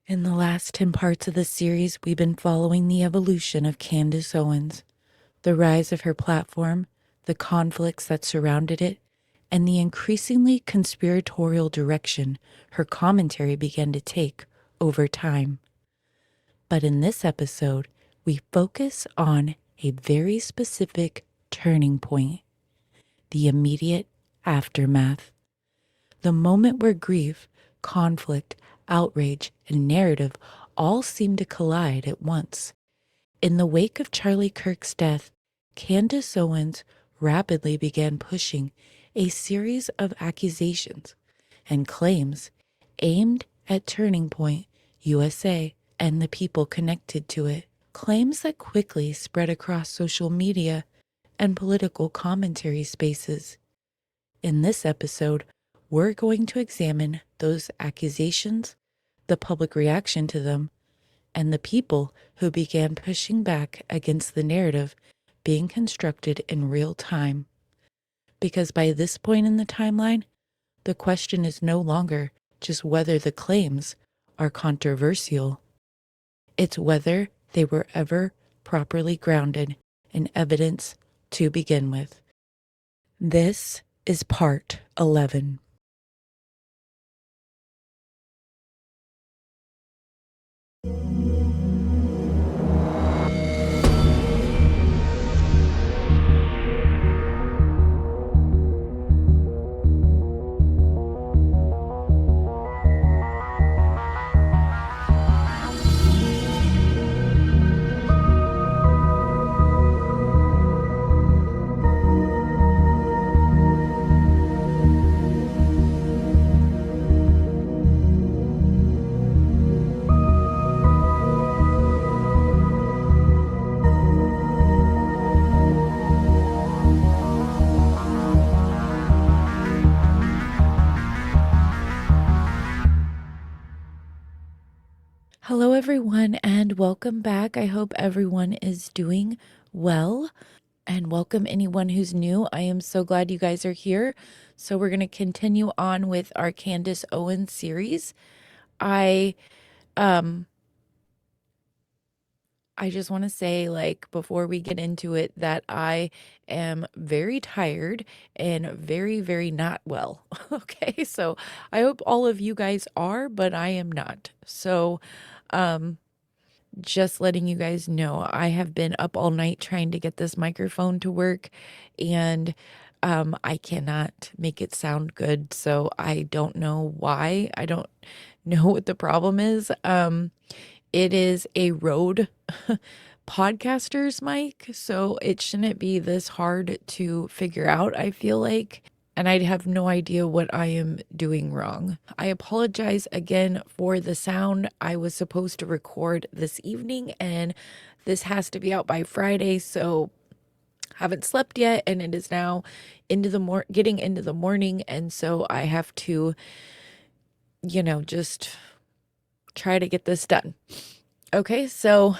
In the last 10 parts of this series, we've been following the evolution of Candace Owens, the rise of her platform, the conflicts that surrounded it, and the increasingly conspiratorial direction her commentary began to take over time. But in this episode, we focus on a very specific turning point, the immediate aftermath, the moment where grief, conflict, outrage, and narrative all seem to collide at once. In the wake of Charlie Kirk's death, Candace Owens rapidly began pushing a series of accusations and claims aimed at Turning Point USA and the people connected to it. Claims that quickly spread across social media and political commentary spaces. In this episode, we're going to examine those accusations, the public reaction to them, and the people who began pushing back against the narrative being constructed in real time. Because by this point in the timeline, the question is no longer just whether the claims are controversial. It's whether they were ever properly grounded in evidence to begin with. This is part 11. Hello, everyone, and welcome back. I hope everyone is doing well, and welcome anyone who's new. I am so glad you guys are here. So we're going to continue on with our Candace Owens series. I just want to say, before we get into it, that I am very tired and very, very not well. Okay, so I hope all of you guys are, but I am not. So, just letting you guys know, I have been up all night trying to get this microphone to work, and I cannot make it sound good. So I don't know why. I don't know what the problem is. It is a Rode podcaster's mic, so it shouldn't be this hard to figure out, I feel like. And I have no idea what I am doing wrong. I apologize again for the sound. I was supposed to record this evening, and this has to be out by Friday, so haven't slept yet, and it is now getting into the morning, and so I have to, just try to get this done. Okay, so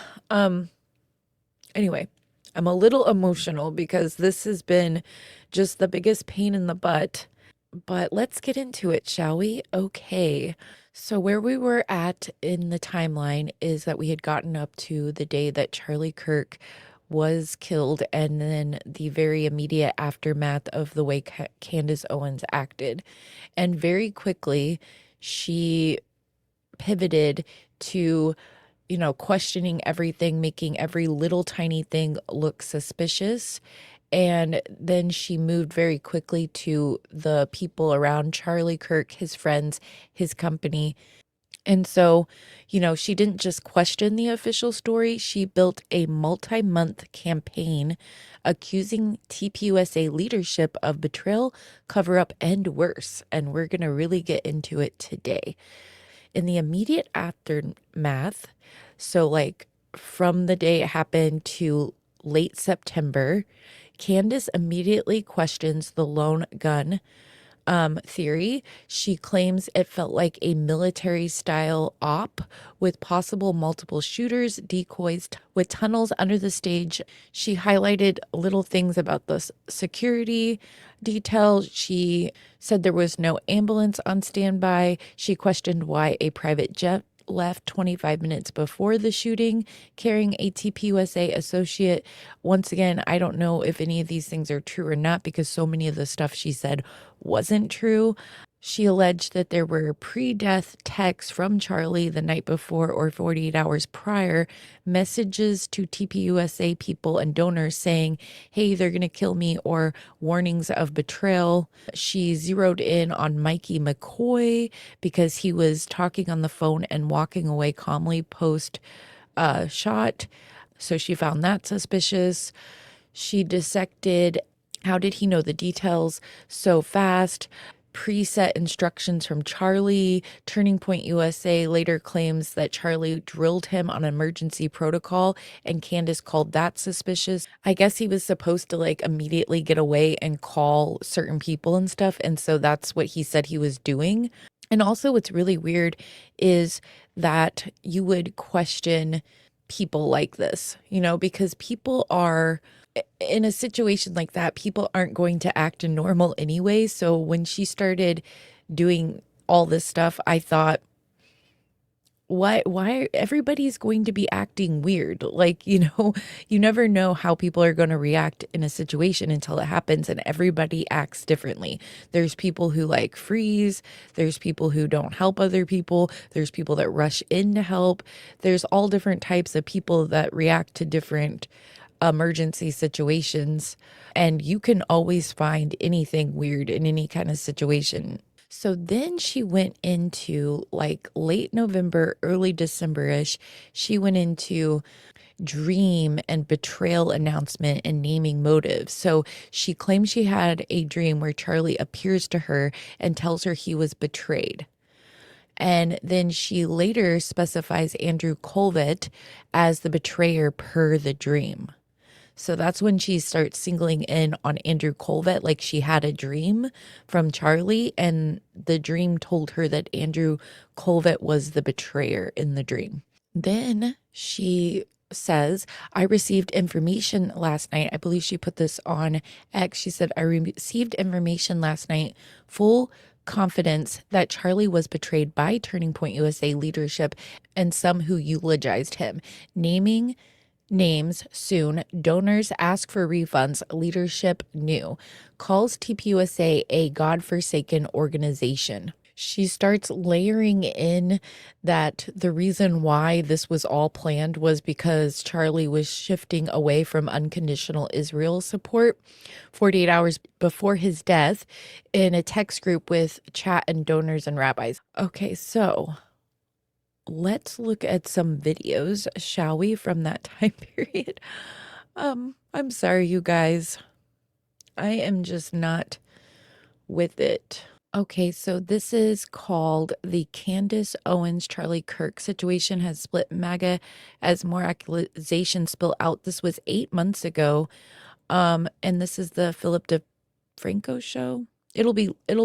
anyway, I'm a little emotional because this has been just the biggest pain in the butt, but let's get into it, shall we? Okay. So where we were at in the timeline is that we had gotten up to the day that Charlie Kirk was killed, and then the very immediate aftermath of the way Candace Owens acted. And very quickly, she pivoted to questioning everything, making every little tiny thing look suspicious. And then she moved very quickly to the people around Charlie Kirk, his friends, his company. And so, she didn't just question the official story. She built a multi-month campaign accusing tpusa leadership of betrayal, cover-up, and worse. And we're going to really get into it today. In the immediate aftermath, so from the day it happened to late September, Candace immediately questions the lone gun theory. She claims it felt like a military-style op with possible multiple shooters, decoys with tunnels under the stage. She highlighted little things about the security detail. She said there was no ambulance on standby. She questioned why a private jet left 25 minutes before the shooting carrying a tpusa associate. Once again, I don't know if any of these things are true or not because so many of the stuff she said wasn't true. She alleged that there were pre-death texts from Charlie the night before or 48 hours prior, messages to TPUSA people and donors saying, hey, they're going to kill me, or warnings of betrayal. She zeroed in on Mikey McCoy because he was talking on the phone and walking away calmly post shot. So she found that suspicious. She dissected how did he know the details so fast? Preset instructions from Charlie. Turning Point USA later claims that Charlie drilled him on emergency protocol, and Candace called that suspicious. I guess he was supposed to like immediately get away and call certain people and stuff, and so that's what he said he was doing. And also what's really weird is that you would question people like this, because people are in a situation like that, people aren't going to act normal anyway. So when she started doing all this stuff, I thought, why everybody's going to be acting weird? Like, you never know how people are going to react in a situation until it happens, and everybody acts differently. There's people who like freeze, there's people who don't help other people, there's people that rush in to help. There's all different types of people that react to different emergency situations, and you can always find anything weird in any kind of situation. So then she went into like late November, early December-ish, she went into dream and betrayal announcement and naming motives. So she claims she had a dream where Charlie appears to her and tells her he was betrayed. And then she later specifies Andrew Colvett as the betrayer per the dream. So that's when she starts singling in on Andrew Colvett, like she had a dream from Charlie, and the dream told her that Andrew Colvett was the betrayer in the dream. Then she says, I received information last night. I believe she put this on X. She said, I received information last night, full confidence that Charlie was betrayed by Turning Point USA leadership and some who eulogized him. Naming names soon. Donors ask for refunds. Leadership knew. Calls TPUSA a godforsaken organization. She starts layering in that the reason why this was all planned was because Charlie was shifting away from unconditional Israel support 48 hours before his death in a text group with chat and donors and rabbis. Okay, so let's look at some videos, shall we, from that time period. I'm sorry, you guys. I am just not with it. Okay, so this is called the Candace Owens Charlie Kirk situation has split MAGA as more accusations spill out. This was 8 months ago. And this is the Philip DeFranco show. It'll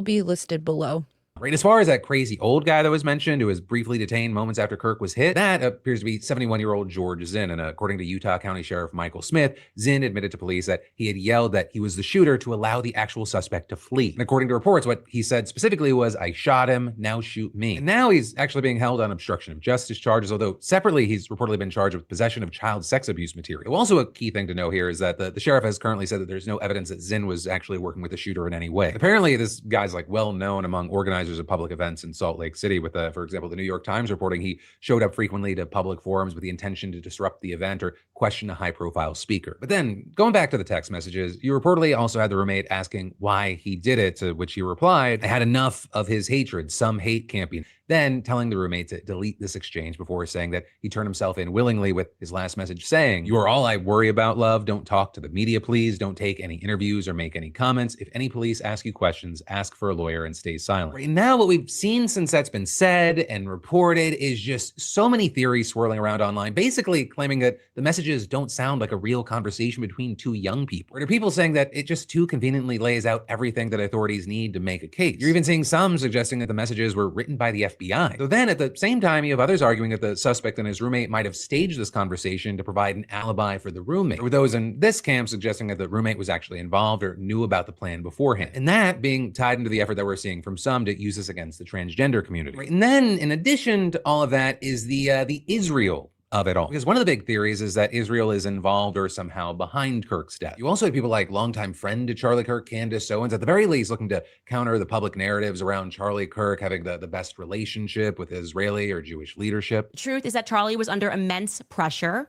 be listed below. Right, as far as that crazy old guy that was mentioned, who was briefly detained moments after Kirk was hit, that appears to be 71-year-old George Zinn. And according to Utah County Sheriff Michael Smith, Zinn admitted to police that he had yelled that he was the shooter to allow the actual suspect to flee. And according to reports, what he said specifically was, I shot him, now shoot me. And now he's actually being held on obstruction of justice charges, although separately, he's reportedly been charged with possession of child sex abuse material. Also, a key thing to know here is that the sheriff has currently said that there's no evidence that Zinn was actually working with the shooter in any way. Apparently, this guy's like well known among organizers of public events in Salt Lake City, with, for example, the New York Times reporting he showed up frequently to public forums with the intention to disrupt the event or question a high-profile speaker. But then, going back to the text messages, you reportedly also had the roommate asking why he did it, to which he replied, I had enough of his hatred. Some hate can't be. Then telling the roommate to delete this exchange before saying that he turned himself in willingly, with his last message saying, you are all I worry about, love. Don't talk to the media, please. Don't take any interviews or make any comments. If any police ask you questions, ask for a lawyer and stay silent. Right now, what we've seen since that's been said and reported is just so many theories swirling around online, basically claiming that the messages don't sound like a real conversation between two young people. Or there are people saying that it just too conveniently lays out everything that authorities need to make a case. You're even seeing some suggesting that the messages were written by the FBI. So then at the same time, you have others arguing that the suspect and his roommate might have staged this conversation to provide an alibi for the roommate. There were those in this camp suggesting that the roommate was actually involved or knew about the plan beforehand. And that being tied into the effort that we're seeing from some to uses against the transgender community. Right? And then, in addition to all of that, is the Israel of it all. Because one of the big theories is that Israel is involved or somehow behind Kirk's death. You also have people like longtime friend to Charlie Kirk, Candace Owens, at the very least looking to counter the public narratives around Charlie Kirk having the best relationship with Israeli or Jewish leadership. The truth is that Charlie was under immense pressure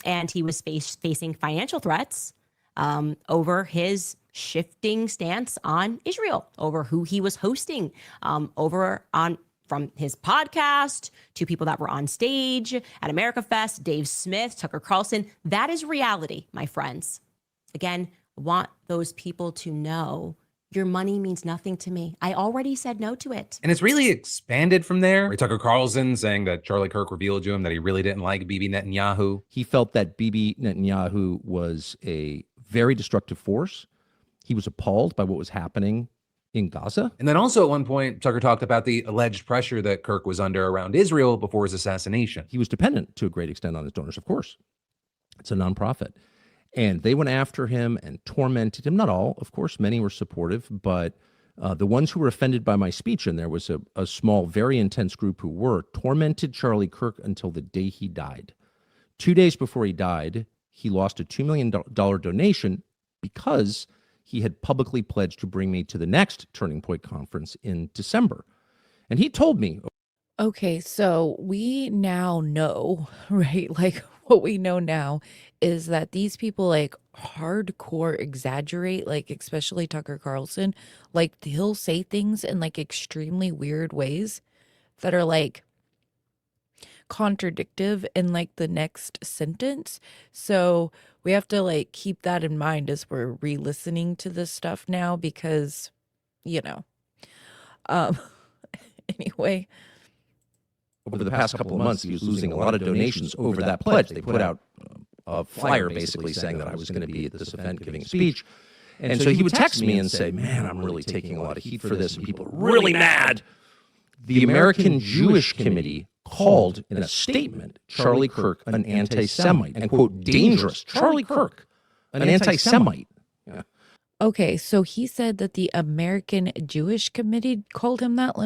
and he was facing financial threats over his shifting stance on Israel, over who he was hosting, from his podcast to people that were on stage at America Fest, Dave Smith, Tucker Carlson. That is reality, my friends. Again, I want those people to know your money means nothing to me. I already said no to it. And it's really expanded from there. Right? Tucker Carlson saying that Charlie Kirk revealed to him that he really didn't like Bibi Netanyahu. He felt that Bibi Netanyahu was a very destructive force. He was appalled by what was happening in Gaza. And then also at one point, Tucker talked about the alleged pressure that Kirk was under around Israel before his assassination. He was dependent to a great extent on his donors, of course. It's a nonprofit. And they went after him and tormented him. Not all, of course, many were supportive, but the ones who were offended by my speech, and there was a small, very intense group who were, tormented Charlie Kirk until the day he died. 2 days before he died, he lost a $2 million donation because he had publicly pledged to bring me to the next Turning Point conference in December. And he told me. Okay, so we now know, right? Like what we know now is that these people like hardcore exaggerate, like especially Tucker Carlson. Like he'll say things in like extremely weird ways that are like contradictive in like the next sentence. So we have to like keep that in mind as we're re-listening to this stuff now because, anyway. Over the past couple of months, he was losing a lot of donations over that pledge. They put out a flyer basically saying that I was going to be at this event giving a speech. And so he would text me and say, man, I'm really taking a lot of heat for this. And people are really mad. The American Jewish Committee called in a statement Charlie Kirk an anti-Semite and, quote, dangerous. Charlie Kirk, an anti-Semite. Yeah. Okay, so he said that the American Jewish Committee called him that.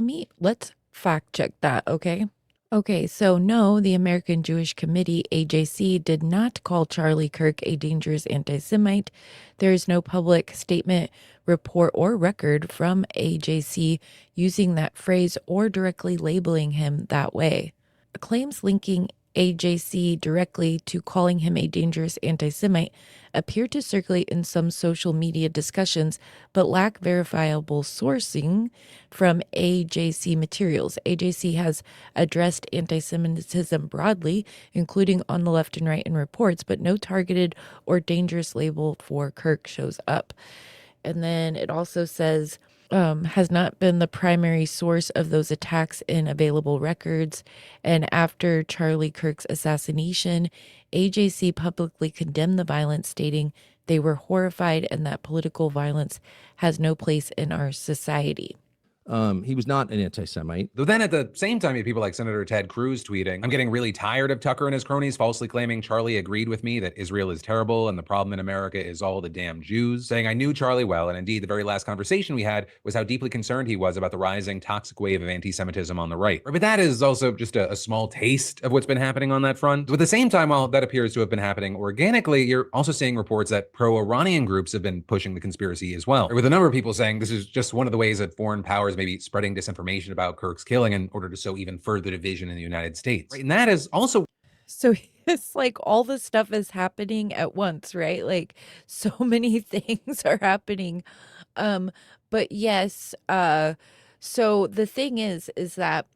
Let's fact check that, okay? Okay, so no, the American Jewish Committee, AJC, did not call Charlie Kirk a dangerous anti-Semite. There is no public statement, report, or record from AJC using that phrase or directly labeling him that way. Claims linking AJC directly to calling him a dangerous anti-Semite appear to circulate in some social media discussions, but lack verifiable sourcing from AJC materials. AJC has addressed anti-Semitism broadly, including on the left and right in reports, but no targeted or dangerous label for Kirk shows up. And then it also says, has not been the primary source of those attacks in available records. And after Charlie Kirk's assassination, AJC publicly condemned the violence, stating they were horrified and that political violence has no place in our society. He was not an anti-Semite. Though then at the same time, you have people like Senator Ted Cruz tweeting, I'm getting really tired of Tucker and his cronies falsely claiming Charlie agreed with me that Israel is terrible and the problem in America is all the damn Jews, saying I knew Charlie well, and indeed the very last conversation we had was how deeply concerned he was about the rising toxic wave of anti-Semitism on the right. But that is also just a small taste of what's been happening on that front. But at the same time, while that appears to have been happening organically, you're also seeing reports that pro-Iranian groups have been pushing the conspiracy as well, with a number of people saying this is just one of the ways that foreign powers maybe spreading disinformation about Kirk's killing in order to sow even further division in the United States. Right? And that is also... So it's like all this stuff is happening at once, right? Like so many things are happening. But yes, so the thing is that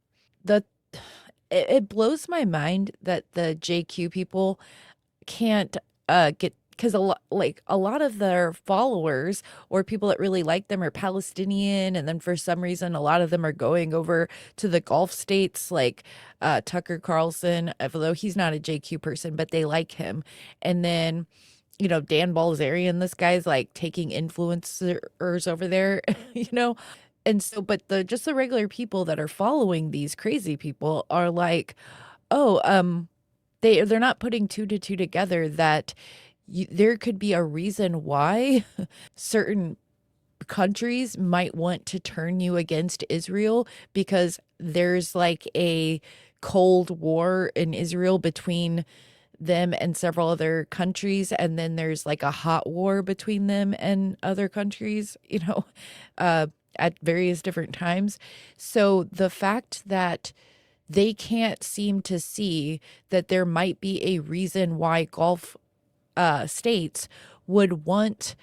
it blows my mind that the JQ people can't get, because a lot of their followers or people that really like them are Palestinian, and then for some reason a lot of them are going over to the Gulf states, like Tucker Carlson, although he's not a JQ person, but they like him. And then Dan Balzerian, this guy's like taking influencers over there, and so but the regular people that are following these crazy people are like, oh, they're not putting two to two together that there could be a reason why certain countries might want to turn you against Israel because there's like a Cold War in Israel between them and several other countries, and then there's like a hot war between them and other countries, at various different times. So the fact that they can't seem to see that there might be a reason why Gulf states would want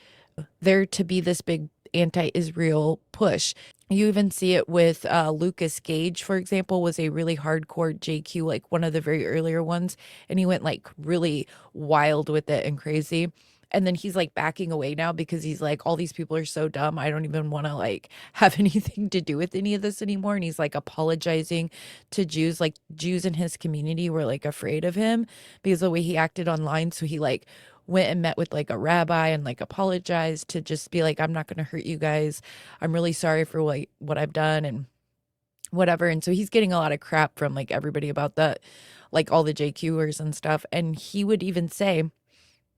there to be this big anti-Israel push. You even see it with Lucas Gage, for example, was a really hardcore JQ, like one of the very earlier ones. And he went like really wild with it and crazy. And then he's like backing away now because he's like, all these people are so dumb. I don't even want to like have anything to do with any of this anymore. And he's like apologizing to Jews, like Jews in his community were like afraid of him because of the way he acted online. So he like went and met with like a rabbi and like apologized to just be like, I'm not going to hurt you guys. I'm really sorry for what I've done and whatever. And so he's getting a lot of crap from like everybody about that, like all the JQers and stuff. And he would even say,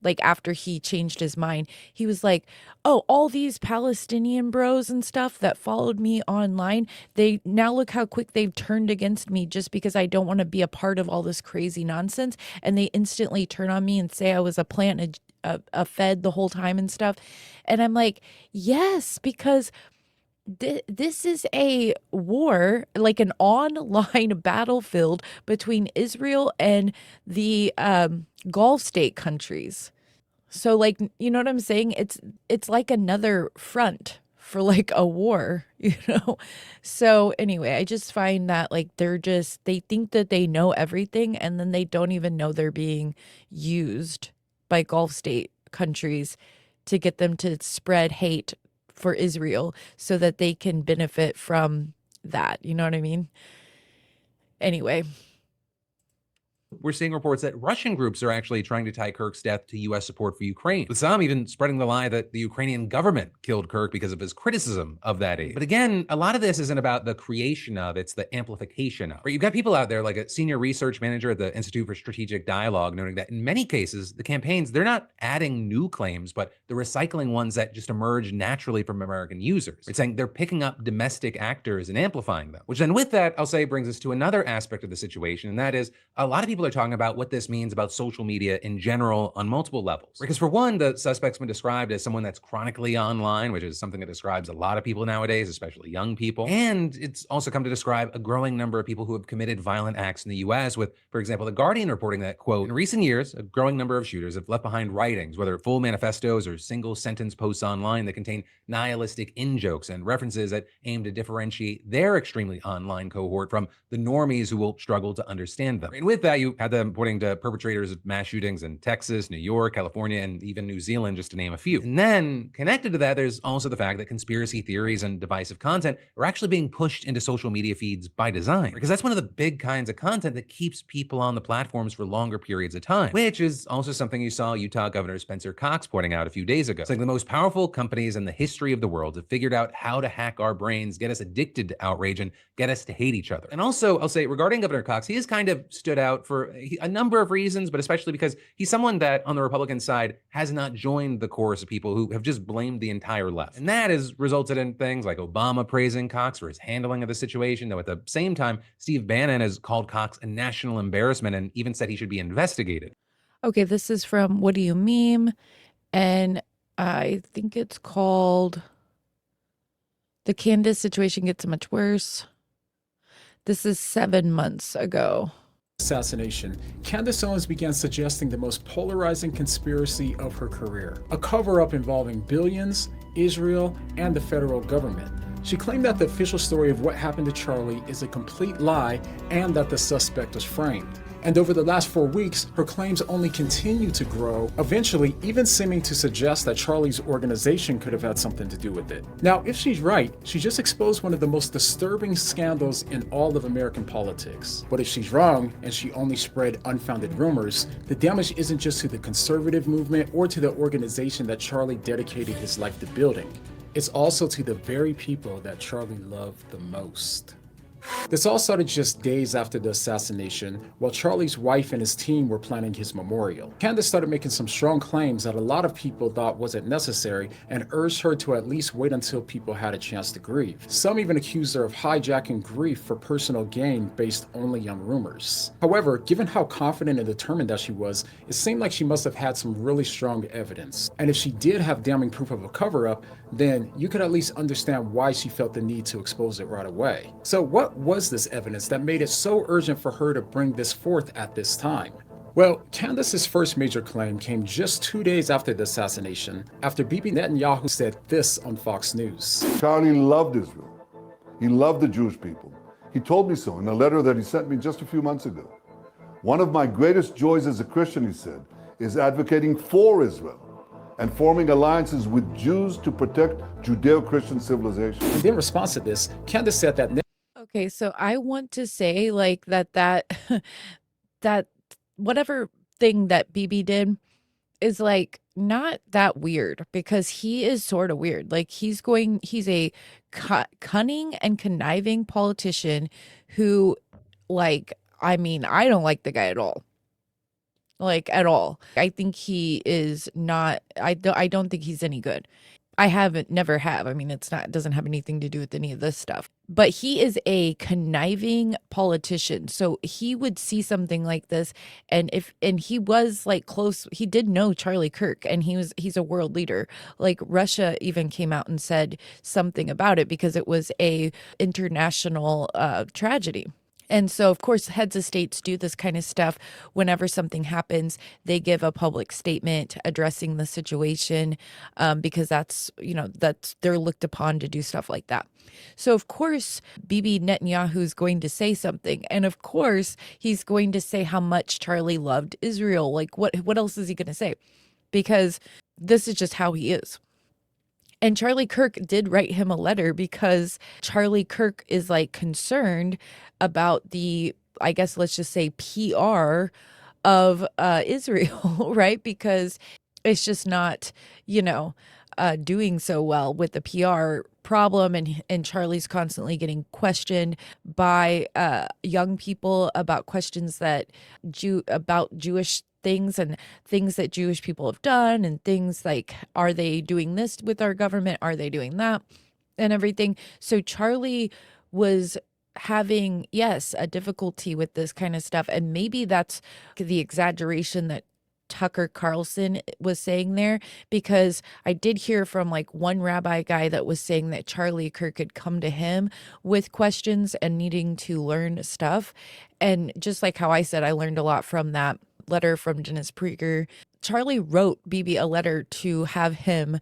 like after he changed his mind, he was like, oh, all these Palestinian bros and stuff that followed me online, they now look how quick they've turned against me just because I don't want to be a part of all this crazy nonsense. And they instantly turn on me and say I was a plant, a fed the whole time and stuff. And I'm like, yes, because this is a war, like an online battlefield between Israel and the Gulf state countries. So like, you know what I'm saying? It's like another front for like a war, So anyway, I just find that like they think that they know everything and then they don't even know they're being used by Gulf state countries to get them to spread hate for Israel so that they can benefit from that. You know what I mean? Anyway. We're seeing reports that Russian groups are actually trying to tie Kirk's death to U.S. support for Ukraine, with some even spreading the lie that the Ukrainian government killed Kirk because of his criticism of that aid. But again, a lot of this isn't about the creation of, it's the amplification of. Right? You've got people out there like a senior research manager at the Institute for Strategic Dialogue noting that in many cases, the campaigns, they're not adding new claims, but they're recycling ones that just emerge naturally from American users. It's saying they're picking up domestic actors and amplifying them, which then with that, I'll say brings us to another aspect of the situation, and that is a lot of people are talking about what this means about social media in general on multiple levels. Because for one, the suspect's been described as someone that's chronically online, which is something that describes a lot of people nowadays, especially young people. And it's also come to describe a growing number of people who have committed violent acts in the US with, for example, The Guardian reporting that, quote, in recent years, a growing number of shooters have left behind writings, whether full manifestos or single sentence posts online that contain nihilistic in-jokes and references that aim to differentiate their extremely online cohort from the normies who will struggle to understand them. And with that, you had them pointing to perpetrators of mass shootings in Texas, New York, California, and even New Zealand, just to name a few. And then connected to that, there's also the fact that conspiracy theories and divisive content are actually being pushed into social media feeds by design, because that's one of the big kinds of content that keeps people on the platforms for longer periods of time, which is also something you saw Utah Governor Spencer Cox pointing out a few days ago. It's like the most powerful companies in the history of the world have figured out how to hack our brains, get us addicted to outrage, and get us to hate each other. And also, I'll say regarding Governor Cox, he has kind of stood out for a number of reasons, but especially because he's someone that on the Republican side has not joined the chorus of people who have just blamed the entire left. And that has resulted in things like Obama praising Cox for his handling of the situation, though at the same time, Steve Bannon has called Cox a national embarrassment and even said he should be investigated. Okay, this is from What Do You Meme? And I think it's called The Candace Situation Gets Much Worse. This is 7 months ago. Assassination, Candace Owens began suggesting the most polarizing conspiracy of her career, a cover-up involving billions, Israel, and the federal government. She claimed that the official story of what happened to Charlie is a complete lie and that the suspect was framed. And over the last 4 weeks, her claims only continue to grow, eventually even seeming to suggest that Charlie's organization could have had something to do with it. Now, if she's right, she just exposed one of the most disturbing scandals in all of American politics. But if she's wrong, and she only spread unfounded rumors, the damage isn't just to the conservative movement or to the organization that Charlie dedicated his life to building. It's also to the very people that Charlie loved the most. This all started just days after the assassination, while Charlie's wife and his team were planning his memorial. Candace started making some strong claims that a lot of people thought wasn't necessary and urged her to at least wait until people had a chance to grieve. Some even accused her of hijacking grief for personal gain based only on rumors. However, given how confident and determined that she was, it seemed like she must have had some really strong evidence. And if she did have damning proof of a cover-up, then you could at least understand why she felt the need to expose it right away. So what was this evidence that made it so urgent for her to bring this forth at this time? Well, Candace's first major claim came just 2 days after the assassination, after Bibi Netanyahu said this on Fox News. Charlie loved Israel. He loved the Jewish people. He told me so in a letter that he sent me just a few months ago. One of my greatest joys as a Christian, he said, is advocating for Israel and forming alliances with Jews to protect Judeo-Christian civilization. And in response to this, Candace said that Okay, so I want to say like that that whatever thing that BB did is like not that weird, because he is sort of weird. Like he's a cunning and conniving politician who, like, I mean, I don't like the guy at all. Like at all. I think he is not, I don't think he's any good. I never have. I mean, it doesn't have anything to do with any of this stuff. But he is a conniving politician. So he would see something like this, and he was like close, he did know Charlie Kirk, and he's a world leader. Like Russia even came out and said something about it because it was a international tragedy. And so, of course, heads of states do this kind of stuff. Whenever something happens, they give a public statement addressing the situation, because they're looked upon to do stuff like that. So, of course, Bibi Netanyahu is going to say something. And, of course, he's going to say how much Charlie loved Israel. Like, what else is he going to say? Because this is just how he is. And Charlie Kirk did write him a letter because Charlie Kirk is like concerned about the, I guess, let's just say PR of Israel, right? Because it's just not, doing so well with the PR problem. And Charlie's constantly getting questioned by young people about questions about Jewish things and things that Jewish people have done, and things like, are they doing this with our government? Are they doing that? And everything. So Charlie was having, yes, a difficulty with this kind of stuff. And maybe that's the exaggeration that Tucker Carlson was saying there, because I did hear from like one rabbi guy that was saying that Charlie Kirk had come to him with questions and needing to learn stuff. And just like how I said, I learned a lot from that letter from Dennis Prager. Charlie wrote Bibi a letter to have him,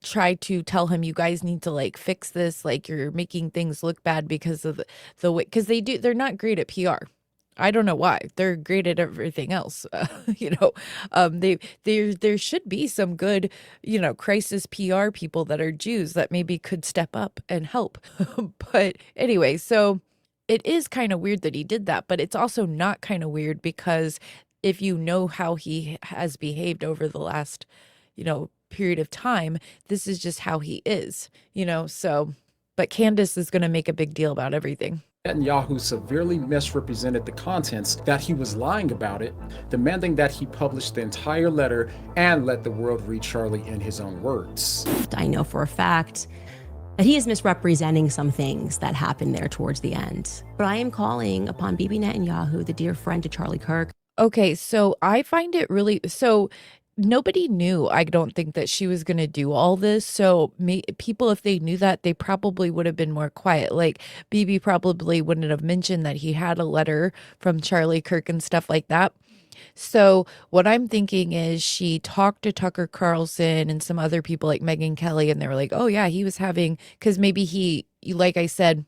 try to tell him, you guys need to like fix this. Like you're making things look bad because of the way, because they're not great at PR. I don't know why. They're great at everything else. There should be some good, crisis PR people that are Jews that maybe could step up and help. But anyway, so it is kind of weird that he did that, but it's also not kind of weird because if you know how he has behaved over the last, period of time, this is just how he is, so, but Candace is going to make a big deal about everything. Netanyahu severely misrepresented the contents, that he was lying about it, demanding that he publish the entire letter and let the world read Charlie in his own words. I know for a fact that he is misrepresenting some things that happened there towards the end. But I am calling upon Bibi Netanyahu, the dear friend to Charlie Kirk. Okay, so I find it really, nobody knew, I don't think, that she was going to do all this. So people, if they knew that, they probably would have been more quiet. Like Bibi probably wouldn't have mentioned that he had a letter from Charlie Kirk and stuff like that. So what I'm thinking is she talked to Tucker Carlson and some other people like Megyn Kelly, and they were like, oh yeah, he was having, because maybe he, like I said,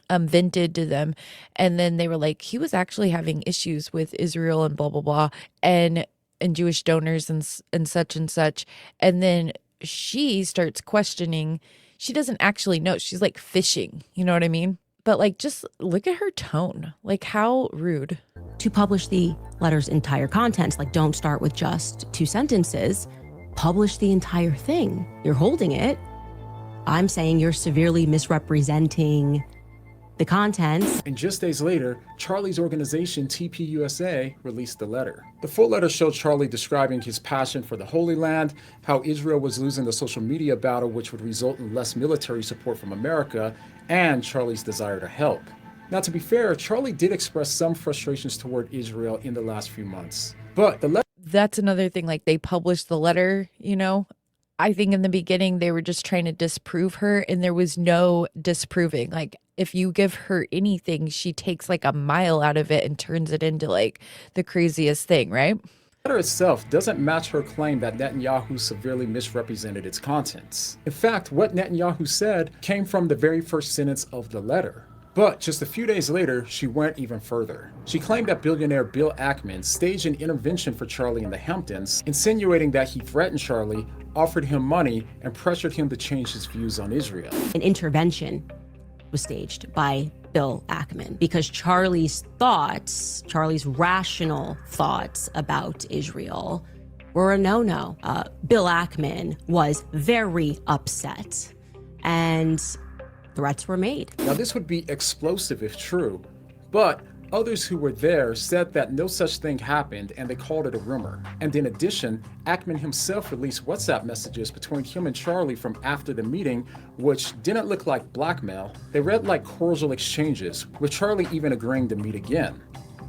vented to them, and then they were like, he was actually having issues with Israel and blah blah blah, and Jewish donors and such. And then she starts questioning. She doesn't actually know. She's like fishing. You know what I mean? But like, just look at her tone. Like, how rude. To publish the letter's entire contents, like don't start with just 2 sentences, publish the entire thing. You're holding it. I'm saying you're severely misrepresenting the contents. And just days later, Charlie's organization, tpusa, released the letter. The full letter showed Charlie describing his passion for the Holy Land, how Israel was losing the social media battle, which would result in less military support from America, and Charlie's desire to help. Now, to be fair, Charlie did express some frustrations toward Israel in the last few months. But the letter... That's another thing, like they published the letter, I think in the beginning they were just trying to disprove her, and there was no disproving. Like if you give her anything, she takes like a mile out of it and turns it into like the craziest thing, right? The letter itself doesn't match her claim that Netanyahu severely misrepresented its contents. In fact, what Netanyahu said came from the very first sentence of the letter. But just a few days later, she went even further. She claimed that billionaire Bill Ackman staged an intervention for Charlie in the Hamptons, insinuating that he threatened Charlie, offered him money, and pressured him to change his views on Israel. An intervention was staged by Bill Ackman because Charlie's rational thoughts about Israel were a no-no. Bill Ackman was very upset, and threats were made. Now, this would be explosive if true, but others who were there said that no such thing happened and they called it a rumor. And in addition, Ackman himself released WhatsApp messages between him and Charlie from after the meeting, which didn't look like blackmail. They read like cordial exchanges, with Charlie even agreeing to meet again.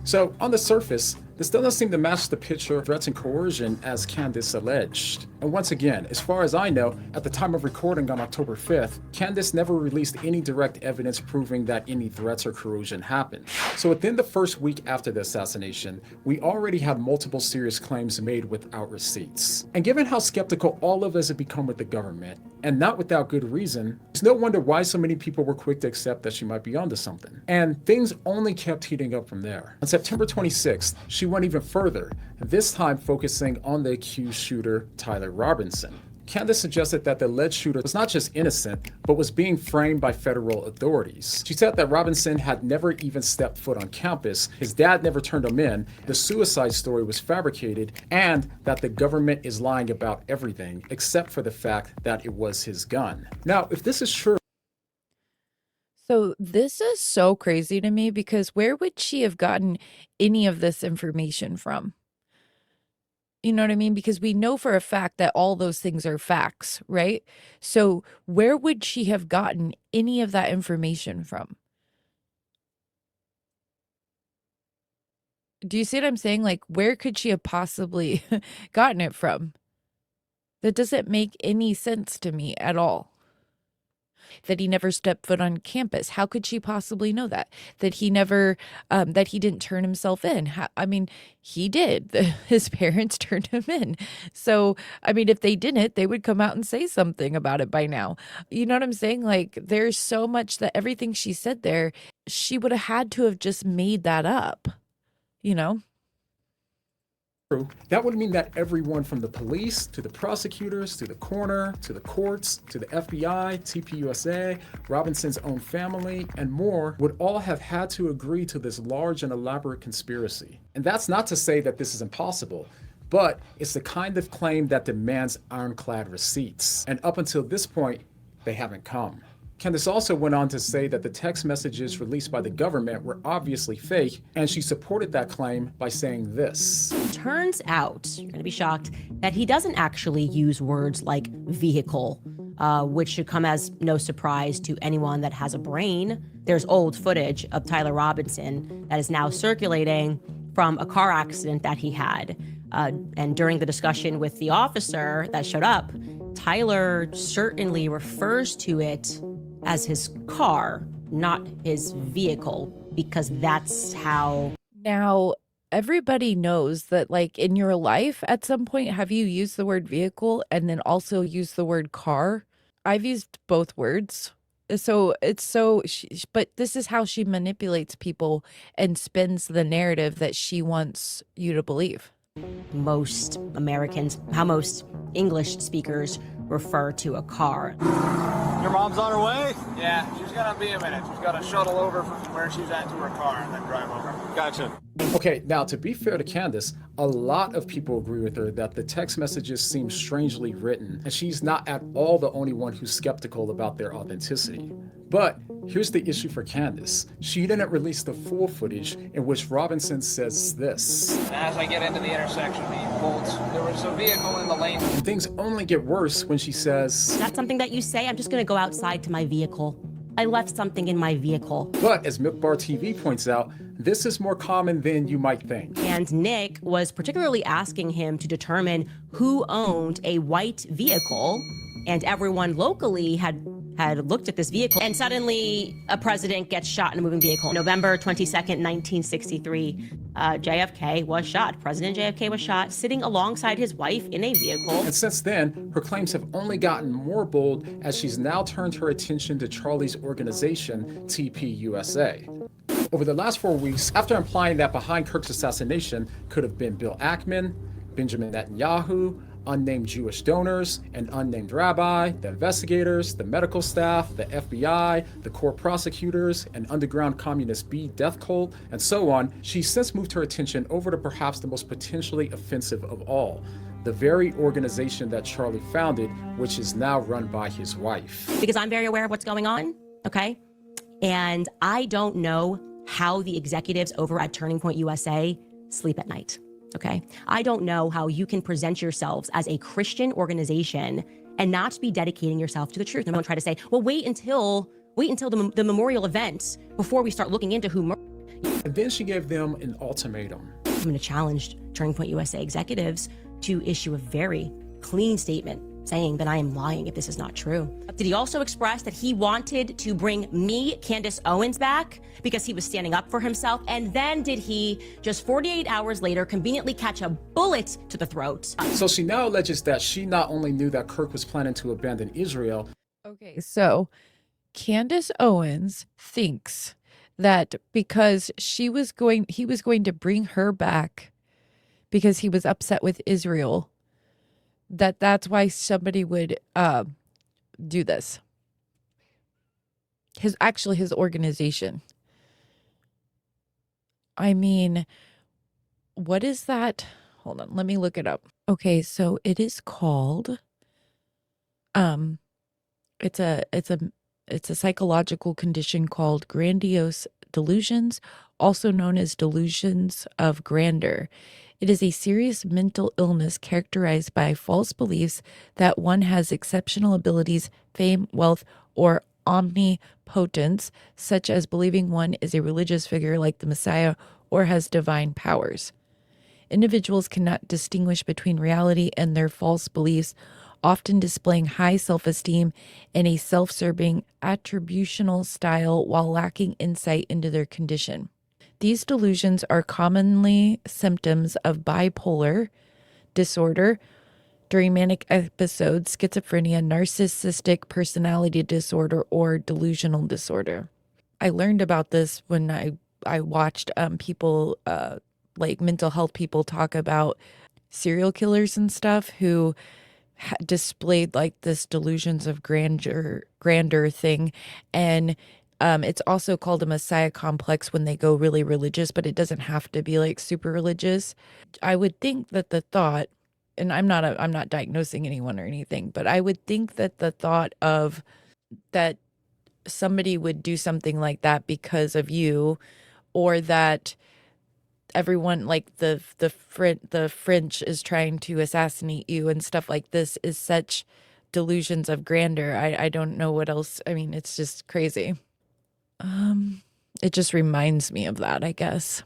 So on the surface, this doesn't seem to match the picture of threats and coercion as Candace alleged. And once again, as far as I know, at the time of recording on October 5th, Candace never released any direct evidence proving that any threats or coercion happened. So within the first week after the assassination, we already had multiple serious claims made without receipts. And given how skeptical all of us have become with the government, and not without good reason, it's no wonder why so many people were quick to accept that she might be onto something. And things only kept heating up from there. On September 26th, she went even further, this time focusing on the accused shooter, Tyler Robinson. Candace suggested that the alleged shooter was not just innocent, but was being framed by federal authorities. She said that Robinson had never even stepped foot on campus, his dad never turned him in, the suicide story was fabricated, and that the government is lying about everything, except for the fact that it was his gun. Now, if this is true... So this is so crazy to me, because where would she have gotten any of this information from? You know what I mean? Because we know for a fact that all those things are facts, right? So where would she have gotten any of that information from? Do you see what I'm saying? Like, where could she have possibly gotten it from? That doesn't make any sense to me at all. That he never stepped foot on campus. How could she possibly know that? That he never, that he didn't turn himself in. I mean, he did. His parents turned him in. So, I mean, if they didn't, they would come out and say something about it by now. You know what I'm saying? Like, there's so much that everything she said there, she would have had to have just made that up, you know? That would mean that everyone from the police, to the prosecutors, to the coroner, to the courts, to the FBI, tpusa, Robinson's own family, and more would all have had to agree to this large and elaborate conspiracy. And that's not to say that this is impossible, but it's the kind of claim that demands ironclad receipts. And up until this point, they haven't come. Candace also went on to say that the text messages released by the government were obviously fake, and she supported that claim by saying this. Turns out, you're going to be shocked, that he doesn't actually use words like vehicle, which should come as no surprise to anyone that has a brain. There's old footage of Tyler Robinson that is now circulating from a car accident that he had. And during the discussion with the officer that showed up, Tyler certainly refers to it as his car, not his vehicle, because that's how... Now, everybody knows that, like, in your life, at some point, have you used the word vehicle and then also used the word car? I've used both words. So it's so, but this is how she manipulates people and spins the narrative that she wants you to believe. Most Americans, how most English speakers refer to a car. Your mom's on her way? Yeah, she's gonna be a minute. She's gotta shuttle over from where she's at to her car and then drive over. Gotcha. Okay, now to be fair to Candace, a lot of people agree with her that the text messages seem strangely written, and she's not at all the only one who's skeptical about their authenticity. But here's the issue for Candace. She didn't release the full footage in which Robinson says this. As I get into the intersection, there was a vehicle in the lane. And things only get worse when she says, That's something that you say? I'm just gonna go outside to my vehicle. I left something in my vehicle. But as Milk Bar TV points out, this is more common than you might think. And Nick was particularly asking him to determine who owned a white vehicle, and everyone locally had looked at this vehicle, and suddenly a president gets shot in a moving vehicle. November 22nd, 1963, JFK was shot. President JFK was shot sitting alongside his wife in a vehicle. And since then, her claims have only gotten more bold as she's now turned her attention to Charlie's organization, tpusa. Over the last 4 weeks, after implying that behind Kirk's assassination could have been Bill Ackman, Benjamin Netanyahu, unnamed Jewish donors, an unnamed rabbi, the investigators, the medical staff, the FBI, the court prosecutors, an underground communist B death cult, and so on, she's since moved her attention over to perhaps the most potentially offensive of all, the very organization that Charlie founded, which is now run by his wife. Because I'm very aware of what's going on, okay? And I don't know how the executives over at Turning Point USA sleep at night. Okay. I don't know how you can present yourselves as a Christian organization and not be dedicating yourself to the truth. And don't try to say, well, wait until the memorial event before we start looking into who murdered. And then she gave them an ultimatum. I'm going to challenge Turning Point USA executives to issue a very clean statement saying that I am lying if this is not true. Did he also express that he wanted to bring me, Candace Owens, back because he was standing up for himself? And then did he, just 48 hours later, conveniently catch a bullet to the throat? So she now alleges that she not only knew that Kirk was planning to abandon Israel. Okay, so Candace Owens thinks that because he was going to bring her back because he was upset with Israel, that's why somebody would do this. His organization. I mean, what is that? Hold on, let me look it up. Okay, so it is called it's a psychological condition called grandiose delusions, also known as delusions of grandeur. It is a serious mental illness characterized by false beliefs that one has exceptional abilities, fame, wealth, or omnipotence, such as believing one is a religious figure like the Messiah or has divine powers. Individuals cannot distinguish between reality and their false beliefs, often displaying high self-esteem and a self-serving attributional style while lacking insight into their condition. These delusions are commonly symptoms of bipolar disorder, during manic episodes, schizophrenia, narcissistic personality disorder, or delusional disorder. I learned about this when I watched people, like mental health people, talk about serial killers and stuff who displayed like this delusions of grandeur thing. And it's also called a Messiah complex when they go really religious, but it doesn't have to be like super religious. I would think that the thought, and I'm not diagnosing anyone or anything, but I would think that the thought of that somebody would do something like that because of you, or that everyone like the French is trying to assassinate you and stuff like this is such delusions of grandeur. I don't know what else. I mean, it's just crazy. It just reminds me of that, I guess.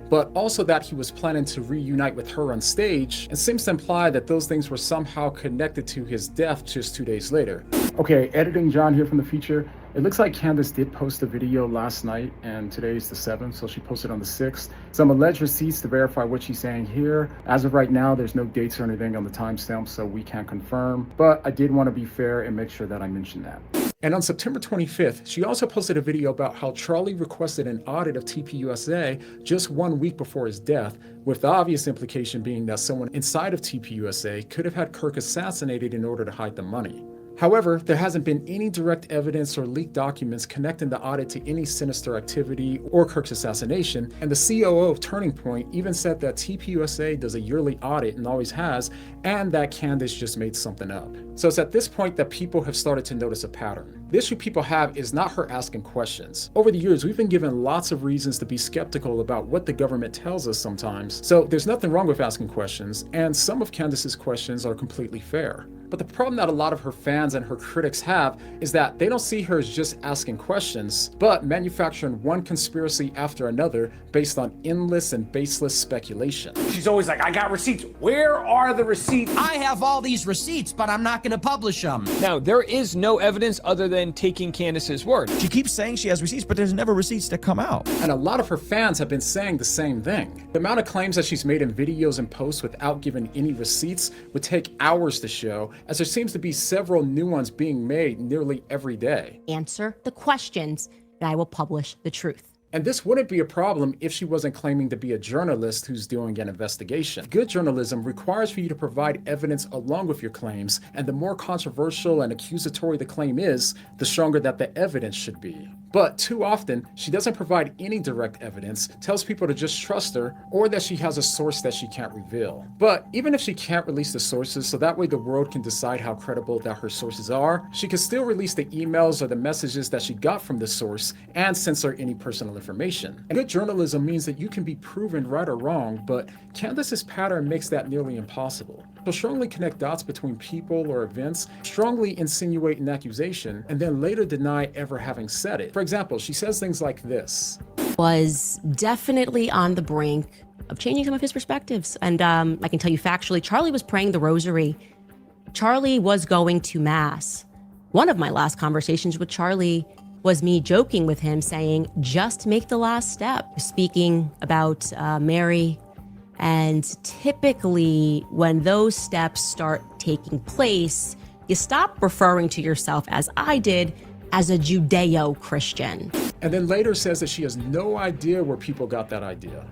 But also that he was planning to reunite with her on stage, and seems to imply that those things were somehow connected to his death just 2 days later. Okay, editing John here from the feature. It looks like Candace did post a video last night, and today's the 7th, so she posted on the 6th. Some alleged receipts to verify what she's saying here. As of right now, there's no dates or anything on the timestamp, so we can't confirm. But I did want to be fair and make sure that I mentioned that. And on September 25th, she also posted a video about how Charlie requested an audit of tpusa just 1 week before his death, with the obvious implication being that someone inside of tpusa could have had Kirk assassinated in order to hide the money. However, there hasn't been any direct evidence or leaked documents connecting the audit to any sinister activity or Kirk's assassination, and the COO of Turning Point even said that tpusa does a yearly audit and always has, and that Candace just made something up. So it's at this point that people have started to notice a pattern. The issue people have is not her asking questions. Over the years, we've been given lots of reasons to be skeptical about what the government tells us sometimes, so there's nothing wrong with asking questions, and some of Candace's questions are completely fair. But the problem that a lot of her fans and her critics have is that they don't see her as just asking questions, but manufacturing one conspiracy after another based on endless and baseless speculation. She's always like, I got receipts. Where are the receipts? I have all these receipts, but I'm not going to publish them. Now, there is no evidence other than taking Candace's word. She keeps saying she has receipts, but there's never receipts that come out. And a lot of her fans have been saying the same thing. The amount of claims that she's made in videos and posts without giving any receipts would take hours to show, as there seems to be several new ones being made nearly every day. Answer the questions, and I will publish the truth. And this wouldn't be a problem if she wasn't claiming to be a journalist who's doing an investigation. Good journalism requires for you to provide evidence along with your claims, and the more controversial and accusatory the claim is, the stronger that the evidence should be. But too often, she doesn't provide any direct evidence, tells people to just trust her, or that she has a source that she can't reveal. But even if she can't release the sources so that way the world can decide how credible that her sources are, she can still release the emails or the messages that she got from the source and censor any personal information. And good journalism means that you can be proven right or wrong, but Candace's pattern makes that nearly impossible. She'll strongly connect dots between people or events, strongly insinuate an accusation, and then later deny ever having said it. For example, she says things like this. Was definitely on the brink of changing some of his perspectives. And I can tell you factually, Charlie was praying the rosary. Charlie was going to mass. One of my last conversations with Charlie was me joking with him saying, just make the last step, speaking about Mary. And typically when those steps start taking place, you stop referring to yourself, as I did, as a Judeo-Christian. And then later says that she has no idea where people got that idea.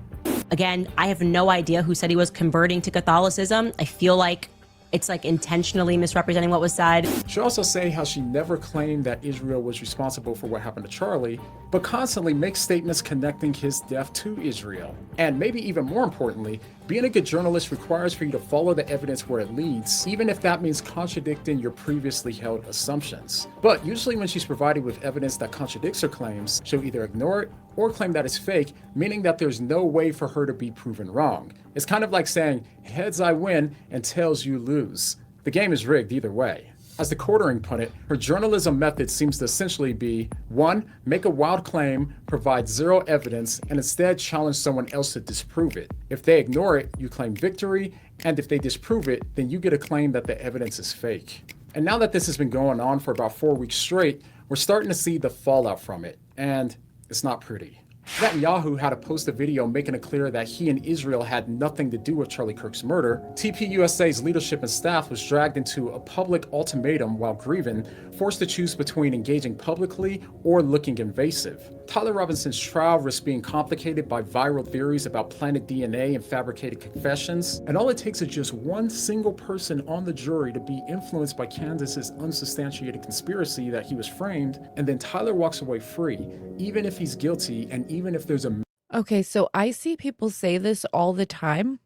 Again, I have no idea who said he was converting to Catholicism. I feel like it's like intentionally misrepresenting what was said. She'll also say how she never claimed that Israel was responsible for what happened to Charlie, but constantly makes statements connecting his death to Israel. And maybe even more importantly, being a good journalist requires for you to follow the evidence where it leads, even if that means contradicting your previously held assumptions. But usually when she's provided with evidence that contradicts her claims, she'll either ignore it or claim that it's fake, meaning that there's no way for her to be proven wrong. It's kind of like saying, heads I win and tails you lose. The game is rigged either way. As the quartering put it, her journalism method seems to essentially be 1. Make a wild claim, provide zero evidence, and instead challenge someone else to disprove it. If they ignore it, you claim victory, and if they disprove it, then you get a claim that the evidence is fake. And now that this has been going on for about 4 weeks straight, we're starting to see the fallout from it, and it's not pretty. Netanyahu had to post a video making it clear that he and Israel had nothing to do with Charlie Kirk's murder. tpusa's leadership and staff was dragged into a public ultimatum while grieving, forced to choose between engaging publicly or looking invasive. Tyler Robinson's trial risks being complicated by viral theories about planted DNA and fabricated confessions, and all it takes is just one single person on the jury to be influenced by Candace's unsubstantiated conspiracy that he was framed, and then Tyler walks away free, even if he's guilty and even if there's a... Okay, so I see people say this all the time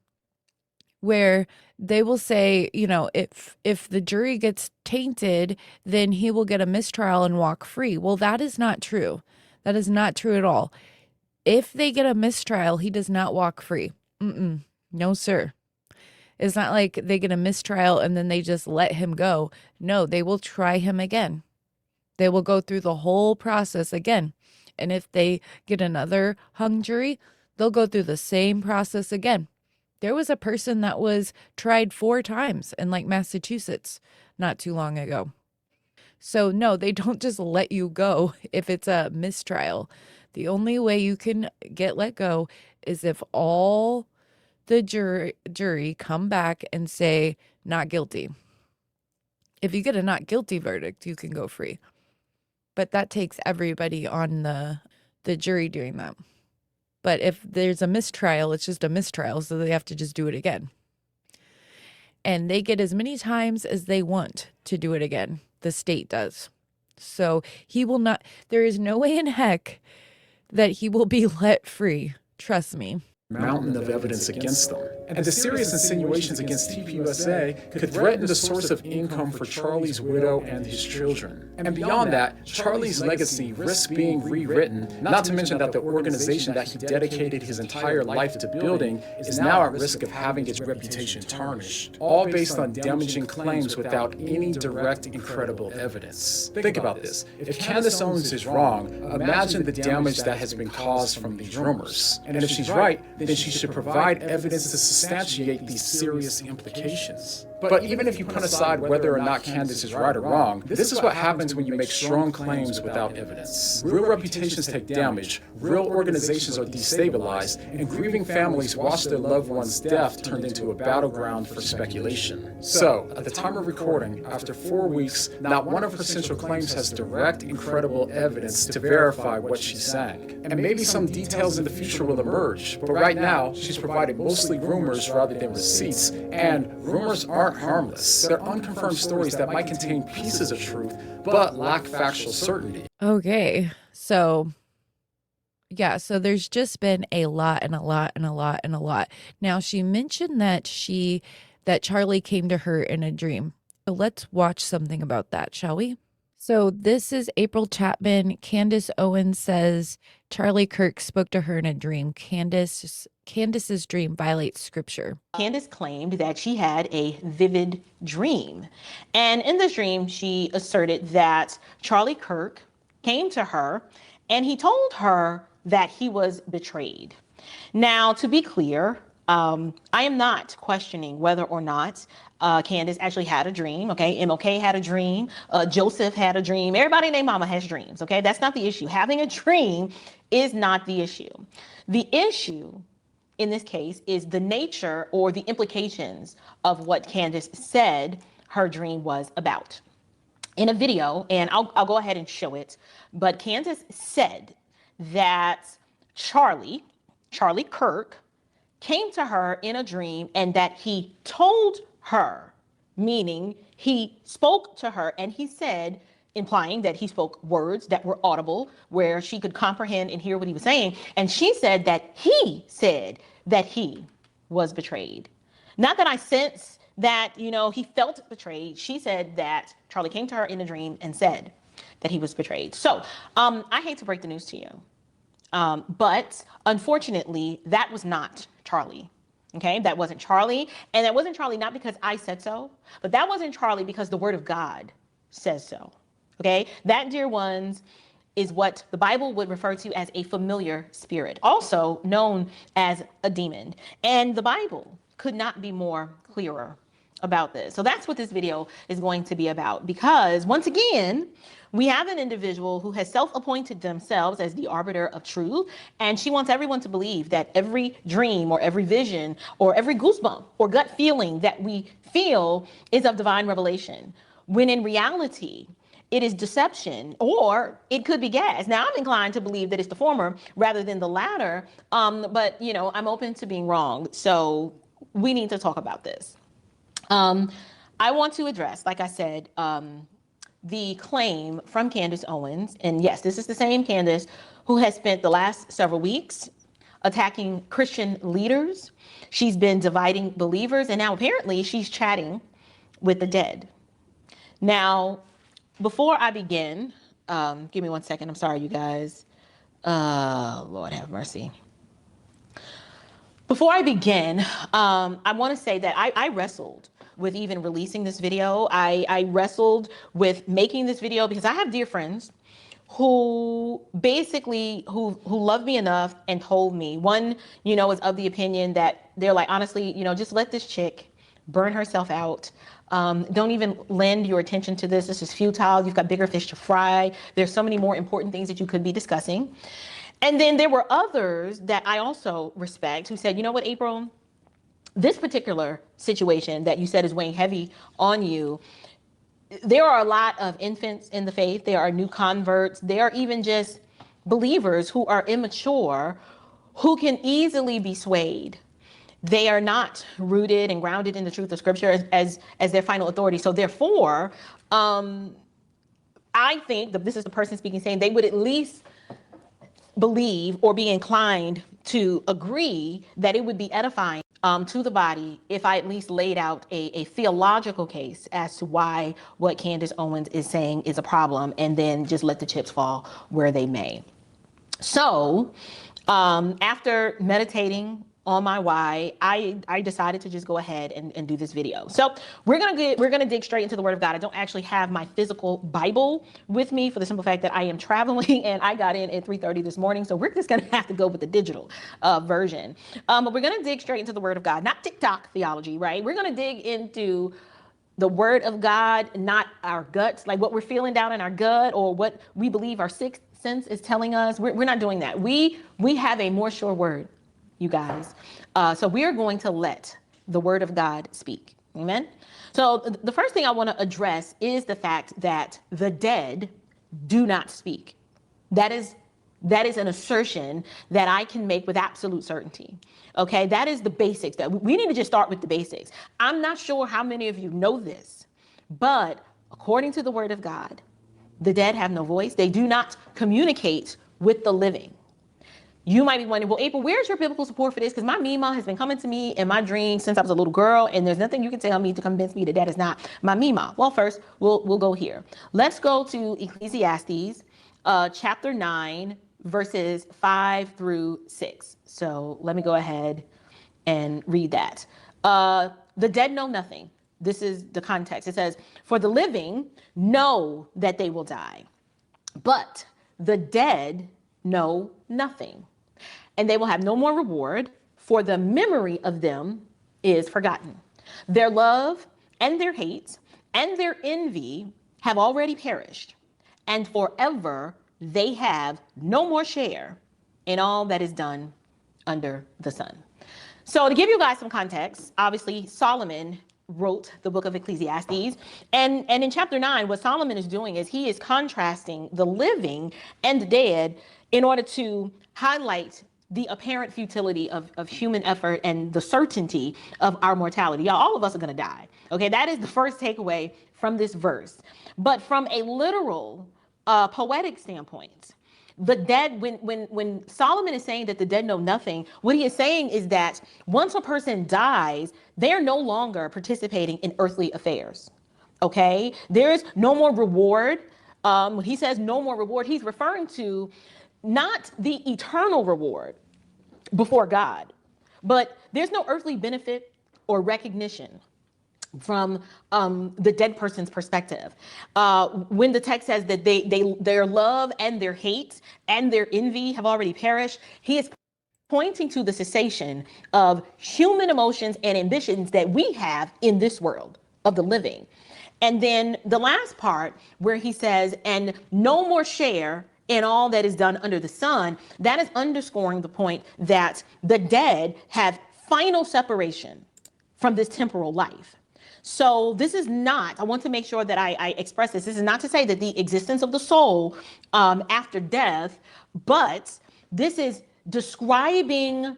where they will say, you know, if the jury gets tainted, then he will get a mistrial and walk free. Well, that is not true. That is not true at all. If they get a mistrial, he does not walk free. No, sir. It's not like they get a mistrial and then they just let him go. No, they will try him again. They will go through the whole process again. And if they get another hung jury, they'll go through the same process again. There was a person that was tried 4 times in like Massachusetts not too long ago. So no, they don't just let you go if it's a mistrial. The only way you can get let go is if all the jury come back and say not guilty. If you get a not guilty verdict, you can go free. But that takes everybody on the jury doing that. But if there's a mistrial, it's just a mistrial, so they have to just do it again. And they get as many times as they want to do it again. the state does. So he will not, there is no way in heck that he will be let free. Trust me. Mountain of evidence against them. And the serious insinuations against tpusa could threaten the source of income for Charlie's widow and his children. And beyond that, Charlie's legacy risks being rewritten, not to mention that the organization that he dedicated his entire life to building is now at risk of having its reputation tarnished, all based on damaging claims without any direct and credible evidence. Think about this. If Candace Owens is wrong, imagine the damage that has been caused from these rumors. And if she's right, then she should provide evidence to substantiate these serious implications. But even if you put aside whether or not Candace is right or wrong, this is what happens when you make strong claims without evidence. Real reputations take damage, real organizations are destabilized, and grieving families watch their loved one's death turned into a battleground for speculation. So, at the time of recording, after 4 weeks, not one of her central claims has direct and credible evidence to verify what she's saying. And maybe some details in the future will emerge, but right now, she's provided mostly rumors rather than receipts, and rumors aren't harmless. They're unconfirmed stories that might contain pieces of truth, but lack factual certainty. Okay. So, yeah, so there's just been a lot and a lot and a lot and a lot. Now, she mentioned that Charlie came to her in a dream. So let's watch something about that, shall we? So this is April Chapman. Candace Owens says Charlie Kirk spoke to her in a dream. Candace's dream violates scripture. Candace claimed that she had a vivid dream. And in this dream, she asserted that Charlie Kirk came to her and he told her that he was betrayed. Now, to be clear, I am not questioning whether or not Candace actually had a dream, okay? MLK had a dream. Joseph had a dream. Everybody named Mama has dreams, okay? That's not the issue. Having a dream is not the issue. The issue in this case is the nature or the implications of what Candace said her dream was about. In a video, and I'll go ahead and show it, but Candace said that Charlie Kirk came to her in a dream and that he told her, meaning he spoke to her and he said, implying that he spoke words that were audible where she could comprehend and hear what he was saying. And she said that he said that he was betrayed. Not that I sense that, he felt betrayed. She said that Charlie came to her in a dream and said that he was betrayed. So I hate to break the news to you. But unfortunately, that was not Charlie. Okay, that wasn't Charlie. And that wasn't Charlie not because I said so, but that wasn't Charlie because the word of God says so. Okay, that, dear ones, is what the Bible would refer to as a familiar spirit, also known as a demon. And the Bible could not be more clearer about this. So that's what this video is going to be about, because once again, we have an individual who has self-appointed themselves as the arbiter of truth, and she wants everyone to believe that every dream or every vision or every goosebump or gut feeling that we feel is of divine revelation, when in reality, it is deception, or it could be gas. Now, I'm inclined to believe that it's the former rather than the latter, but, I'm open to being wrong, so we need to talk about this. I want to address, like I said, the claim from Candace Owens, and yes, this is the same Candace who has spent the last several weeks attacking Christian leaders. She's been dividing believers, and now apparently she's chatting with the dead. Now, before I begin, give me 1 second. I'm sorry, you guys. Lord have mercy. Before I begin, I want to say that I wrestled with even releasing this video. I wrestled with making this video because I have dear friends who basically, who love me enough and told me, one, is of the opinion that they're like, honestly, just let this chick burn herself out. Don't even lend your attention to this. This is futile. You've got bigger fish to fry. There's so many more important things that you could be discussing. And then there were others that I also respect who said, you know what, April, this particular situation that you said is weighing heavy on you, there are a lot of infants in the faith. There are new converts. There are even just believers who are immature, who can easily be swayed. They are not rooted and grounded in the truth of Scripture as their final authority. So therefore, I think that this is the person speaking, saying they would at least believe or be inclined to agree that it would be edifying to the body if I at least laid out a theological case as to why what Candace Owens is saying is a problem, and then just let the chips fall where they may. So after meditating on my why, I decided to just go ahead and do this video. So we're gonna dig straight into the Word of God. I don't actually have my physical Bible with me for the simple fact that I am traveling and I got in at 3:30 this morning. So we're just gonna have to go with the digital version. But we're gonna dig straight into the Word of God, not TikTok theology, right? We're gonna dig into the Word of God, not our guts, like what we're feeling down in our gut or what we believe our sixth sense is telling us. We're not doing that. We have a more sure word, you guys. So we are going to let the Word of God speak. Amen. So the first thing I want to address is the fact that the dead do not speak. That is an assertion that I can make with absolute certainty. Okay, that is the basics. That we need to just start with the basics. I'm not sure how many of you know this, but according to the Word of God, the dead have no voice. They do not communicate with the living. You might be wondering, well, April, where's your biblical support for this? Because my Mima has been coming to me in my dreams since I was a little girl, and there's nothing you can tell me to convince me that that is not my Mima. Well, first, we'll go here. Let's go to Ecclesiastes, chapter 9, verses 5 through 6. So let me go ahead and read that. The dead know nothing. This is the context. It says, for the living know that they will die, but the dead know nothing, and they will have no more reward, for the memory of them is forgotten. Their love and their hate and their envy have already perished, and forever they have no more share in all that is done under the sun. So to give you guys some context, obviously Solomon wrote the book of Ecclesiastes, and in chapter 9, what Solomon is doing is he is contrasting the living and the dead in order to highlight the apparent futility of human effort and the certainty of our mortality. Y'all, all of us are going to die. Okay, that is the first takeaway from this verse. But from a literal, poetic standpoint, the dead, when Solomon is saying that the dead know nothing, what he is saying is that once a person dies, they're no longer participating in earthly affairs. Okay, there's no more reward. When he says no more reward, he's referring to not the eternal reward before God, but there's no earthly benefit or recognition from the dead person's perspective. When the text says that their love and their hate and their envy have already perished, he is pointing to the cessation of human emotions and ambitions that we have in this world of the living. And then the last part where he says, and no more share in all that is done under the sun, that is underscoring the point that the dead have final separation from this temporal life. So this is not, I want to make sure that I express this. This is not to say that the existence of the soul after death, but this is describing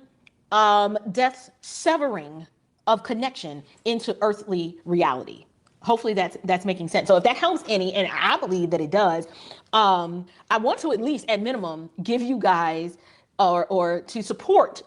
death's severing of connection into earthly reality. Hopefully that's making sense. So if that helps any, and I believe that it does, I want to at least at minimum give you guys or to support.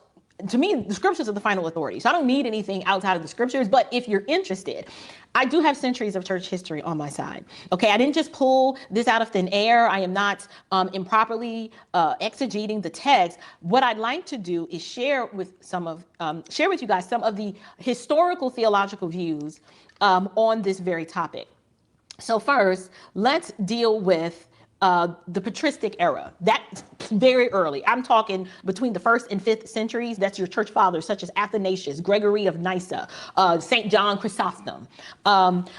To me, the scriptures are the final authority. So I don't need anything outside of the scriptures. But if you're interested, I do have centuries of church history on my side. Okay, I didn't just pull this out of thin air. I am not improperly exegeting the text. What I'd like to do is share with you guys some of the historical theological views on this very topic. So first, let's deal with the patristic era. That's very early. I'm talking between the 1st and 5th centuries. That's your church fathers such as Athanasius, Gregory of Nyssa, St. John Chrysostom.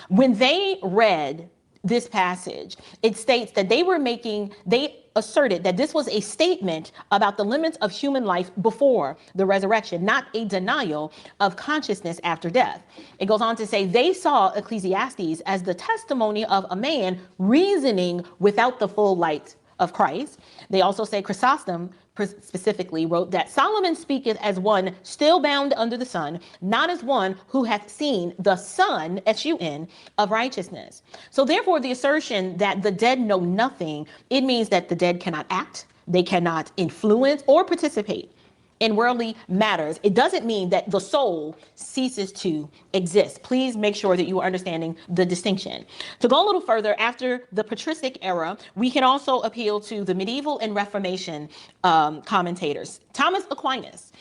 When they read this passage, it states that they asserted that this was a statement about the limits of human life before the resurrection, not a denial of consciousness after death. It goes on to say they saw Ecclesiastes as the testimony of a man reasoning without the full light of Christ. They also say Chrysostom specifically wrote that Solomon speaketh as one still bound under the sun, not as one who hath seen the sun, S-U-N, of righteousness. So therefore, the assertion that the dead know nothing, it means that the dead cannot act, they cannot influence or participate in worldly matters. It doesn't mean that the soul ceases to exist. Please make sure that you are understanding the distinction. To go a little further, after the patristic era, we can also appeal to the medieval and Reformation commentators. Thomas Aquinas,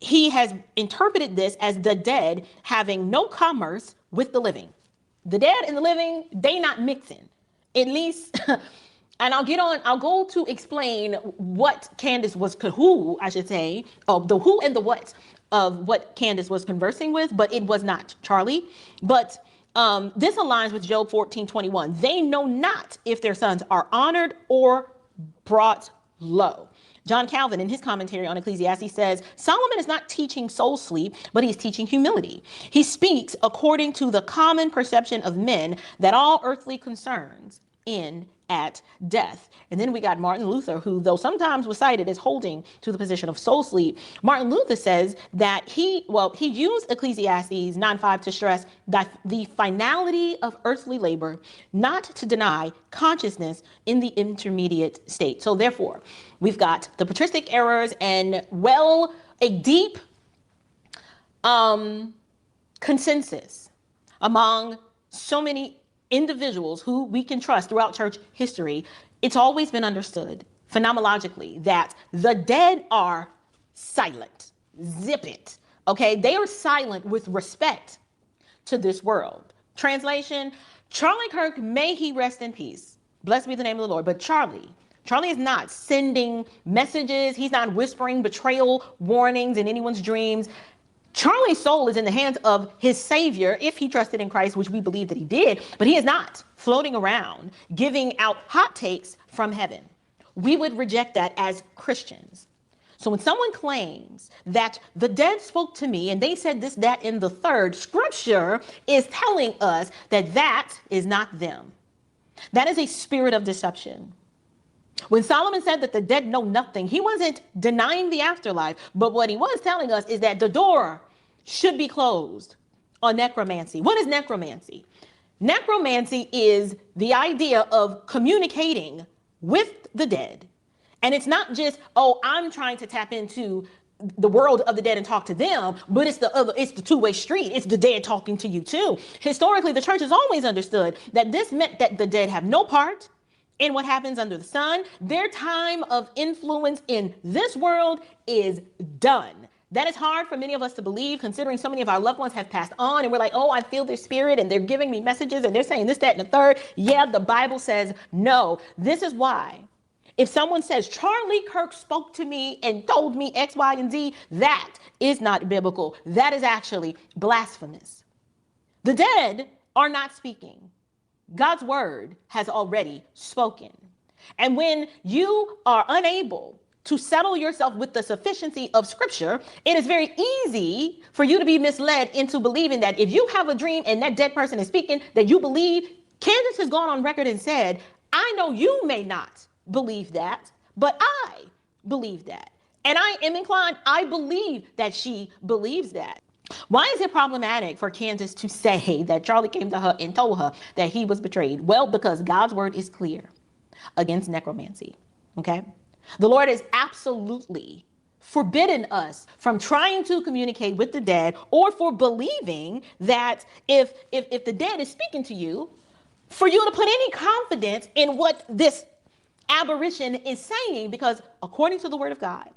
he has interpreted this as the dead having no commerce with the living. The dead and the living, they not mixing, at least. And I'll go to explain what Candace was, who I should say, the who and the what of what Candace was conversing with, but it was not Charlie. But this aligns with Job 14:21. They know not if their sons are honored or brought low. John Calvin, in his commentary on Ecclesiastes, says, Solomon is not teaching soul sleep, but he's teaching humility. He speaks according to the common perception of men that all earthly concerns end at death. And then we got Martin Luther, who, though sometimes was cited as holding to the position of soul sleep, Martin Luther says that he used Ecclesiastes 9:5 to stress that the finality of earthly labor, not to deny consciousness in the intermediate state. So therefore, we've got the patristic errors and a deep consensus among so many individuals who we can trust throughout church history. It's always been understood phenomenologically that the dead are silent. Zip it. Okay, they are silent with respect to this world. Translation, Charlie Kirk, may he rest in peace. Blessed be the name of the Lord. But Charlie is not sending messages. He's not whispering betrayal warnings in anyone's dreams. Charlie's soul is in the hands of his Savior if he trusted in Christ, which we believe that he did, but he is not floating around giving out hot takes from heaven. We would reject that as Christians. So when someone claims that the dead spoke to me and they said this, that, and the third, Scripture is telling us that that is not them. That is a spirit of deception. When Solomon said that the dead know nothing, he wasn't denying the afterlife, but what he was telling us is that the door should be closed on necromancy. What is necromancy? Necromancy is the idea of communicating with the dead. And it's not just, I'm trying to tap into the world of the dead and talk to them, but it's the two-way street. It's the dead talking to you too. Historically, the church has always understood that this meant that the dead have no part in what happens under the sun. Their time of influence in this world is done. That is hard for many of us to believe, considering so many of our loved ones have passed on and we're like, I feel their spirit and they're giving me messages and they're saying this, that, and the third. Yeah, the Bible says no. This is why if someone says Charlie Kirk spoke to me and told me X, Y, and Z, that is not biblical. That is actually blasphemous. The dead are not speaking. God's word has already spoken. And when you are unable to settle yourself with the sufficiency of Scripture, it is very easy for you to be misled into believing that if you have a dream and that dead person is speaking, that you believe. Candace has gone on record and said, I know you may not believe that, but I believe that. And I am inclined, I believe that she believes that. Why is it problematic for Candace to say that Charlie came to her and told her that he was betrayed? Well, because God's word is clear against necromancy, okay? The Lord has absolutely forbidden us from trying to communicate with the dead or for believing that if the dead is speaking to you, for you to put any confidence in what this aberration is saying, because according to the word of God,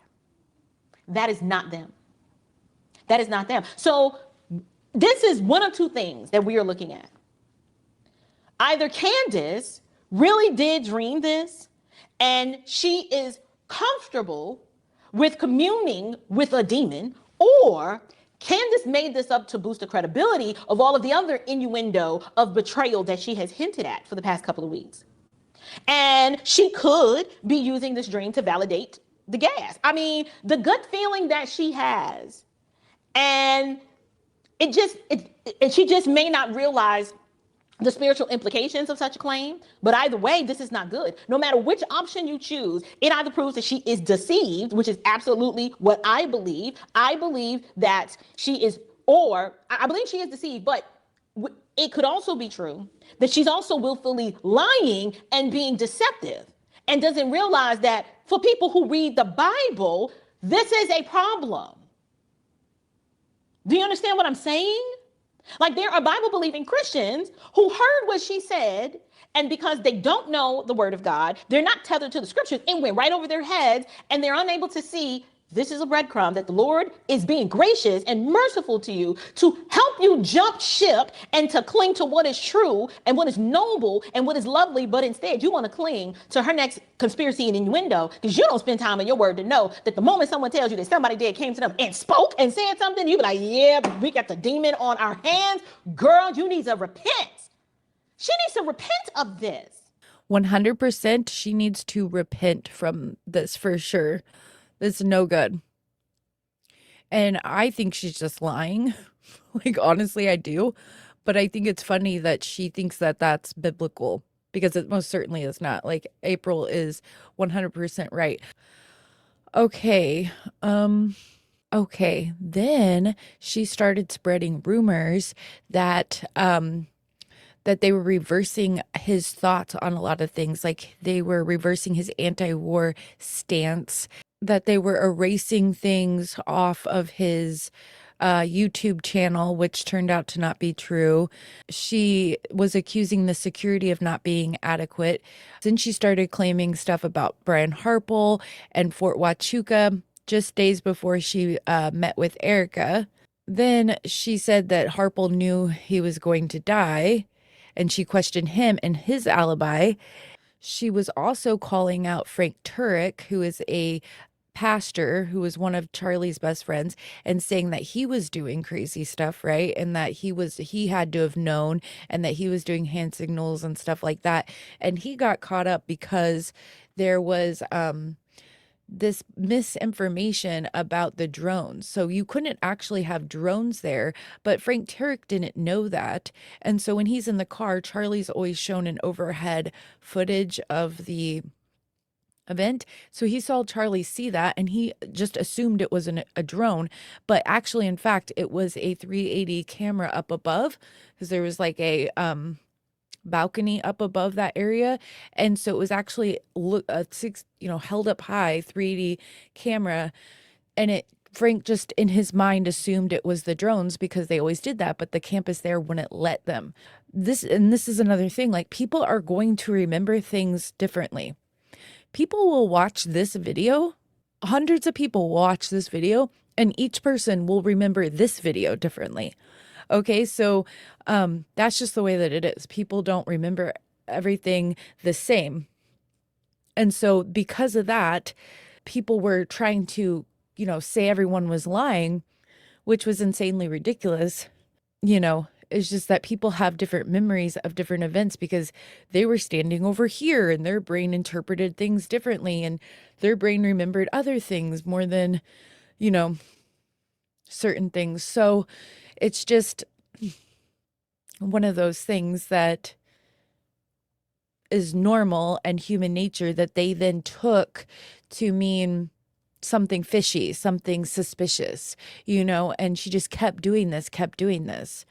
that is not them. That is not them. So this is one of two things that we are looking at. Either Candace really did dream this and she is comfortable with communing with a demon, or Candace made this up to boost the credibility of all of the other innuendo of betrayal that she has hinted at for the past couple of weeks. And she could be using this dream to validate the gas. I mean, the gut feeling that she has, and she just may not realize the spiritual implications of such a claim. But either way, this is not good. No matter which option you choose, it either proves that she is deceived, which is absolutely what I believe. I believe that she is, or I believe she is deceived, but it could also be true that she's also willfully lying and being deceptive and doesn't realize that for people who read the Bible, this is a problem. Do you understand what I'm saying? Like, there are Bible believing Christians who heard what she said, and because they don't know the word of God, they're not tethered to the scriptures, it went right over their heads, and they're unable to see this is a breadcrumb that the Lord is being gracious and merciful to you to help you jump ship and to cling to what is true and what is noble and what is lovely. But instead, you want to cling to her next conspiracy and innuendo because you don't spend time in your word to know that the moment someone tells you that somebody dead came to them and spoke and said something, you be like, yeah, we got the demon on our hands. Girl, you need to repent. She needs to repent of this. 100% she needs to repent from this for sure. It's no good. And I think she's just lying. Like, honestly, I do. But I think it's funny that she thinks that that's biblical because it most certainly is not. Like, April is 100% right. Okay. Okay. Then she started spreading rumors that that they were reversing his thoughts on a lot of things. Like, they were reversing his anti-war stance, that they were erasing things off of his YouTube channel, which turned out to not be true. She was accusing the security of not being adequate. Then she started claiming stuff about Brian Harpel and Fort Huachuca just days before she met with Erica. Then she said that Harpel knew he was going to die, and she questioned him and his alibi. She was also calling out Frank Turek, who is a pastor who was one of Charlie's best friends, and saying that he was doing crazy stuff, right? And that he had to have known, and that he was doing hand signals and stuff like that. And he got caught up because there was this misinformation about the drones. So you couldn't actually have drones there, but Frank Turek didn't know that. And so when he's in the car, Charlie's always shown an overhead footage of the event. So he saw Charlie see that and he just assumed it was a drone, but actually, in fact, it was a 380 camera up above, because there was like a balcony up above that area. And so it was actually held up high 380 camera. And Frank just in his mind assumed it was the drones because they always did that, but the campus there wouldn't let them. This is another thing, like, people are going to remember things differently. People will watch this video, hundreds of people will watch this video, and each person will remember this video differently. Okay, so that's just the way that it is. People don't remember everything the same. And so because of that, people were trying to, say everyone was lying, which was insanely ridiculous. It's just that people have different memories of different events because they were standing over here and their brain interpreted things differently, and their brain remembered other things more than, certain things. So it's just one of those things that is normal and human nature that they then took to mean something fishy, something suspicious, and she just kept doing this.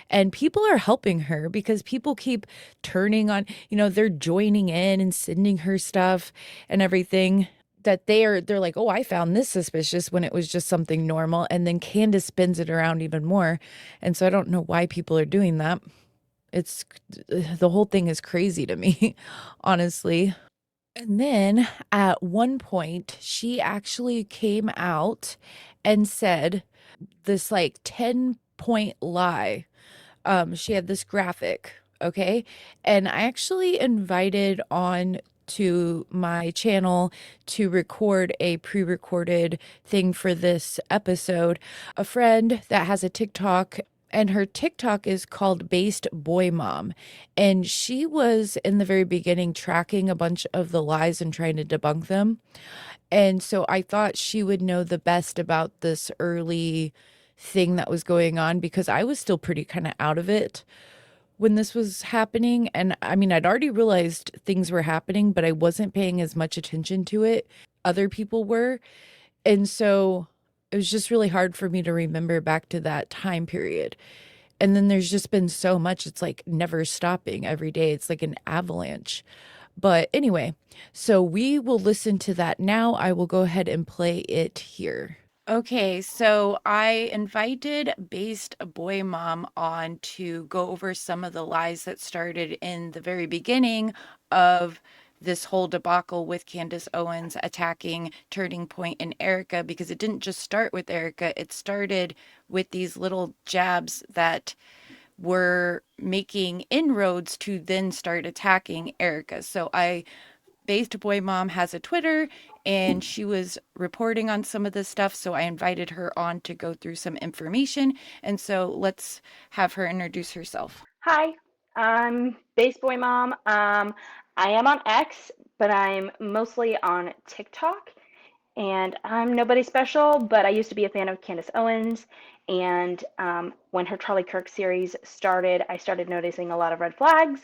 And people are helping her because people keep turning on, they're joining in and sending her stuff and everything, that they're like, oh, I found this suspicious when it was just something normal. And then Candace spins it around even more. And so I don't know why people are doing that. The whole thing is crazy to me, honestly. And then at one point, she actually came out and said this 10-point lie. She had this graphic, okay? And I actually invited on to my channel to record a pre-recorded thing for this episode a friend that has a TikTok. And her TikTok is called BasedBoyMom. And she was in the very beginning tracking a bunch of the lies and trying to debunk them. And so I thought she would know the best about this early thing that was going on because I was still pretty kind of out of it when this was happening. And I mean, I'd already realized things were happening, but I wasn't paying as much attention to it. Other people were. And so it was just really hard for me to remember back to that time period. And then there's just been so much, it's like never stopping every day. It's like an avalanche. But anyway, so we will listen to that now. I will go ahead and play it here. Okay, so I invited BasedBoyMom on to go over some of the lies that started in the very beginning of this whole debacle with Candace Owens attacking Turning Point and Erica, because it didn't just start with Erica. It started with these little jabs that were making inroads to then start attacking Erica. So BasedBoyMom has a Twitter, and she was reporting on some of this stuff. So I invited her on to go through some information. And so let's have her introduce herself. Hi, I'm BasedBoyMom. I am on X, but I'm mostly on TikTok. And I'm nobody special, but I used to be a fan of Candace Owens. And when her Charlie Kirk series started, I started noticing a lot of red flags.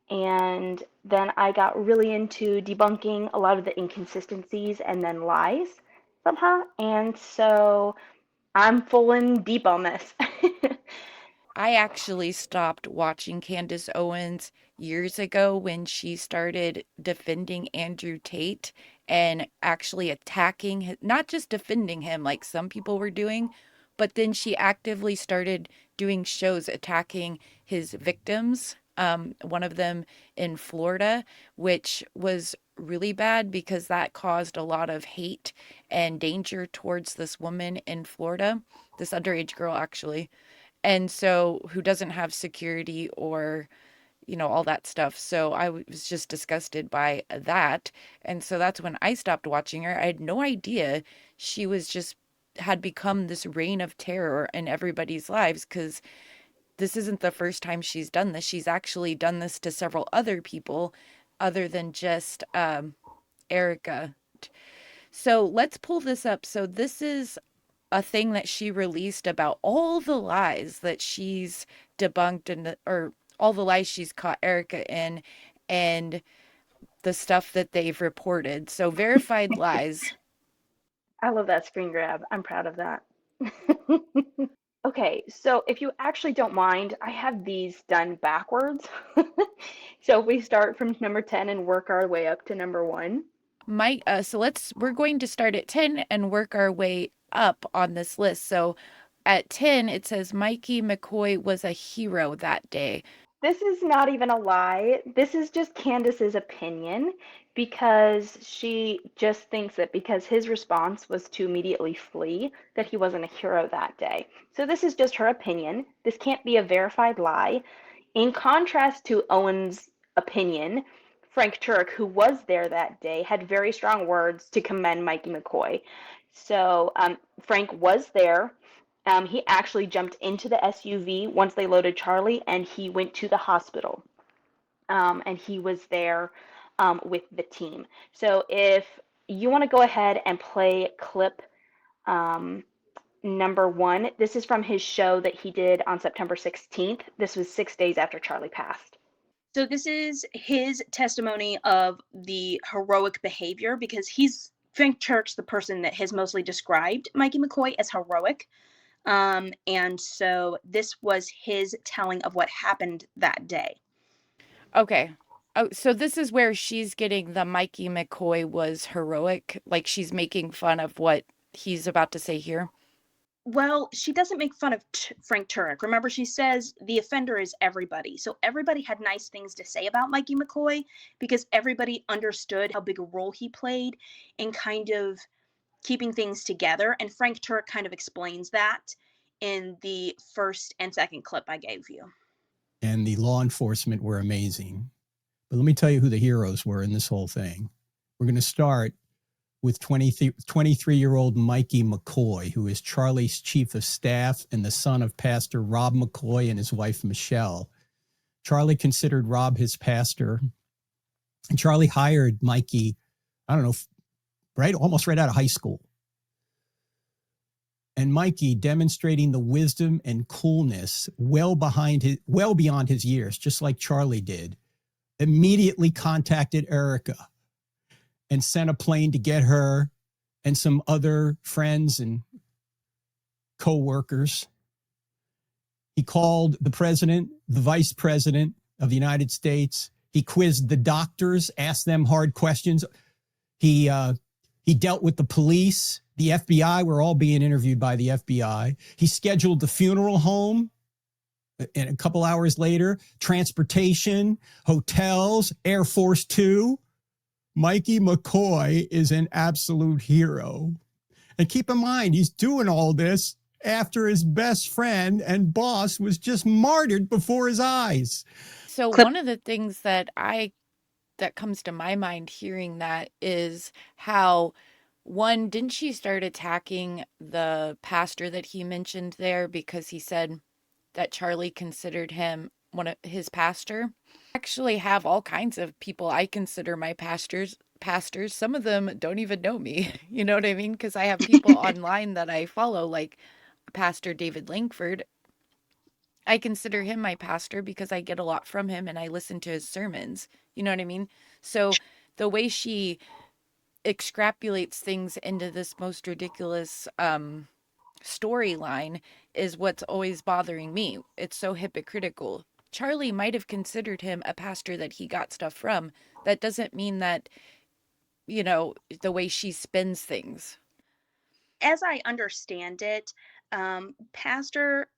And then I got really into debunking a lot of the inconsistencies and then lies from her. And so I'm full in deep on this. I actually stopped watching Candace Owens years ago when she started defending Andrew Tate and actually attacking, not just defending him like some people were doing, but then she actively started doing shows attacking his victims. One of them in Florida, which was really bad because that caused a lot of hate and danger towards this woman in Florida, this underage girl actually. And so who doesn't have security or, all that stuff. So I was just disgusted by that. And so that's when I stopped watching her. I had no idea she had become this reign of terror in everybody's lives, because this isn't the first time she's done this. She's actually done this to several other people other than just Erica. So let's pull this up. So this is a thing that she released about all the lies that she's debunked or all the lies she's caught Erica in, and the stuff that they've reported. So verified lies. I love that screen grab. I'm proud of that. Okay, so if you actually don't mind, I have these done backwards. So if we start from number 10 and work our way up to number 1. We're going to start at 10 and work our way up on this list. So at 10, it says Mikey McCoy was a hero that day. This is not even a lie. This is just Candace's opinion, because she just thinks that because his response was to immediately flee, that he wasn't a hero that day. So this is just her opinion. This can't be a verified lie. In contrast to Owen's opinion, Frank Turk, who was there that day, had very strong words to commend Mikey McCoy. So Frank was there. He actually jumped into the SUV once they loaded Charlie, and he went to the hospital. And he was there with the team. So if you want to go ahead and play clip number 1, this is from his show that he did on September 16th. This was 6 days after Charlie passed. So this is his testimony of the heroic behavior, because Frank Turk's the person that has mostly described Mikey McCoy as heroic. And so this was his telling of what happened that day. Okay. Oh, so this is where she's getting the Mikey McCoy was heroic, like she's making fun of what he's about to say here. Well, she doesn't make fun of Frank Turk. Remember, she says the offender is everybody. So everybody had nice things to say about Mikey McCoy, because everybody understood how big a role he played in kind of keeping things together. And Frank Turk kind of explains that in the first and second clip I gave you. And the law enforcement were amazing. But let me tell you who the heroes were in this whole thing. We're going to start with 23-year-old Mikey McCoy, who is Charlie's chief of staff and the son of Pastor Rob McCoy and his wife, Michelle. Charlie considered Rob his pastor, and Charlie hired Mikey, almost right out of high school. And Mikey, demonstrating the wisdom and coolness well beyond his years, just like Charlie did, immediately contacted Erica and sent a plane to get her and some other friends and co-workers. He called the president, the vice president of the United States. He quizzed the doctors, asked them hard questions. He dealt with the police, the FBI. We're all being interviewed by the FBI. He scheduled the funeral home. And a couple hours later, transportation, hotels, Air Force Two. Mikey McCoy is an absolute hero. And keep in mind, he's doing all this after his best friend and boss was just martyred before his eyes. So one of the things that comes to my mind hearing that is how, one, didn't she start attacking the pastor that he mentioned there because he said that Charlie considered him one of his pastor? I actually have all kinds of people I consider my pastors. Some of them don't even know me. You know what I mean? Because I have people online that I follow, like Pastor David Langford. I consider him my pastor because I get a lot from him and I listen to his sermons. You know what I mean? So the way she extrapolates things into this most ridiculous storyline is what's always bothering me. It's so hypocritical. Charlie might have considered him a pastor that he got stuff from. That doesn't mean that, you know, the way she spins things. As I understand it, Pastor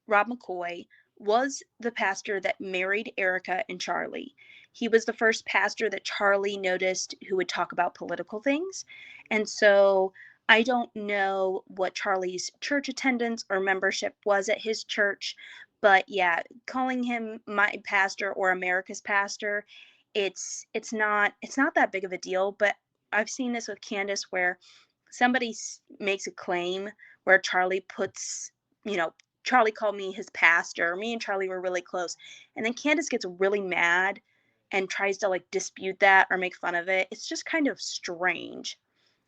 Rob McCoy was the pastor that married Erica and Charlie. He was the first pastor that Charlie noticed who would talk about political things. And so I don't know what Charlie's church attendance or membership was at his church, but yeah, calling him my pastor or America's pastor, it's not that big of a deal. But I've seen this with Candace where somebody makes a claim where Charlie puts, Charlie called me his pastor. Me and Charlie were really close. And then Candace gets really mad and tries to like dispute that or make fun of it. It's just kind of strange.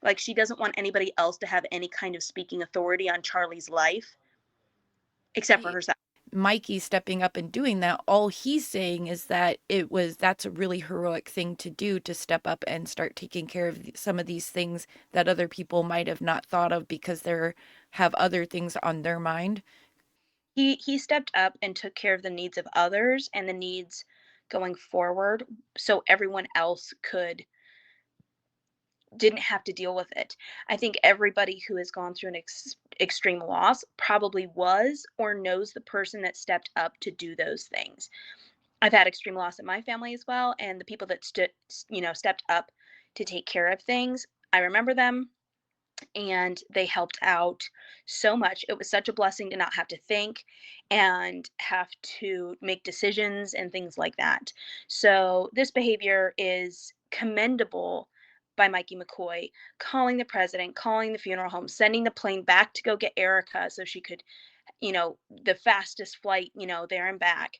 Like she doesn't want anybody else to have any kind of speaking authority on Charlie's life except for herself. Mikey stepping up and doing that, all he's saying is that that's a really heroic thing to do, to step up and start taking care of some of these things that other people might have not thought of because they have other things on their mind. He stepped up and took care of the needs of others and the needs going forward so everyone else didn't have to deal with it. I think everybody who has gone through an extreme loss probably was or knows the person that stepped up to do those things. I've had extreme loss in my family as well, and the people that stepped up to take care of things, I remember them and they helped out so much. It was such a blessing to not have to think and have to make decisions and things like that. So this behavior is commendable by Mikey McCoy, calling the president, calling the funeral home, sending the plane back to go get Erica so she could, the fastest flight, there and back.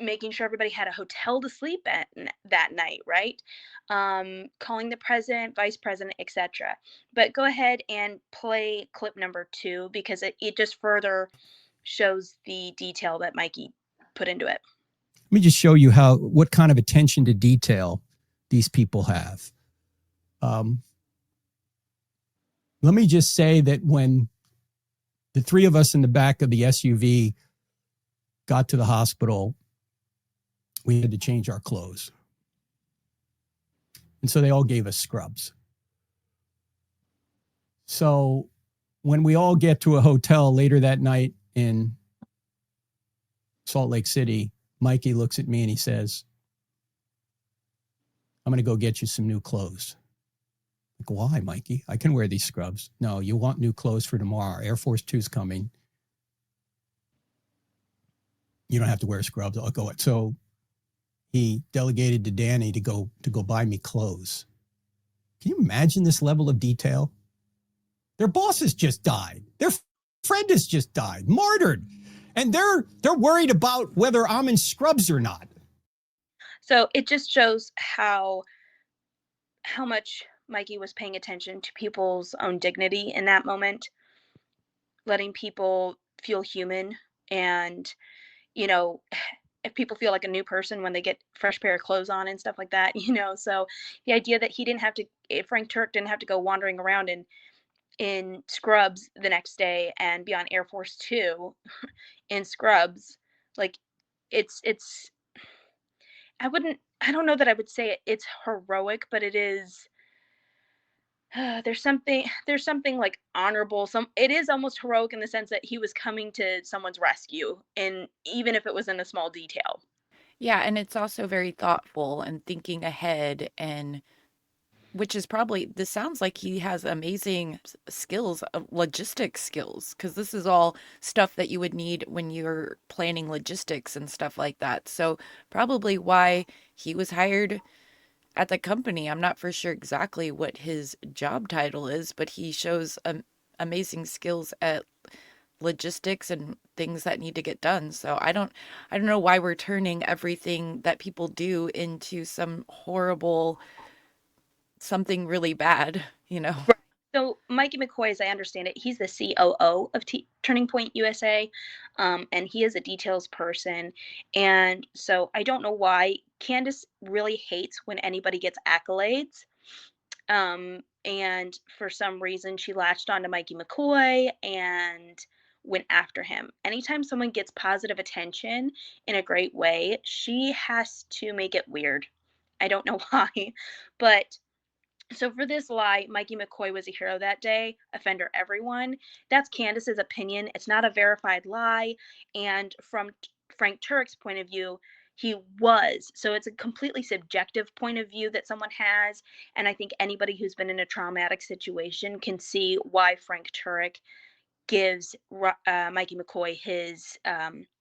Making sure everybody had a hotel to sleep at that night, right? Calling the president, vice president, etc. But go ahead and play clip number 2 because it just further shows the detail that Mikey put into it. Let me just show you what kind of attention to detail these people have. Let me just say that when the three of us in the back of the SUV got to the hospital, we had to change our clothes. And so they all gave us scrubs. So when we all get to a hotel later that night in Salt Lake City, Mikey looks at me and he says, I'm going to go get you some new clothes. Like, why, Mikey? I can wear these scrubs. No, you want new clothes for tomorrow. Air Force Two's coming. You don't have to wear scrubs. I'll go. So he delegated to Danny to go buy me clothes. Can you imagine this level of detail? Their boss has just died. Their friend has just died, martyred. And they're worried about whether I'm in scrubs or not. So it just shows how much Mikey was paying attention to people's own dignity in that moment. letting people feel human, and you know, if people feel like a new person when they get fresh pair of clothes on and stuff like that, So the idea that he didn't have to, Frank Turk didn't have to go wandering around in scrubs the next day and be on Air Force Two in scrubs, like it's I don't know that I would say it's heroic, but it is. There's something like honorable. It is almost heroic in the sense that he was coming to someone's rescue, and even if it was in a small detail. Yeah, and it's also very thoughtful and thinking ahead, and which is probably, this sounds like he has amazing skills, logistics skills, because this is all stuff that you would need when you're planning logistics and stuff like that. So probably why he was hired at the company. I'm not for sure exactly what his job title is, but he shows amazing skills at logistics and things that need to get done. So I don't know why we're turning everything that people do into some horrible something really bad. Right. So Mikey McCoy, as I understand it, he's the COO of Turning Point USA, and he is a details person. And so I don't know why Candace really hates when anybody gets accolades. And for some reason, she latched on to Mikey McCoy and went after him. Anytime someone gets positive attention in a great way, she has to make it weird. I don't know why, but so for this lie, Mikey McCoy was a hero that day, offender everyone. That's Candace's opinion. It's not a verified lie. And from Frank Turk's point of view, he was. So it's a completely subjective point of view that someone has. And I think anybody who's been in a traumatic situation can see why Frank Turek gives Mikey McCoy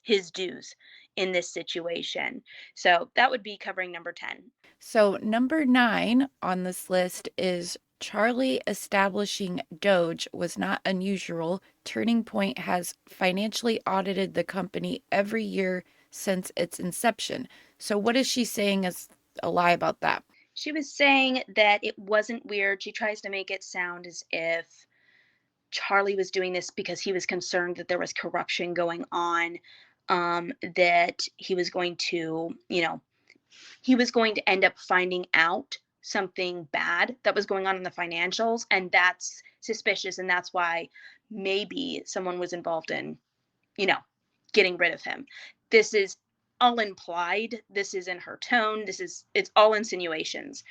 his dues in this situation. So that would be covering number 10. So number 9 on this list is Charlie establishing Doge was not unusual. Turning Point has financially audited the company every year since its inception. So what is she saying as a lie about that? She was saying that it wasn't weird. She tries to make it sound as if Charlie was doing this because he was concerned that there was corruption going on, that he was going to, he was going to end up finding out something bad that was going on in the financials, and that's suspicious, and that's why maybe someone was involved in, getting rid of him. This is all implied. This is in her tone. It's all insinuations.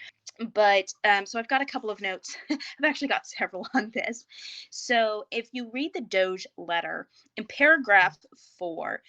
But so I've got a couple of notes. I've actually got several on this. So if you read the Doge letter in paragraph 4,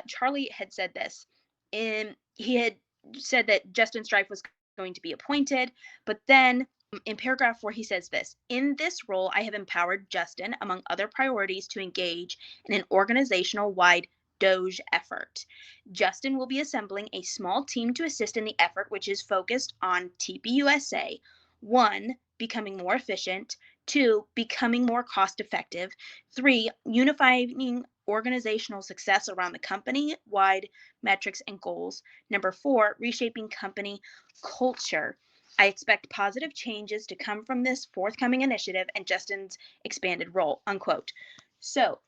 Charlie had said this. He had said that Justin Strife was going to be appointed, but then in paragraph 4 he says this: in this role I have empowered Justin, among other priorities, to engage in an organizational wide Doge effort. Justin will be assembling a small team to assist in the effort, which is focused on tpusa: 1, becoming more efficient; 2, becoming more cost effective; 3, unifying organizational success around the company-wide metrics and goals; number 4, reshaping company culture. I expect positive changes to come from this forthcoming initiative and Justin's expanded role, unquote. So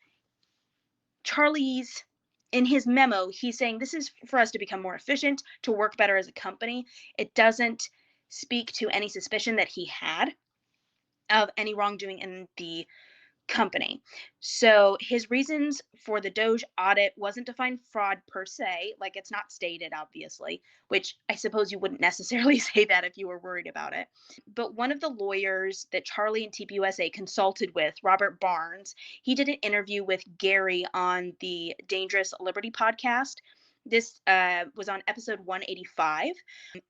Charlie's, in his memo, he's saying this is for us to become more efficient, to work better as a company. It doesn't speak to any suspicion that he had of any wrongdoing in the company. So his reasons for the Doge audit wasn't to find fraud per se, like it's not stated, obviously, which I suppose you wouldn't necessarily say that if you were worried about it. But one of the lawyers that Charlie and tpusa consulted with, Robert Barnes, he did an interview with Gary on the Dangerous Liberty podcast. This was on episode 185,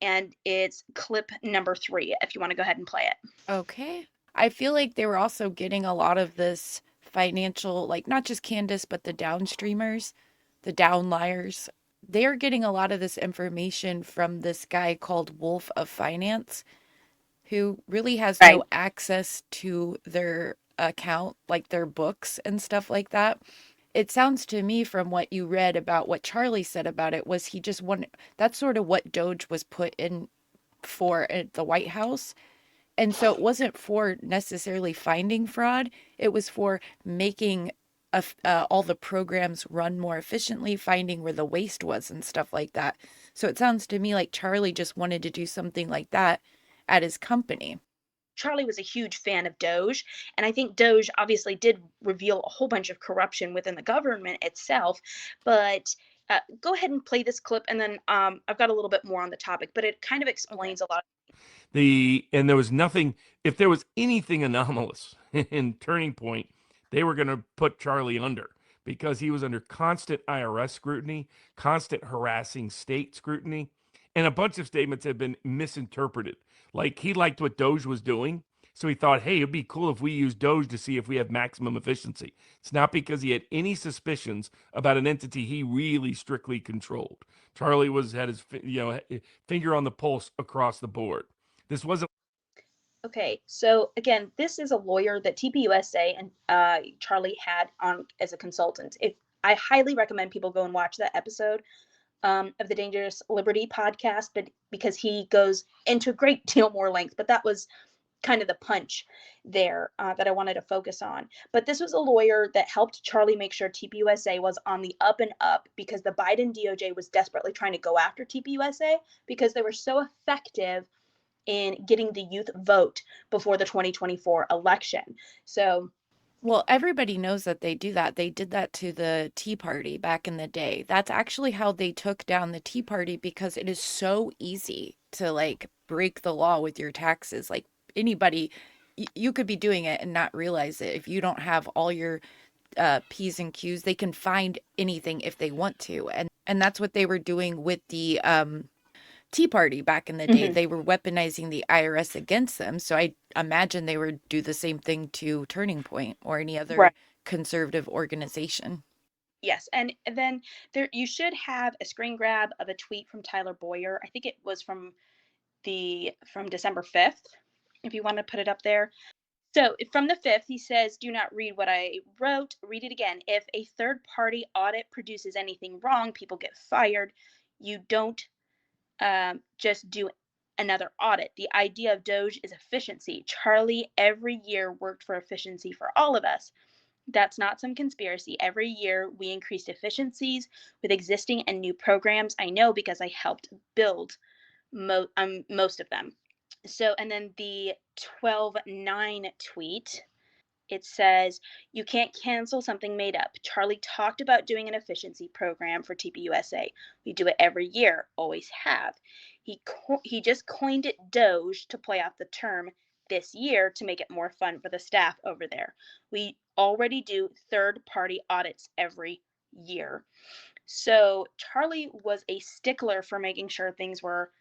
and it's clip number 3, if you want to go ahead and play it. Okay. I feel like they were also getting a lot of this financial, like not just Candace, but the downstreamers, the downliers. They're getting a lot of this information from this guy called Wolf of Finance, who really has no access to their account, like their books and stuff like that. It sounds to me from what you read about what Charlie said about it was he just wanted, that's sort of what Doge was put in for at the White House. And so it wasn't for necessarily finding fraud. It was for making all the programs run more efficiently, finding where the waste was and stuff like that. So it sounds to me like Charlie just wanted to do something like that at his company. Charlie was a huge fan of Doge, and I think Doge obviously did reveal a whole bunch of corruption within the government itself. But go ahead and play this clip, and then I've got a little bit more on the topic, but it kind of explains a lot. And there was nothing, if there was anything anomalous in Turning Point, they were going to put Charlie under, because he was under constant IRS scrutiny, constant harassing state scrutiny, and a bunch of statements have been misinterpreted. Like, he liked what Doge was doing, so he thought, hey, it'd be cool if we use Doge to see if we have maximum efficiency. It's not because he had any suspicions about an entity he really strictly controlled. Charlie had his finger on the pulse across the board. This wasn't. Okay, so again, this is a lawyer that tpusa and Charlie had on as a consultant. I highly recommend people go and watch that episode of the Dangerous Liberty podcast, but because he goes into a great deal more length, but that was kind of the punch there that I wanted to focus on. But this was a lawyer that helped Charlie make sure tpusa was on the up and up, because the Biden DOJ was desperately trying to go after tpusa because they were so effective in getting the youth vote before the 2024 election. So, well, everybody knows that they do that. They did that to the Tea Party back in the day. That's actually how they took down the Tea Party, because it is so easy to like break the law with your taxes. Like anybody, you could be doing it and not realize it. If you don't have all your P's and Q's, they can find anything if they want to. And that's what they were doing with the Tea Party back in the day. They were weaponizing the IRS against them. So I imagine they would do the same thing to Turning Point or any other conservative organization. Yes, and then you should have a screen grab of a tweet from Tyler Boyer. I think it was from December 5th, if you want to put it up there. So from the 5th, he says, "Do not read what I wrote. Read it again. If a third-party audit produces anything wrong, people get fired. You don't just do another audit. The idea of Doge is efficiency. Charlie every year worked for efficiency for all of us. That's not some conspiracy. Every year we increased efficiencies with existing and new programs. I know because I helped build most of them." So, and then the 12/9 tweet, it says, "You can't cancel something made up. Charlie talked about doing an efficiency program for tpusa. We do it every year, always have. He just coined it Doge to play off the term this year to make it more fun for the staff over there. We already do third-party audits every year." So Charlie was a stickler for making sure things were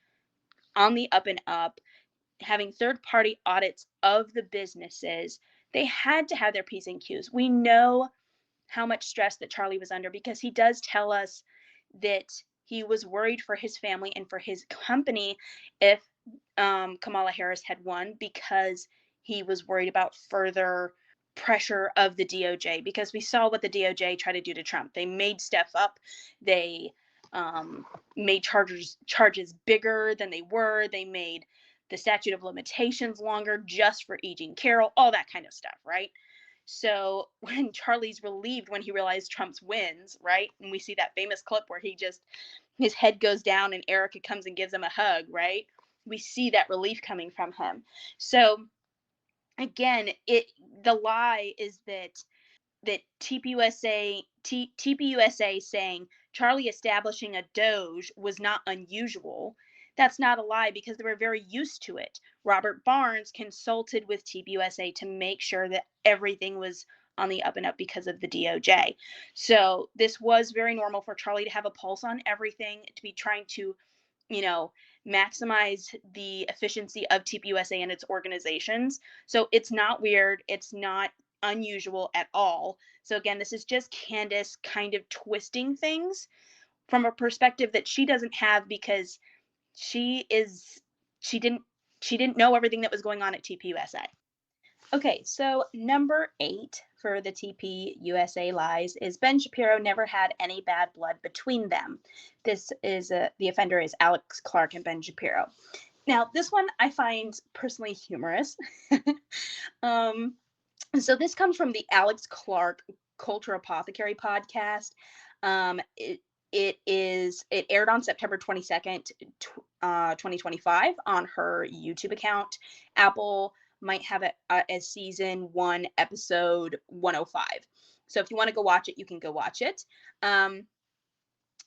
on the up and up, having third-party audits of the businesses. They had to have their P's and Q's. We know how much stress that Charlie was under, because he does tell us that he was worried for his family and for his company if Kamala Harris had won, because he was worried about further pressure of the DOJ, because we saw what the DOJ tried to do to Trump. They made stuff up. They made charges bigger than they were. They made the statute of limitations longer just for E. Jean Carroll, all that kind of stuff, right? So when Charlie's relieved when he realized Trump's wins, right? And we see that famous clip where his head goes down and Erica comes and gives him a hug, right? We see that relief coming from him. So again, the lie is that tpusa saying Charlie establishing a Doge was not unusual. That's not a lie, because they were very used to it. Robert Barnes consulted with tpusa to make sure that everything was on the up and up because of the DOJ. So this was very normal for Charlie to have a pulse on everything, to be trying to, maximize the efficiency of tpusa and its organizations. So it's not weird. It's not unusual at all. So again, this is just Candace kind of twisting things from a perspective that she doesn't have, because she didn't know everything that was going on at tpusa. Okay, so number 8 for the tpusa lies is Ben Shapiro never had any bad blood between them. This is the offender is Alex Clark and Ben Shapiro. Now, this one I find personally humorous. So this comes from the Alex Clark Culture Apothecary podcast. It aired on September 22nd, 2025 on her YouTube account. Apple might have it as season 1, episode 105. So if you want to go watch it, you can go watch it.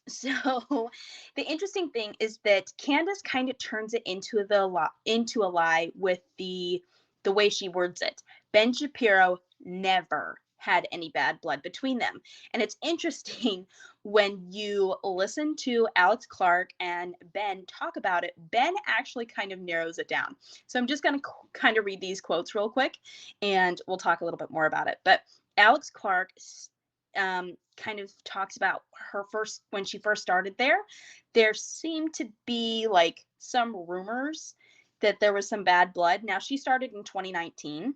So the interesting thing is that Candace kind of turns it into a lie with the way she words it. Ben Shapiro never had any bad blood between them. And it's interesting when you listen to Alex Clark and Ben talk about it, Ben actually kind of narrows it down. So I'm just going to kind of read these quotes real quick and we'll talk a little bit more about it. But Alex Clark kind of talks about when she first started there seemed to be like some rumors that there was some bad blood. Now she started in 2019.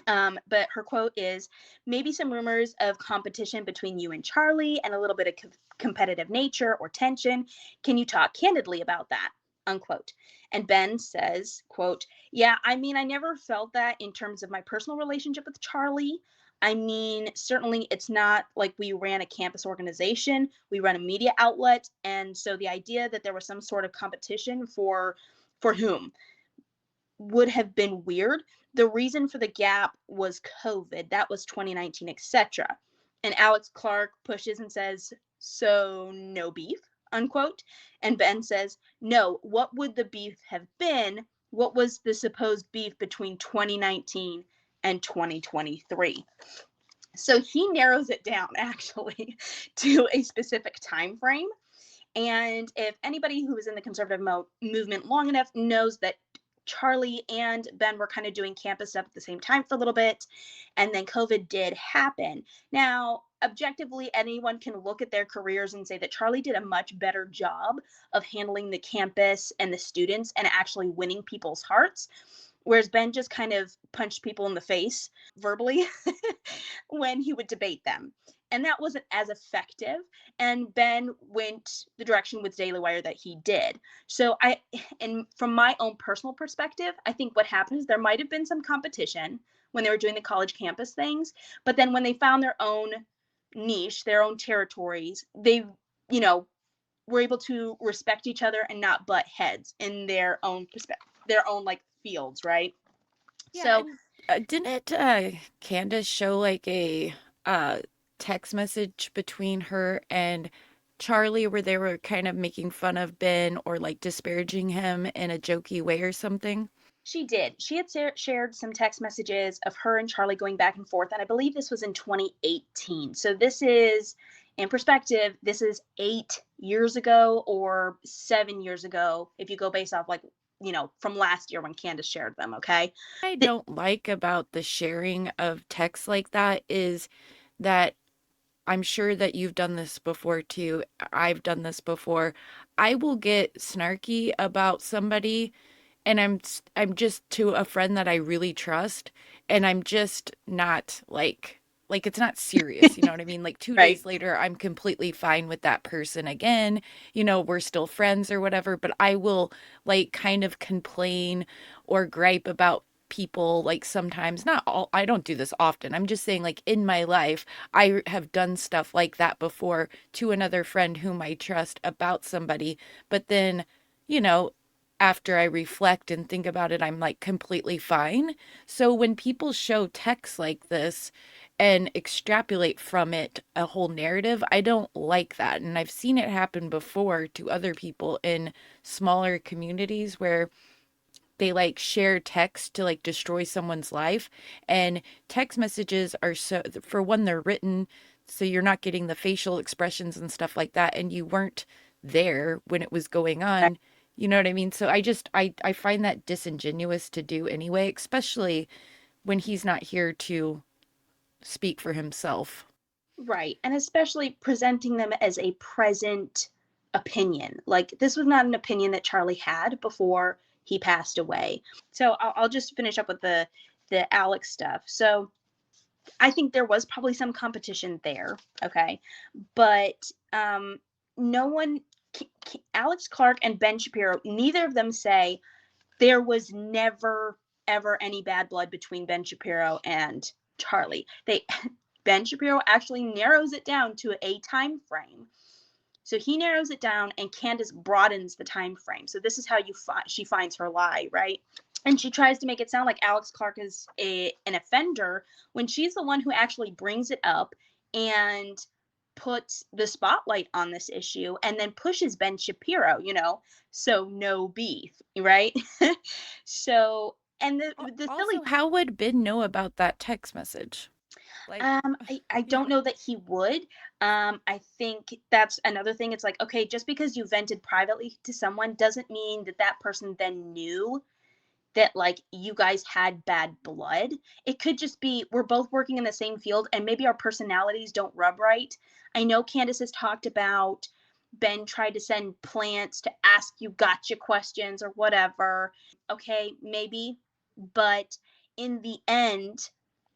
But her quote is, maybe some rumors of competition between you and Charlie and a little bit of competitive nature or tension. Can you talk candidly about that? Unquote. And Ben says, quote, yeah, I mean, I never felt that in terms of my personal relationship with Charlie. I mean, certainly it's not like we ran a campus organization. We run a media outlet. And so the idea that there was some sort of competition for whom would have been weird. The reason for the gap was COVID. That was 2019, etc. And Alex Clark pushes and says, so no beef, unquote. And Ben says, no, what would the beef have been? What was the supposed beef between 2019 and 2023? So he narrows it down actually to a specific time frame. And if anybody who was in the conservative movement long enough knows that Charlie and Ben were kind of doing campus stuff at the same time for a little bit, and then COVID did happen. Now, objectively, anyone can look at their careers and say that Charlie did a much better job of handling the campus and the students and actually winning people's hearts, whereas Ben just kind of punched people in the face verbally when he would debate them. And that wasn't as effective. And Ben went the direction with Daily Wire that he did. So and from my own personal perspective, I think what happened is there might have been some competition when they were doing the college campus things. But then when they found their own niche, their own territories, they, were able to respect each other and not butt heads in their own perspective, their own like fields, right? Yeah, so didn't Candace show like a text message between her and Charlie where they were kind of making fun of Ben or like disparaging him in a jokey way or something? She did. She had shared some text messages of her and Charlie going back and forth, and I believe this was in 2018. So this is, in perspective, this is 8 years ago or 7 years ago, if you go based off like, from last year when Candace shared them, okay? What I don't like about the sharing of texts like that is that I'm sure that you've done this before too. I've done this before. I will get snarky about somebody and I'm just to a friend that I really trust and I'm just not like it's not serious, you know what I mean? Like 2 Right. days later I'm completely fine with that person again. We're still friends or whatever, but I will like kind of complain or gripe about people like sometimes, not all, I don't do this often. I'm just saying like in my life, I have done stuff like that before to another friend whom I trust about somebody, but then, after I reflect and think about it, I'm like completely fine. So when people show texts like this and extrapolate from it a whole narrative, I don't like that. And I've seen it happen before to other people in smaller communities where they like share text to like destroy someone's life. And text messages are so, for one, they're written so you're not getting the facial expressions and stuff like that, and you weren't there when it was going on. You know what I mean? So I find that disingenuous to do anyway, especially when he's not here to speak for himself. Right. And especially presenting them as a present opinion. Like this was not an opinion that Charlie had before he passed away. So I'll just finish up with the Alex stuff. So I think there was probably some competition there. Okay. But no one, Alex Clark and Ben Shapiro, neither of them say there was never, ever any bad blood between Ben Shapiro and Charlie. Ben Shapiro actually narrows it down to a time frame. So he narrows it down, and Candace broadens the time frame. So this is how she finds her lie, right? And she tries to make it sound like Alex Clark is an offender when she's the one who actually brings it up and puts the spotlight on this issue and then pushes Ben Shapiro, so no beef, right? So, and the Also, silly, how would Ben know about that text message? Like, I don't know that he would. I think that's another thing. It's like, okay, just because you vented privately to someone doesn't mean that that person then knew that like you guys had bad blood. It could just be we're both working in the same field and maybe our personalities don't rub right. I know Candace has talked about Ben tried to send plants to ask you gotcha questions or whatever. Okay, maybe, but in the end,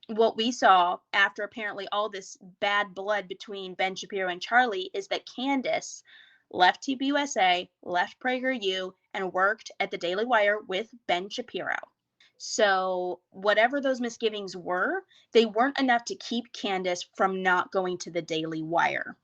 what we saw after apparently all this bad blood between Ben Shapiro and Charlie is that Candace left tpusa, left PragerU, and worked at the Daily Wire with Ben Shapiro. So whatever those misgivings were, they weren't enough to keep Candace from not going to the Daily Wire.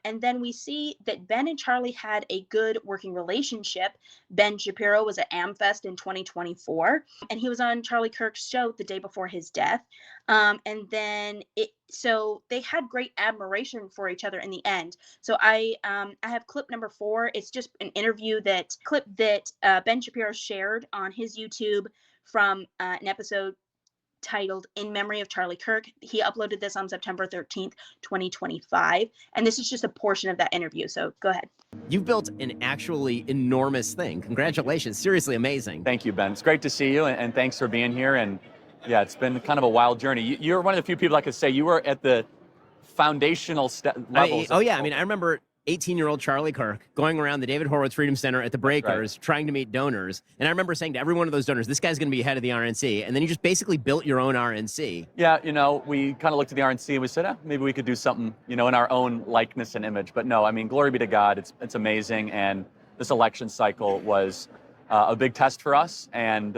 And then we see that Ben and Charlie had a good working relationship. Ben Shapiro was at AmFest in 2024, and he was on Charlie Kirk's show the day before his death. And then so they had great admiration for each other in the end. So I have clip number 4. It's just an clip that Ben Shapiro shared on his YouTube from an episode titled In Memory of Charlie Kirk. He uploaded this on September 13th, 2025. And this is just a portion of that interview. So go ahead. You've built an actually enormous thing. Congratulations. Seriously amazing. Thank you, Ben. It's great to see you, and thanks for being here. And yeah, it's been kind of a wild journey. You're one of the few people I could say you were at the foundational levels. I remember 18-year-old Charlie Kirk going around the David Horowitz Freedom Center at the Breakers trying to meet donors. And I remember saying to every one of those donors, this guy's going to be head of the RNC. And then you just basically built your own RNC. Yeah, we kind of looked at the RNC and we said, maybe we could do something, in our own likeness and image. But no, glory be to God. It's amazing. And this election cycle was a big test for us. And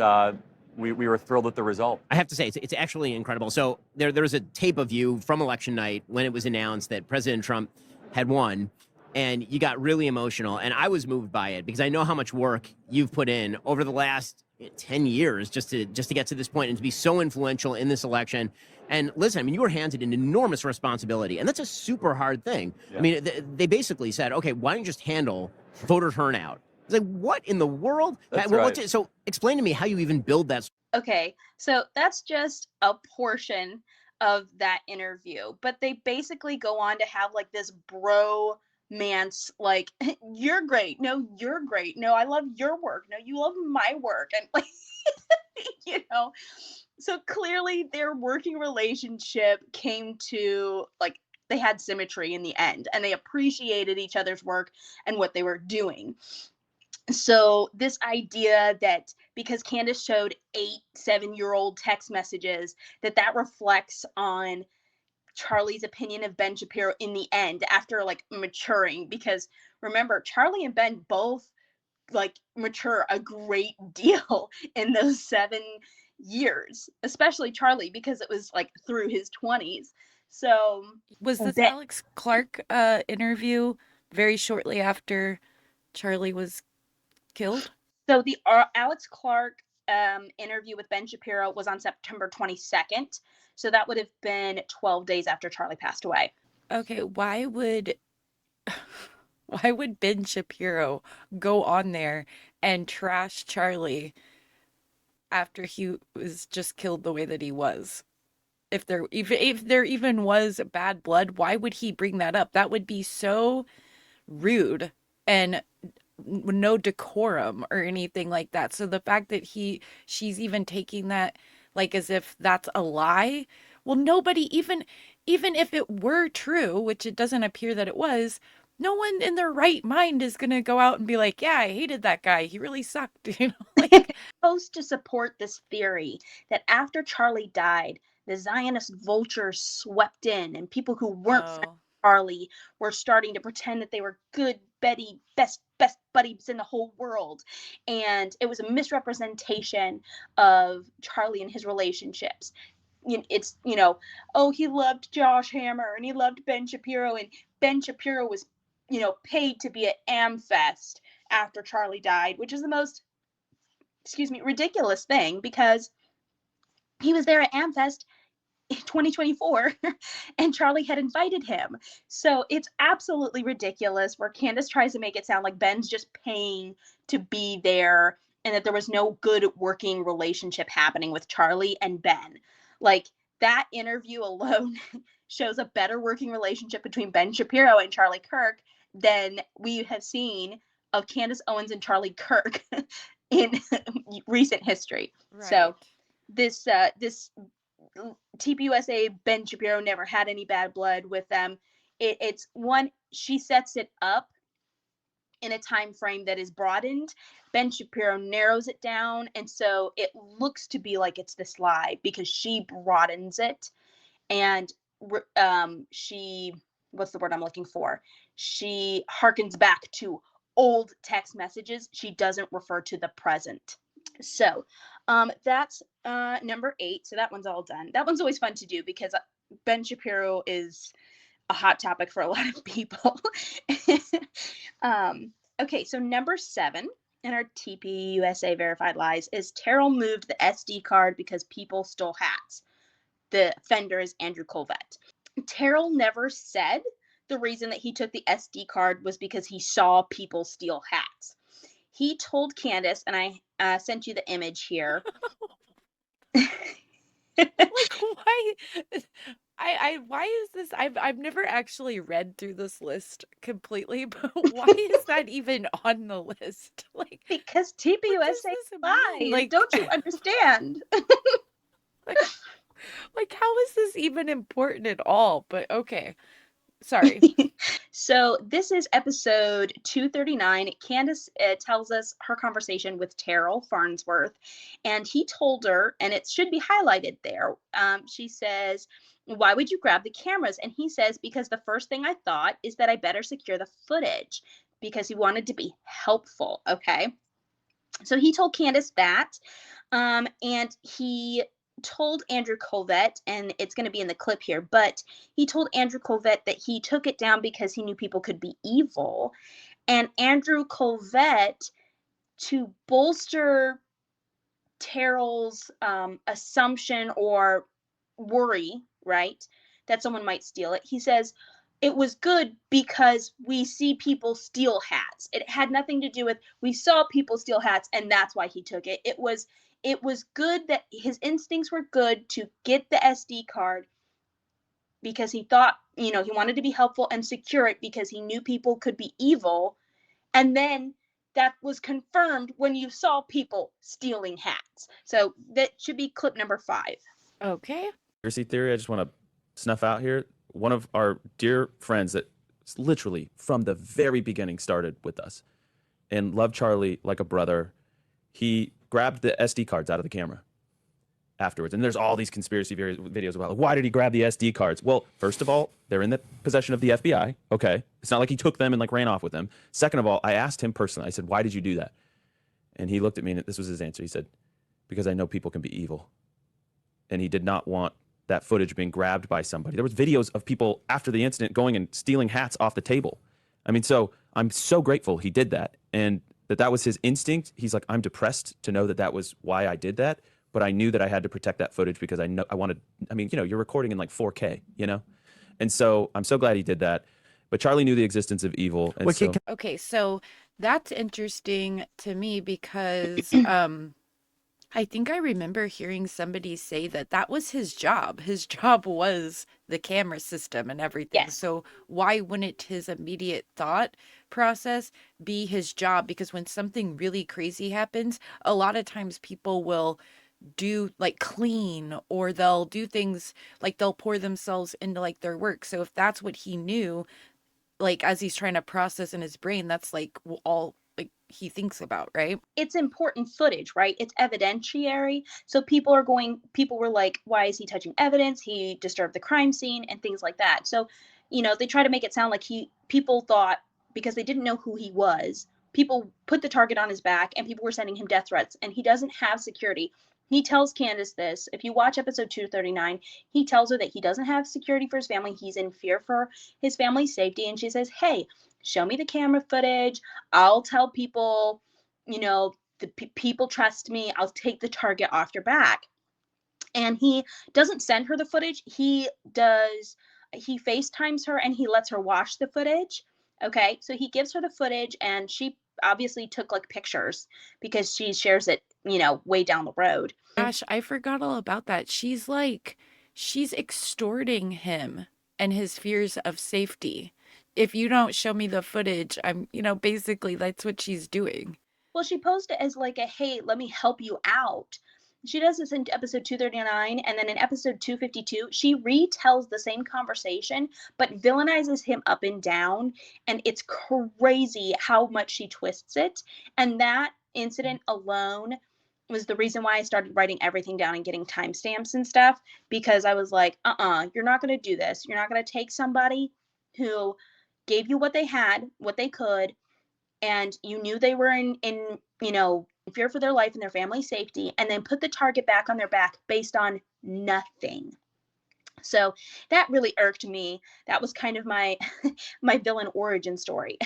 we were thrilled with the result. I have to say, it's actually incredible. So there's a tape of you from election night when it was announced that President Trump had won. And you got really emotional, and I was moved by it because I know how much work you've put in over the last 10 years just to get to this point and to be so influential in this election. And listen, you were handed an enormous responsibility, and that's a super hard thing. Yeah. They basically said, okay, why don't you just handle voter turnout? It's like, what in the world? That's right. So explain to me how you even build that. Okay, so that's just a portion of that interview, but they basically go on to have like this man's like, you're great, no, you're great, no, I love your work, no, you love my work, and like so clearly their working relationship came to like they had symmetry in the end, and they appreciated each other's work and what they were doing. So this idea that because Candace showed 7-year-old text messages that reflects on Charlie's opinion of Ben Shapiro in the end after like maturing, because remember, Charlie and Ben both like mature a great deal in those 7 years, especially Charlie because it was like through his 20s. So was this Alex Clark interview very shortly after Charlie was killed? So the Alex Clark interview with Ben Shapiro was on September 22nd. So that would have been 12 days after Charlie passed away. Okay, why would Ben Shapiro go on there and trash Charlie after he was just killed the way that he was? If there even was bad blood, why would he bring that up? That would be so rude and no decorum or anything like that. So the fact that she's even taking that like as if that's a lie. Well, nobody, even if it were true, which it doesn't appear that it was, no one in their right mind is going to go out and be like, yeah, I hated that guy. He really sucked. Supposed to support this theory that after Charlie died, the Zionist vultures swept in and people who weren't Charlie were starting to pretend that they were good Betty, best buddies in the whole world. And it was a misrepresentation of Charlie and his relationships. it's, oh, he loved Josh Hammer and he loved Ben Shapiro, and Ben Shapiro was, paid to be at AmFest after Charlie died, which is the most, ridiculous thing, because he was there at AmFest in 2024 and Charlie had invited him. So it's absolutely ridiculous where Candace tries to make it sound like Ben's just paying to be there and that there was no good working relationship happening with Charlie and Ben. Like, that interview alone shows a better working relationship between Ben Shapiro and Charlie Kirk than we have seen of Candace Owens and Charlie Kirk in recent history. Right. So this tpusa Ben Shapiro never had any bad blood with them. It's one, she sets it up in a time frame that is broadened. Ben Shapiro narrows it down, and so it looks to be like it's this lie because she broadens it, and she, what's the word I'm looking for? She harkens back to old text messages. She doesn't refer to the present. So that's number 8. So that one's all done. That one's always fun to do because Ben Shapiro is a hot topic for a lot of people. Okay, so number 7 in our tpusa verified lies is Terrell moved the SD card because people stole hats. The offender is Andrew Colvett. Terrell never said the reason that he took the SD card was because he saw people steal hats. He told Candace, and I sent you the image here. Like, why? Why is this? I've never actually read through this list completely, but why is that even on the list? Like, because tpusa lies. Like, don't you understand? like, how is this even important at all? But okay. Sorry. So this is episode 239. Candace tells us her conversation with Terrell Farnsworth, and he told her, and it should be highlighted there. She says, "Why would you grab the cameras?" And he says, "Because the first thing I thought is that I better secure the footage," because he wanted to be helpful. Okay. So he told Candace that, and he told Andrew Colvett, and it's going to be in the clip here, but he told Andrew Colvett that he took it down because he knew people could be evil. And Andrew Colvett, to bolster Terrell's assumption or worry, right, that someone might steal it, he says, "It was good because we see people steal hats. It had nothing to do with we saw people steal hats and that's why he took it. It was good that his instincts were good to get the SD card because he thought, he wanted to be helpful and secure it because he knew people could be evil. And then that was confirmed when you saw people stealing hats." So that should be clip number 5. Okay. Conspiracy theory I just want to snuff out here. One of our dear friends that literally from the very beginning started with us and loved Charlie like a brother, he grabbed the SD cards out of the camera afterwards. And there's all these conspiracy videos about, like, why did he grab the SD cards? Well, first of all, they're in the possession of the FBI. Okay. It's not like he took them and ran off with them. Second of all, I asked him personally, I said, "Why did you do that?" And he looked at me and this was his answer. He said, "Because I know people can be evil." And he did not want that footage being grabbed by somebody. There was videos of people after the incident going and stealing hats off the table. I mean, so I'm so grateful he did that. And that was his instinct. He's like, "I'm depressed to know that was why I did that. But I knew that I had to protect that footage because I wanted, you're recording in 4K, And so I'm so glad he did that. But Charlie knew the existence of evil. And Okay, so that's interesting to me because I think I remember hearing somebody say that was his job. His job was the camera system and everything. Yes. So why wouldn't his immediate thought process be his job? Because when something really crazy happens, a lot of times people will do clean, or they'll do things like they'll pour themselves into their work. So if that's what he knew, as he's trying to process in his brain, that's all he thinks about, right? It's important footage, right? It's evidentiary. So people were like, "Why is he touching evidence? He disturbed the crime scene," and things like that. So, they try to make it sound like people thought, because they didn't know who he was, people put the target on his back and people were sending him death threats, and he doesn't have security. He tells Candace this. If you watch episode 239, he tells her that he doesn't have security for his family. He's in fear for his family's safety. And she says, hey, show me the camera footage. I'll tell people, you know, the people trust me. I'll take the target off your back. And he doesn't send her the footage. He FaceTimes her and he lets her watch the footage. Okay, so he gives her the footage and she obviously took like pictures because she shares it, you know, way down the road. Gosh, I forgot all about that. She's extorting him and his fears of safety. If you don't show me the footage, basically that's what she's doing. Well, she posed it as like a, hey, let me help you out. She does this in episode 239, and then in episode 252, she retells the same conversation, but villainizes him up and down, and it's crazy how much she twists it. And that incident alone was the reason why I started writing everything down and getting timestamps and stuff, because I was like, you're not going to do this. You're not going to take somebody who gave you what they had, what they could, and you knew they were in fear for their life and their family's safety, and then put the target back on their back based on nothing. So that really irked me. That was kind of my my villain origin story.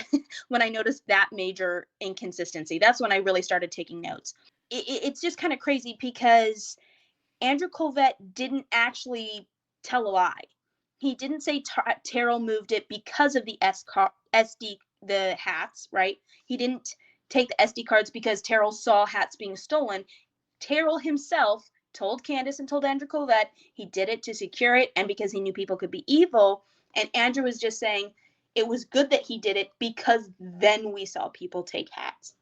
When I noticed that major inconsistency, that's when I really started taking notes. It's just kind of crazy because Andrew Colvett didn't actually tell a lie. He didn't say Terrell moved it because of the the hats, right? He didn't take the SD cards because Terrell saw hats being stolen. Terrell himself told Candace and told Andrew Colvett he did it to secure it and because he knew people could be evil. And Andrew was just saying it was good that he did it because then we saw people take hats.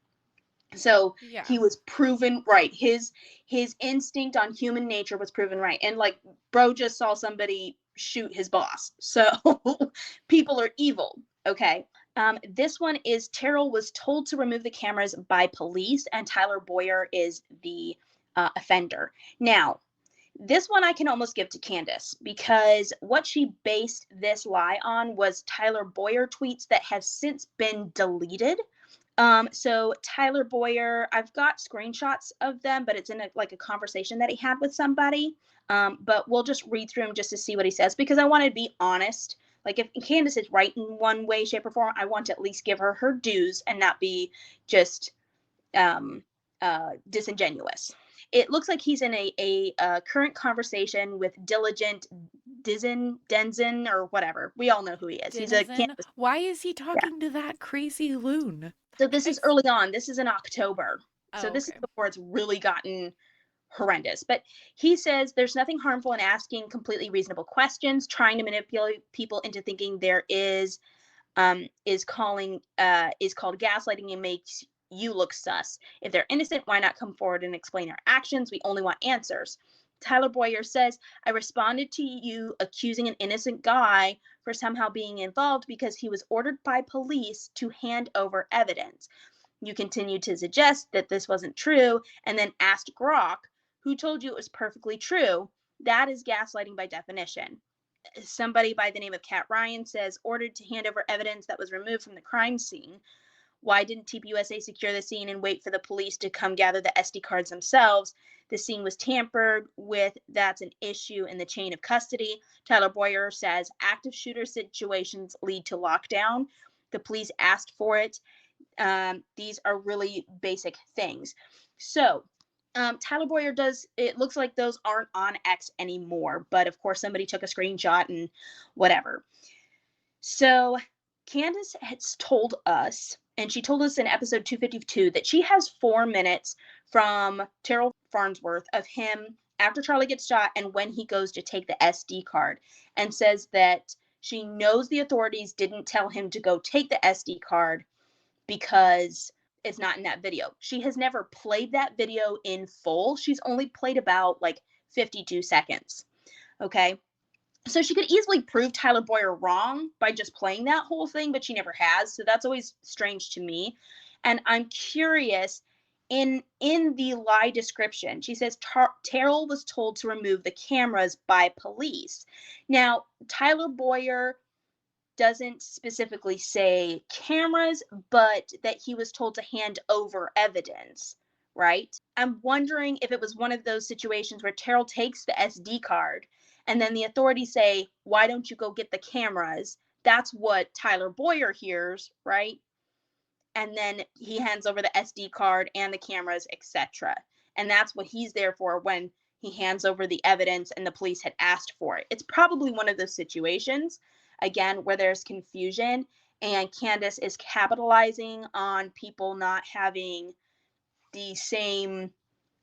So yeah. He was proven right. His instinct on human nature was proven right. And like, bro just saw somebody shoot his boss. So people are evil. Okay. This one is Terrell was told to remove the cameras by police, and Tyler Boyer is the offender. Now, this one I can almost give to Candace because what she based this lie on was Tyler Boyer tweets that have since been deleted. So Tyler Boyer, I've got screenshots of them, but it's in a conversation that he had with somebody. But we'll just read through them just to see what he says because I want to be honest. Like if Candace is right in one way, shape, or form, I want to at least give her her dues and not be just disingenuous. It looks like he's in a current conversation with Diligent Denzin or whatever. We all know who he is. He's a Candace. Why is he talking to that crazy loon? So this is early on. This is in October. So this okay. is before it's really gotten horrendous. But he says there's nothing harmful in asking completely reasonable questions, trying to manipulate people into thinking there is called gaslighting and makes you look sus. If they're innocent, why not come forward and explain their actions? We only want answers. Tyler Boyer says, I responded to you accusing an innocent guy for somehow being involved because he was ordered by police to hand over evidence. You continued to suggest that this wasn't true and then asked Grok, who told you it was perfectly true. That is gaslighting by definition. Somebody by the name of Kat Ryan says, ordered to hand over evidence that was removed from the crime scene. Why didn't tpusa secure the scene and wait for the police to come gather the SD cards themselves? The scene was tampered with. That's an issue in the chain of custody. Tyler Boyer says active shooter situations lead to lockdown. The police asked for it. These are really basic things. So Tyler Boyer it looks like those aren't on X anymore, but of course somebody took a screenshot and whatever. So Candace has told us, and she told us in episode 252, that she has 4 minutes from Terrell Farnsworth of him after Charlie gets shot and when he goes to take the SD card, and says that she knows the authorities didn't tell him to go take the SD card because it's not in that video. She has never played that video in full. She's only played about 52 seconds. Okay. So she could easily prove Tyler Boyer wrong by just playing that whole thing, but she never has. So that's always strange to me. And I'm curious, in the lie description, she says Terrell was told to remove the cameras by police. Now, Tyler Boyer doesn't specifically say cameras, but that he was told to hand over evidence, right? I'm wondering if it was one of those situations where Terrell takes the SD card and then the authorities say, why don't you go get the cameras? That's what Tyler Boyer hears, right? And then he hands over the SD card and the cameras, etc. And that's what he's there for when he hands over the evidence and the police had asked for it. It's probably one of those situations, again, where there's confusion and Candace is capitalizing on people not having the same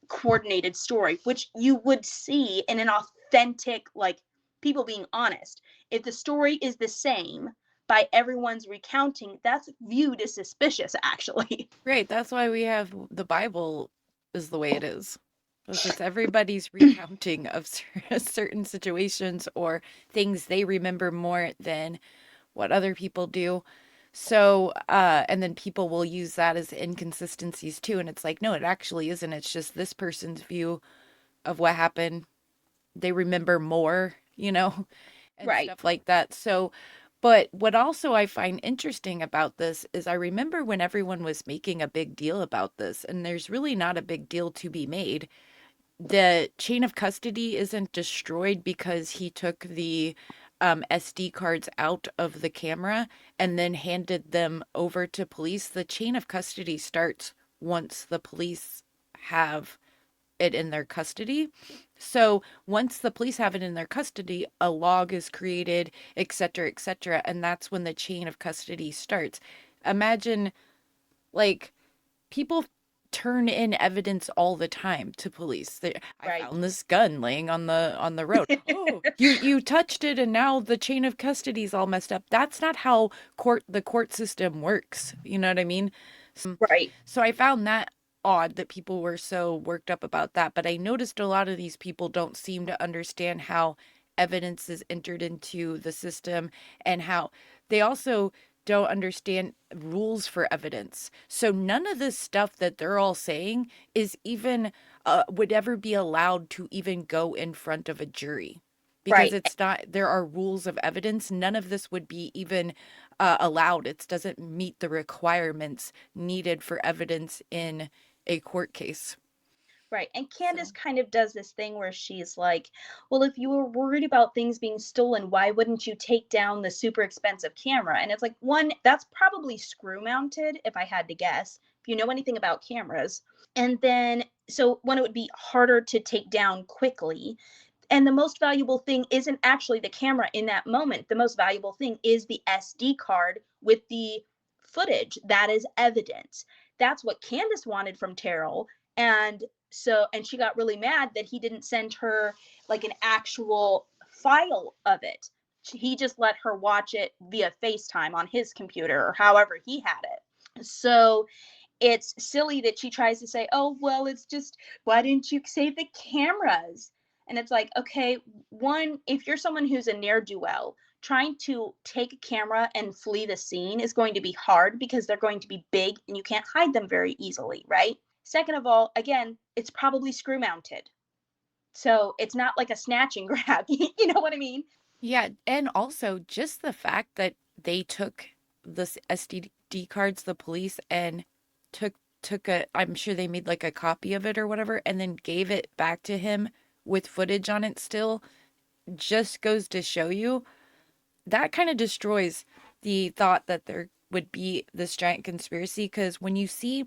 coordinated story, which you would see in an authentic, like, people being honest. If the story is the same by everyone's recounting, that's viewed as suspicious, actually. Right. That's why we have the Bible is the way it is. Because it's everybody's recounting of certain situations or things they remember more than what other people do. So, and then people will use that as inconsistencies too. And it's like, no, it actually isn't. It's just this person's view of what happened. They remember more, and Right. stuff like that. So, but what also I find interesting about this is I remember when everyone was making a big deal about this, and there's really not a big deal to be made. The chain of custody isn't destroyed because he took the SD cards out of the camera and then handed them over to police. The chain of custody starts once the police have it in their custody. So once the police have it in their custody, a log is created, et cetera, and that's when the chain of custody starts. Imagine, like, people turn in evidence all the time to police. I found this gun laying on the road. Oh, you touched it, and now the chain of custody is all messed up. That's not how the court system works. You know what I mean? Right. So I found that odd that people were so worked up about that. But I noticed a lot of these people don't seem to understand how evidence is entered into the system and how they also don't understand rules for evidence. So none of this stuff that they're all saying is even would ever be allowed to even go in front of a jury. Because it's not, there are rules of evidence. None of this would be even allowed. It doesn't meet the requirements needed for evidence in a court case. Right. And Candace kind of does this thing where she's like, well, if you were worried about things being stolen, why wouldn't you take down the super expensive camera? And it's like, one, that's probably screw mounted, if I had to guess, if you know anything about cameras. And then, so when it would be harder to take down quickly. And the most valuable thing isn't actually the camera in that moment. The most valuable thing is the SD card with the footage. That is evidence. That's what Candace wanted from Terrell. And she got really mad that he didn't send her like an actual file of it. He just let her watch it via FaceTime on his computer or however he had it. So it's silly that she tries to say, oh, well, it's just, why didn't you save the cameras? And it's like, okay, one, if you're someone who's a ne'er-do-well, trying to take a camera and flee the scene is going to be hard because they're going to be big and you can't hide them very easily, right? Second of all, again, it's probably screw mounted. So it's not like a snatch and grab. You know what I mean? Yeah. And also just the fact that they took this SD cards, the police, and took I'm sure they made like a copy of it or whatever, and then gave it back to him with footage on it still, just goes to show you that kind of destroys the thought that there would be this giant conspiracy. Because when you see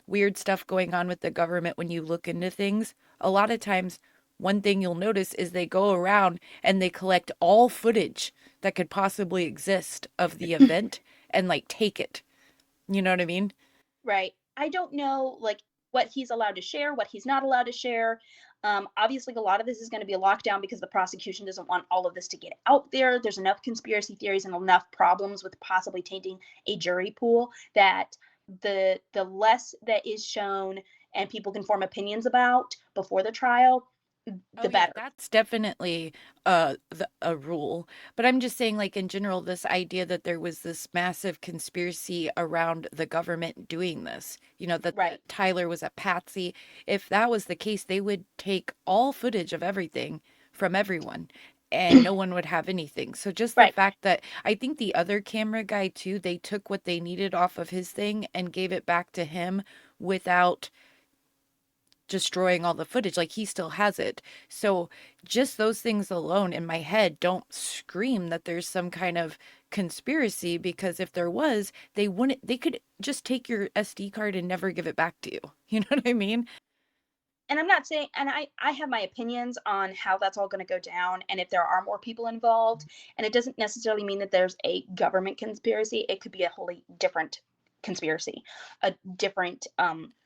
weird stuff going on with the government, when you look into things, a lot of times one thing you'll notice is they go around and they collect all footage that could possibly exist of the event and like take it. You know what I mean? Right. I don't know like what he's allowed to share, what he's not allowed to share. Obviously, a lot of this is going to be a lockdown because the prosecution doesn't want all of this to get out there. There's enough conspiracy theories and enough problems with possibly tainting a jury pool that the less that is shown and people can form opinions about before the trial, the better. That's definitely a rule. But I'm just saying, like, in general, this idea that there was this massive conspiracy around the government doing this, that Tyler was a patsy. If that was the case, they would take all footage of everything from everyone and no one would have anything. So just the fact that I think the other camera guy too, they took what they needed off of his thing and gave it back to him without destroying all the footage. Like, he still has it. So just those things alone in my head don't scream that there's some kind of conspiracy, because if there was, they could just take your SD card and never give it back to you. You know what I mean? And I'm not saying, and I have my opinions on how that's all going to go down and if there are more people involved. And it doesn't necessarily mean that there's a government conspiracy. It could be a wholly different conspiracy, a different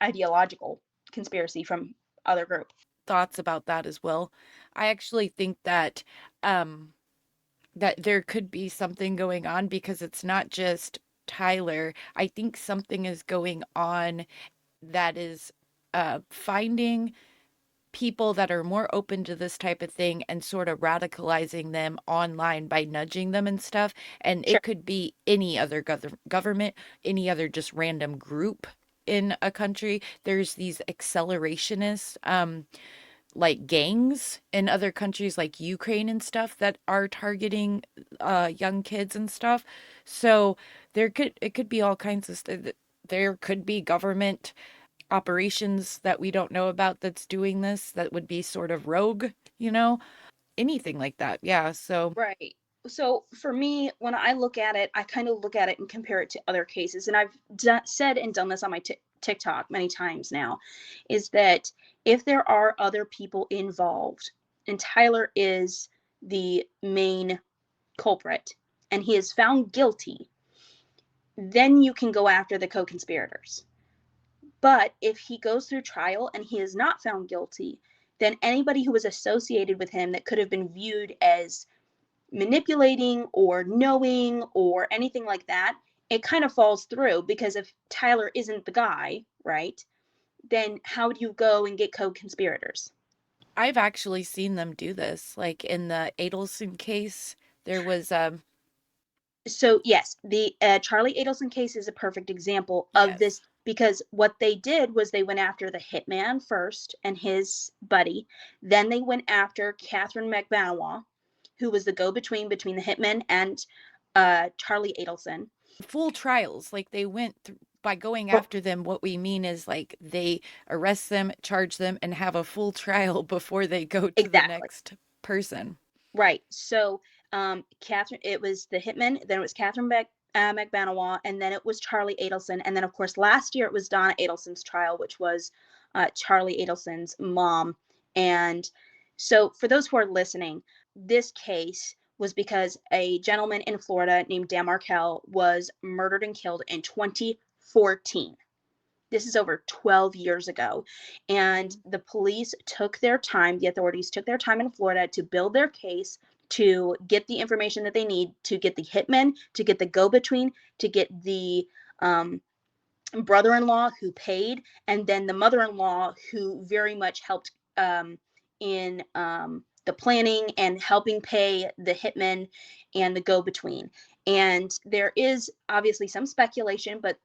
ideological conspiracy from other group. Thoughts about that as well. I actually think that that there could be something going on, because it's not just Tyler. I think something is going on that is finding people that are more open to this type of thing and sort of radicalizing them online by nudging them and stuff. And Sure. it could be any other government, any other just random group in a country. There's these accelerationists, like gangs in other countries like Ukraine and stuff that are targeting young kids and stuff. So it could be all kinds of there could be government operations that we don't know about that's doing this, that would be sort of rogue, anything like that. Yeah. So Right. So for me, when I look at it, I kind of look at it and compare it to other cases. And I've said and done this on my TikTok many times now, is that if there are other people involved, and Tyler is the main culprit, and he is found guilty, then you can go after the co-conspirators. But if he goes through trial and he is not found guilty, then anybody who was associated with him that could have been viewed as manipulating or knowing or anything like that, it kind of falls through, because if Tyler isn't the guy, right, then how do you go and get co-conspirators? I've actually seen them do this. Like in the Adelson case, there was So yes, the Charlie Adelson case is a perfect example of this, because what they did was they went after the hitman first and his buddy. Then they went after Catherine McBanois, who was the go-between between the hitman and Charlie Adelson. full trials. Like they went through by going after them. What we mean is like they arrest them, charge them, and have a full trial before they go to the next person. Right. So Catherine, it was the hitman, then it was Catherine McBanois, and then it was Charlie Adelson. And then, of course, last year it was Donna Adelson's trial, which was Charlie Adelson's mom. And so for those who are listening, this case was because a gentleman in Florida named Dan Markel was murdered and killed in 2014. This is over 12 years ago. And the police took their time, the authorities took their time in Florida to build their case, to get the information that they need, to get the hitman, to get the go-between, to get the brother-in-law who paid, and then the mother-in-law who very much helped in the planning and helping pay the hitman and the go-between. And there is obviously some speculation, but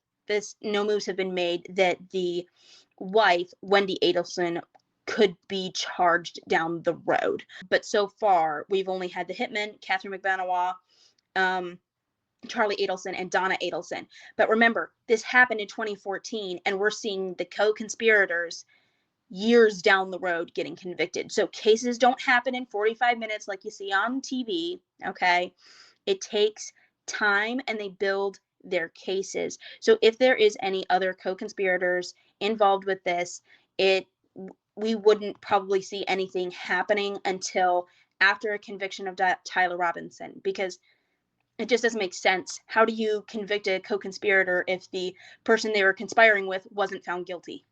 no moves have been made that the wife, Wendy Adelson, could be charged down the road. But so far, we've only had the hitman, Catherine McBanois, Charlie Adelson, and Donna Adelson. But remember, this happened in 2014, and we're seeing the co-conspirators years down the road getting convicted. So cases don't happen in 45 minutes like you see on TV, okay? It takes time, and they build their cases. So if there is any other co-conspirators involved with this, we wouldn't probably see anything happening until after a conviction of Tyler Robinson, because it just doesn't make sense. How do you convict a co-conspirator if the person they were conspiring with wasn't found guilty?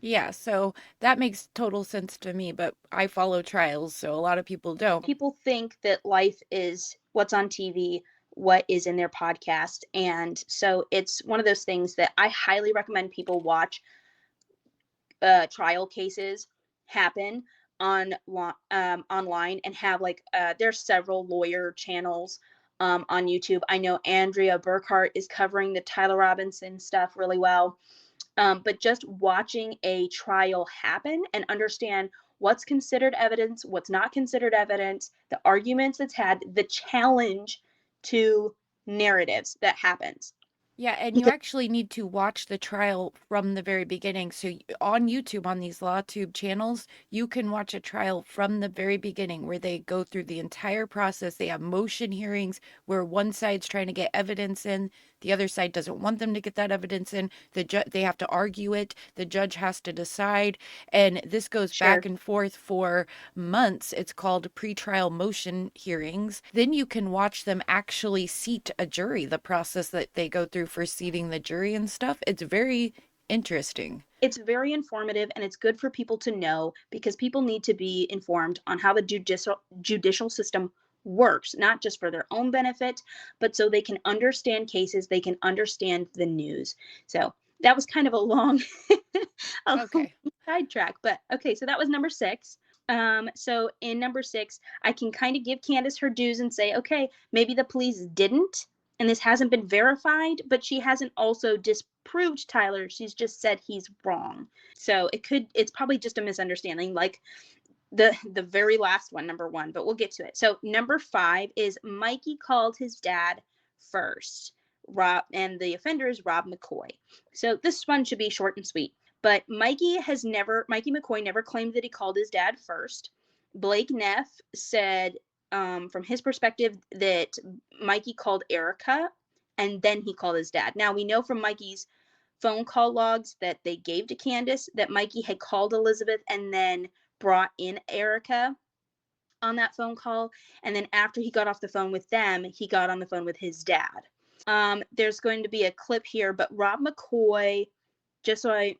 Yeah, so that makes total sense to me, but I follow trials, so a lot of people don't. People think that life is what's on TV, what is in their podcast. And so it's one of those things that I highly recommend people watch trial cases happen online, and have there's several lawyer channels on YouTube. I know Andrea Burkhart is covering the Tyler Robinson stuff really well. But just watching a trial happen and understand what's considered evidence, what's not considered evidence, the arguments that's had, the challenge to narratives that happens. Yeah, and you actually need to watch the trial from the very beginning. So on YouTube, on these LawTube channels, you can watch a trial from the very beginning where they go through the entire process. They have motion hearings where one side's trying to get evidence in, the other side doesn't want them to get that evidence in. They have to argue it. The judge has to decide, and this goes back and forth for months. It's called pretrial motion hearings. Then you can watch them actually seat a jury, the process that they go through for seating the jury and stuff. It's very interesting. It's very informative, and it's good for people to know, because people need to be informed on how the judicial system works, not just for their own benefit, but so they can understand cases, they can understand the news. So that was kind of a long, long sidetrack, but okay, so that was number 6. So in number 6, I can kind of give Candace her dues and say, okay, maybe the police didn't, and this hasn't been verified, but she hasn't also disproved Tyler. She's just said he's wrong. So it's probably just a misunderstanding, like the very last one, number 1, but we'll get to it. So number 5 is Mikey called his dad first. Rob, and the offender is Rob McCoy. So this one should be short and sweet. But Mikey McCoy never claimed that he called his dad first. Blake Neff said, from his perspective, that Mikey called Erica and then he called his dad. Now, we know from Mikey's phone call logs that they gave to Candace that Mikey had called Elizabeth and then brought in Erica on that phone call. And then after he got off the phone with them, he got on the phone with his dad. There's going to be a clip here, but Rob McCoy,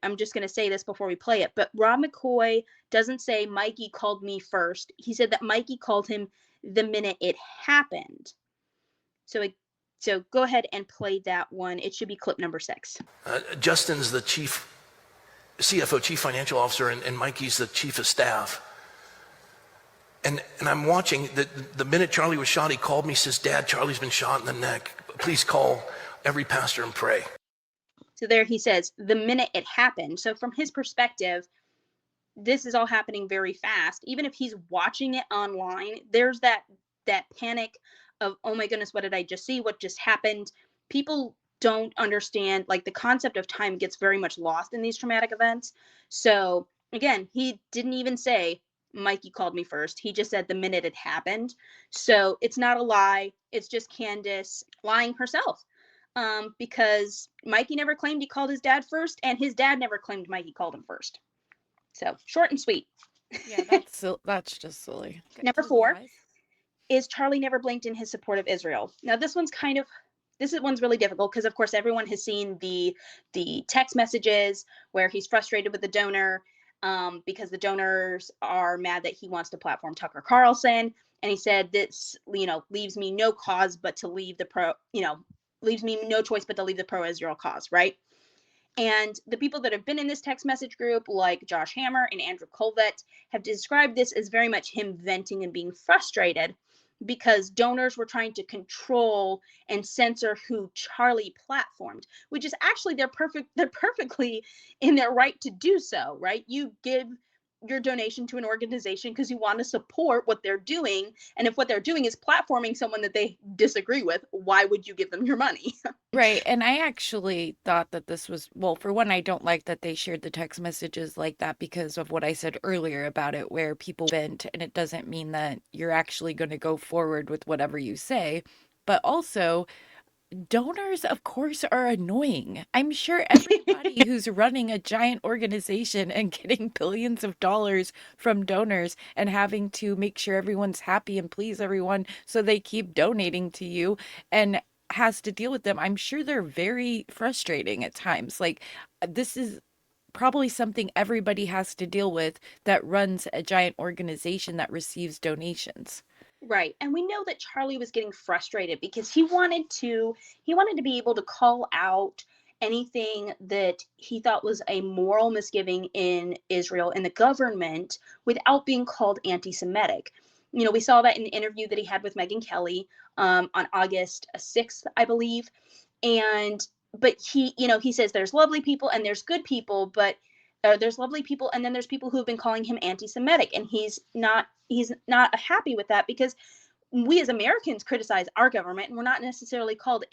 I'm just going to say this before we play it, but Rob McCoy doesn't say Mikey called me first. He said that Mikey called him the minute it happened. So go ahead and play that one. It should be clip number 6. Justin's the CFO, chief financial officer, and Mikey's the chief of staff. And I'm watching, the minute Charlie was shot, he called me, says, Dad, Charlie's been shot in the neck. Please call every pastor and pray. So there he says, the minute it happened. So from his perspective, this is all happening very fast. Even if he's watching it online, there's that panic of, oh my goodness, what did I just see? What just happened? People don't understand, like, the concept of time gets very much lost in these traumatic events. So again, he didn't even say, Mikey called me first. He just said the minute it happened. So it's not a lie. It's just Candace lying herself. Because Mikey never claimed he called his dad first, and his dad never claimed Mikey called him first. So short and sweet. Yeah, that's just silly. Number 4 is Charlie never blinked in his support of Israel. Now this one's really difficult because, of course, everyone has seen the text messages where he's frustrated with the donor because the donors are mad that he wants to platform Tucker Carlson, and he said this, leaves me no cause but to leave the leaves me no choice but to leave the pro-Israel cause, right? And the people that have been in this text message group, like Josh Hammer and Andrew Colvett, have described this as very much him venting and being frustrated because donors were trying to control and censor who Charlie platformed, which is actually they're perfectly in their right to do so, right? You give your donation to an organization because you want to support what they're doing, and if what they're doing is platforming someone that they disagree with, why would you give them your money? Right. And I actually thought that this was, well, for one, I don't like that they shared the text messages like that because of what I said earlier about it, where people vent, and it doesn't mean that you're actually going to go forward with whatever you say. But also, donors, of course, are annoying. I'm sure everybody who's running a giant organization and getting billions of dollars from donors and having to make sure everyone's happy and please everyone so they keep donating to you and has to deal with them. I'm sure they're very frustrating at times. Like, this is probably something everybody has to deal with that runs a giant organization that receives donations. Right. And we know that Charlie was getting frustrated because he wanted to be able to call out anything that he thought was a moral misgiving in Israel and the government without being called anti-Semitic. We saw that in the interview that he had with Megyn Kelly on August 6th, I believe. But he says there's lovely people and there's good people, but there's lovely people, and then there's people who have been calling him anti-Semitic, and he's not happy with that because we as Americans criticize our government, and we're not necessarily called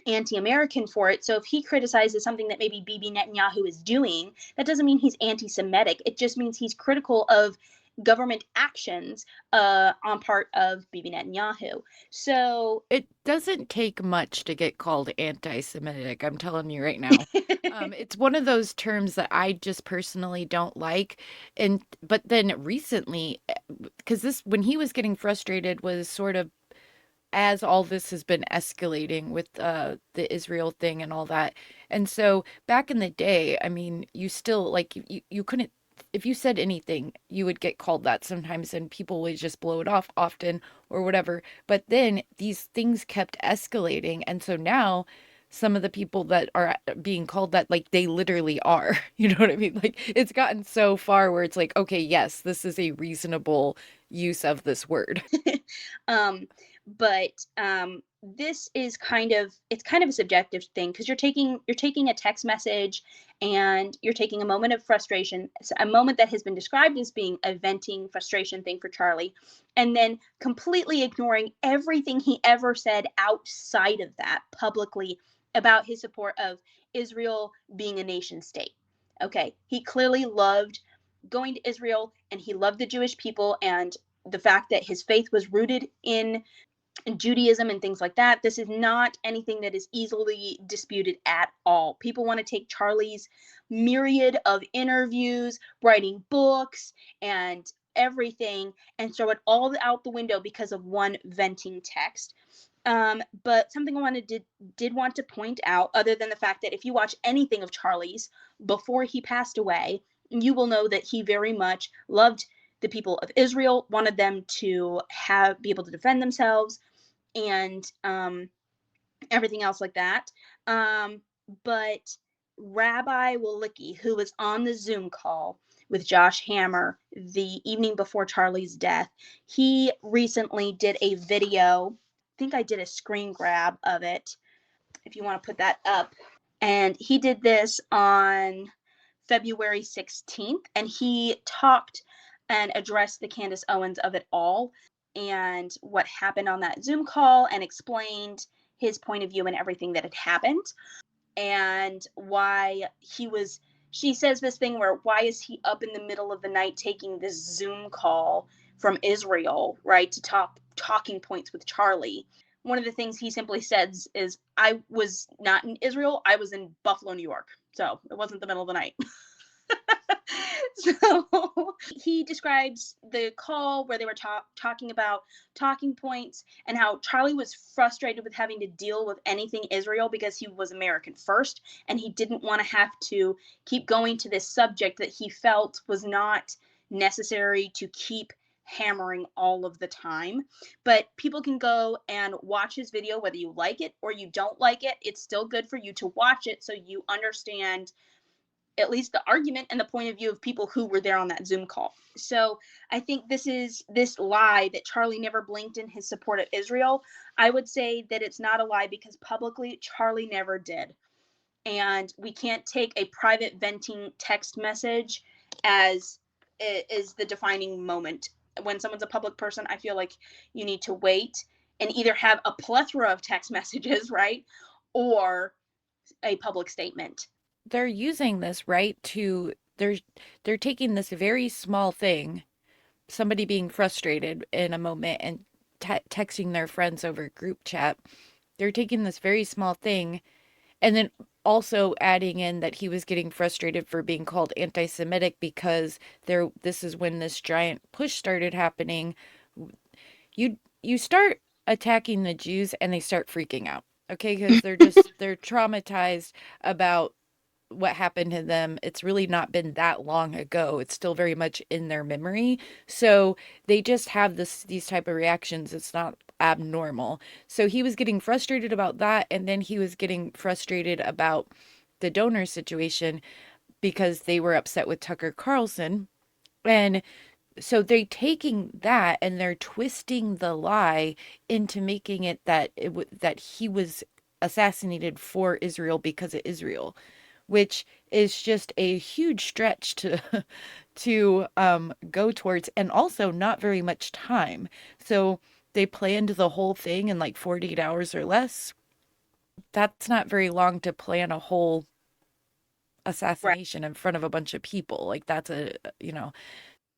anti-American for it. So if he criticizes something that maybe Bibi Netanyahu is doing, that doesn't mean he's anti-Semitic. It just means he's critical of government actions on part of Bibi Netanyahu. So it doesn't take much to get called anti-Semitic. I'm telling you right now. It's one of those terms that I just personally don't like. But then recently, because when he was getting frustrated was sort of as all this has been escalating with the Israel thing and all that. And so back in the day, I mean, you still like you couldn't, if you said anything, you would get called that sometimes and people would just blow it off often or whatever. But then these things kept escalating. And so now some of the people that are being called that, like they literally are, you know what I mean? Like it's gotten so far where it's like, okay, yes, this is a reasonable use of this word. But this is kind of a subjective thing, because you're taking a text message and you're taking a moment of frustration, a moment that has been described as being a venting frustration thing for Charlie, and then completely ignoring everything he ever said outside of that publicly about his support of Israel being a nation state. Okay, he clearly loved going to Israel and he loved the Jewish people and the fact that his faith was rooted in Judaism and things like that. This is not anything that is easily disputed at all. People want to take Charlie's myriad of interviews, writing books, and everything and throw it all out the window because of one venting text. But something I did want to point out, other than the fact that if you watch anything of Charlie's before he passed away, you will know that he very much loved the people of Israel, wanted them to be able to defend themselves, and everything else like that. But Rabbi Walicki, who was on the Zoom call with Josh Hammer the evening before Charlie's death, he recently did a video. I think I did a screen grab of it, if you want to put that up. And he did this on February 16th, and he talked and addressed the Candace Owens of it all and what happened on that Zoom call, and explained his point of view and everything that had happened, and why she says this thing where, why is he up in the middle of the night taking this Zoom call from Israel, right, to talking points with Charlie. One of the things he simply says is, I was not in Israel, I was in Buffalo, New York. So it wasn't the middle of the night. So he describes the call where they were talking about talking points, and how Charlie was frustrated with having to deal with anything Israel because he was American first, and he didn't want to have to keep going to this subject that he felt was not necessary to keep hammering all of the time. But people can go and watch his video, whether you like it or you don't like it. It's still good for you to watch it so you understand at least the argument and the point of view of people who were there on that Zoom call. So I think this lie that Charlie never blinked in his support of Israel, I would say that it's not a lie, because publicly Charlie never did. And we can't take a private venting text message as the defining moment. When someone's a public person, I feel like you need to wait and either have a plethora of text messages, right, or a public statement. They're using this, right, they're taking this very small thing, somebody being frustrated in a moment and texting their friends over group chat. They're taking this very small thing and then also adding in that he was getting frustrated for being called anti-Semitic because this is when this giant push started happening. You start attacking the Jews and they start freaking out, okay? Because they're traumatized about what happened to them. It's really not been that long ago. It's still very much in their memory. So they just have these type of reactions. It's not abnormal. So he was getting frustrated about that. And then he was getting frustrated about the donor situation because they were upset with Tucker Carlson. And so they're taking that and they're twisting the lie into making it that he was assassinated for Israel because of Israel, which is just a huge stretch to go towards, and also not very much time. So they planned the whole thing in like 48 hours or less. That's not very long to plan a whole assassination in front of a bunch of people. Like that's a,